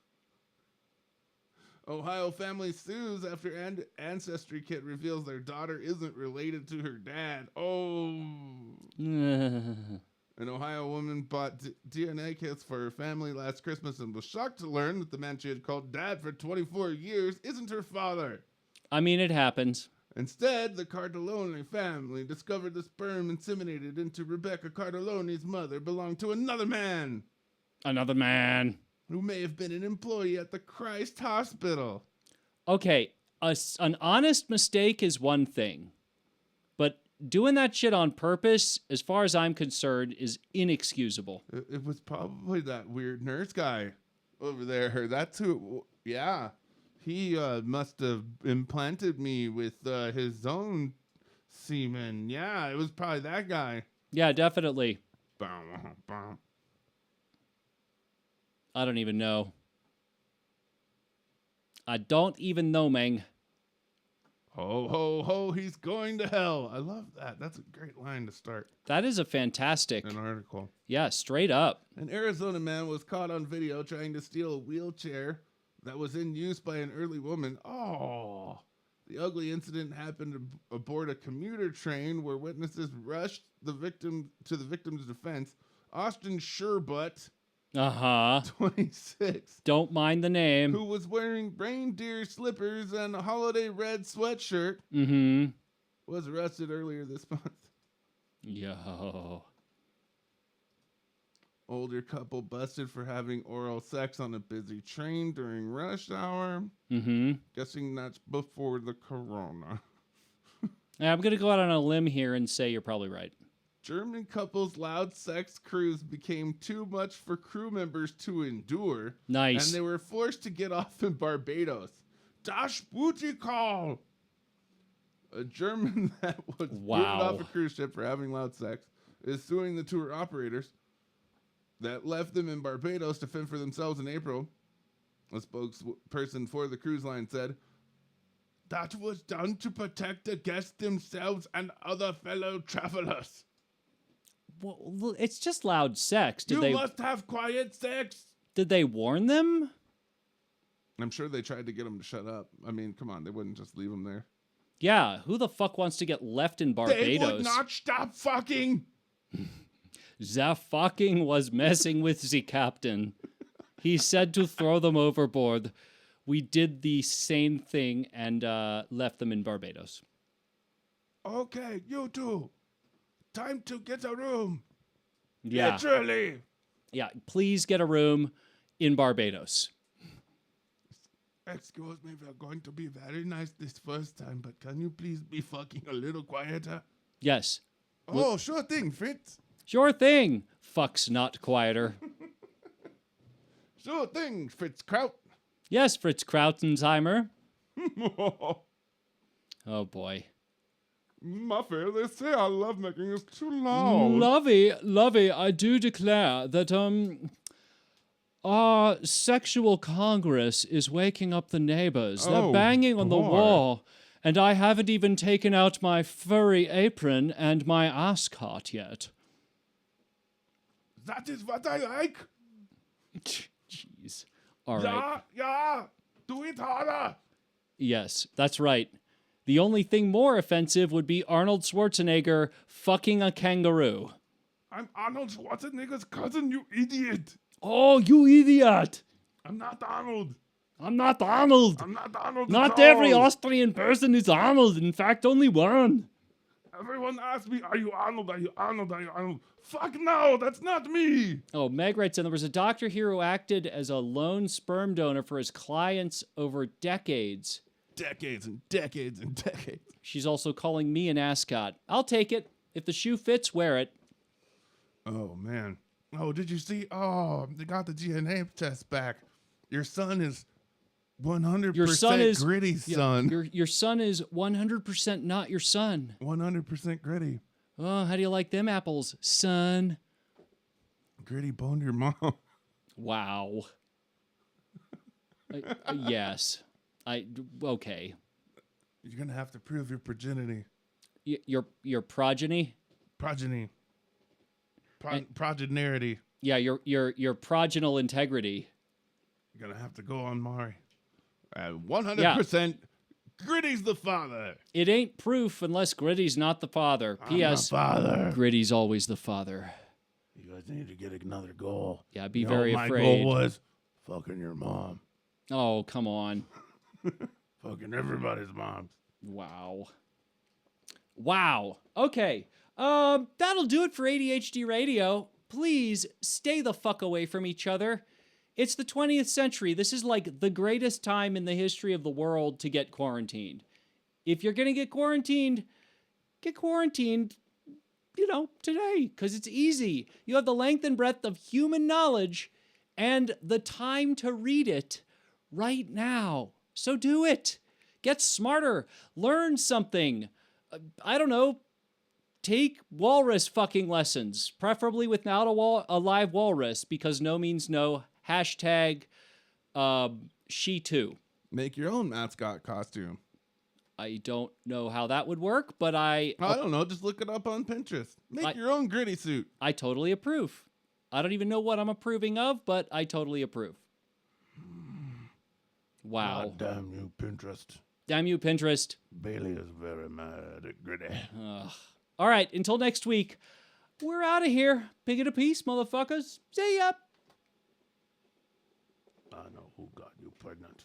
[SPEAKER 1] Ohio family sues after ancestry kit reveals their daughter isn't related to her dad. Oh. An Ohio woman bought DNA kits for her family last Christmas and was shocked to learn that the man she had called dad for 24 years isn't her father.
[SPEAKER 2] I mean, it happens.
[SPEAKER 1] Instead, the Cardellone family discovered the sperm inseminated into Rebecca Cardellone's mother belonged to another man.
[SPEAKER 2] Another man.
[SPEAKER 1] Who may have been an employee at the Christ Hospital.
[SPEAKER 2] Okay, an honest mistake is one thing. But doing that shit on purpose, as far as I'm concerned, is inexcusable.
[SPEAKER 1] It was probably that weird nurse guy over there. That's who, yeah. He must have implanted me with his own semen. Yeah, it was probably that guy.
[SPEAKER 2] Yeah, definitely. I don't even know. I don't even know, Meng.
[SPEAKER 1] Ho, ho, ho, he's going to hell. I love that. That's a great line to start
[SPEAKER 2] That is a fantastic
[SPEAKER 1] an article.
[SPEAKER 2] Yeah, straight up.
[SPEAKER 1] An Arizona man was caught on video trying to steal a wheelchair that was in use by an early woman. Oh, the ugly incident happened aboard a commuter train where witnesses rushed the victim to the victim's defense. Austin Sherbutt, 26,
[SPEAKER 2] Don't mind the name.
[SPEAKER 1] who was wearing reindeer slippers and a holiday red sweatshirt, was arrested earlier this month.
[SPEAKER 2] Yo.
[SPEAKER 1] Older couple busted for having oral sex on a busy train during rush hour. Guessing that's before the corona.
[SPEAKER 2] Yeah, I'm going to go out on a limb here and say you're probably right.
[SPEAKER 1] German couple's loud sex cruise became too much for crew members to endure.
[SPEAKER 2] Nice.
[SPEAKER 1] And they were forced to get off in Barbados. Das Booty Call! A German that was booted off a cruise ship for having loud sex is suing the tour operators that left them in Barbados to fend for themselves in April. A spokesperson for the cruise line said, "That was done to protect the guests themselves and other fellow travelers.
[SPEAKER 2] Well, it's just loud sex.
[SPEAKER 1] You must have quiet sex."
[SPEAKER 2] Did they warn them?
[SPEAKER 1] I'm sure they tried to get them to shut up. I mean, come on, they wouldn't just leave them there.
[SPEAKER 2] Yeah, who the fuck wants to get left in Barbados?
[SPEAKER 1] They would not stop fucking.
[SPEAKER 2] The fucking was messing with the captain. He said to throw them overboard. We did the same thing and left them in Barbados.
[SPEAKER 1] Okay, you two. Time to get a room.
[SPEAKER 2] Yeah.
[SPEAKER 1] Literally.
[SPEAKER 2] Yeah, please get a room in Barbados.
[SPEAKER 1] Excuse me, we're going to be very nice this first time, but can you please be fucking a little quieter?
[SPEAKER 2] Yes.
[SPEAKER 1] Oh, sure thing, Fritz.
[SPEAKER 2] Sure thing. Fuck's not quieter.
[SPEAKER 1] Sure thing, Fritz Kraut.
[SPEAKER 2] Yes, Fritz Krautenheimer. Oh, boy.
[SPEAKER 1] Muffy, they say our lovemaking is too loud.
[SPEAKER 2] Lovey, I do declare that, our sexual congress is waking up the neighbors. They're banging on the wall, and I haven't even taken out my furry apron and my ascot yet.
[SPEAKER 1] That is what I like.
[SPEAKER 2] Jeez. All right.
[SPEAKER 1] Yeah. Do it harder.
[SPEAKER 2] Yes, that's right. The only thing more offensive would be Arnold Schwarzenegger fucking a kangaroo.
[SPEAKER 1] I'm Arnold Schwarzenegger's cousin, you idiot.
[SPEAKER 2] Oh, you idiot!
[SPEAKER 1] I'm not Donald.
[SPEAKER 2] I'm not Arnold.
[SPEAKER 1] I'm not Donald.
[SPEAKER 2] Not
[SPEAKER 1] at
[SPEAKER 2] every
[SPEAKER 1] all.
[SPEAKER 2] Austrian person is Arnold. In fact, only one.
[SPEAKER 1] Everyone asks me, are you Arnold? Are you Arnold? Are you Arnold? Fuck no, that's not me.
[SPEAKER 2] Oh, Meg writes in, there was a doctor here who acted as a lone sperm donor for his clients over decades.
[SPEAKER 1] Decades and decades and decades.
[SPEAKER 2] She's also calling me an ascot. I'll take it. If the shoe fits, wear it.
[SPEAKER 1] Oh, man. Oh, did you see? Oh, they got the DNA test back. Your son is 100%
[SPEAKER 2] Your son is
[SPEAKER 1] Gritty's
[SPEAKER 2] yeah,
[SPEAKER 1] son.
[SPEAKER 2] Your son is 100% not your son.
[SPEAKER 1] 100% Gritty.
[SPEAKER 2] Oh, how do you like them apples, son?
[SPEAKER 1] Gritty boned your mom.
[SPEAKER 2] Wow. Yes. Okay.
[SPEAKER 1] You're going to have to prove your progeny.
[SPEAKER 2] Your progeny?
[SPEAKER 1] Progeny.
[SPEAKER 2] And-
[SPEAKER 1] Progenarity.
[SPEAKER 2] Yeah, your progenal integrity.
[SPEAKER 1] You're going to have to go on Mari. 100% Gritty's the father.
[SPEAKER 2] It ain't proof unless Gritty's not the father.
[SPEAKER 1] I'm
[SPEAKER 2] P.S.
[SPEAKER 1] the father.
[SPEAKER 2] Gritty's always the father.
[SPEAKER 1] You guys need to get another goal.
[SPEAKER 2] Yeah, be
[SPEAKER 1] You know
[SPEAKER 2] very
[SPEAKER 1] what
[SPEAKER 2] afraid.
[SPEAKER 1] My goal was fucking your mom.
[SPEAKER 2] Oh, come on.
[SPEAKER 1] Fucking everybody's moms.
[SPEAKER 2] Wow. Wow. Okay. That'll do it for ADHD Radio. Please stay the fuck away from each other. It's the 20th century. This is like the greatest time in the history of the world to get quarantined. If you're going to get quarantined, today, because it's easy. You have the length and breadth of human knowledge and the time to read it right now. So do it. Get smarter. Learn something. I don't know. Take walrus fucking lessons, preferably without a live walrus, because no means no. Hashtag she too.
[SPEAKER 1] Make your own mascot costume.
[SPEAKER 2] I don't know how that would work, but
[SPEAKER 1] I don't know. Just look it up on Pinterest. Make your own Gritty suit.
[SPEAKER 2] I totally approve. I don't even know what I'm approving of, but I totally approve. Wow.
[SPEAKER 1] God damn you, Pinterest.
[SPEAKER 2] Damn you, Pinterest.
[SPEAKER 1] Bailey is very mad at Gritty.
[SPEAKER 2] All right, until next week, we're out of here. Pig in a piece, motherfuckers. See ya.
[SPEAKER 1] I know who got you pregnant.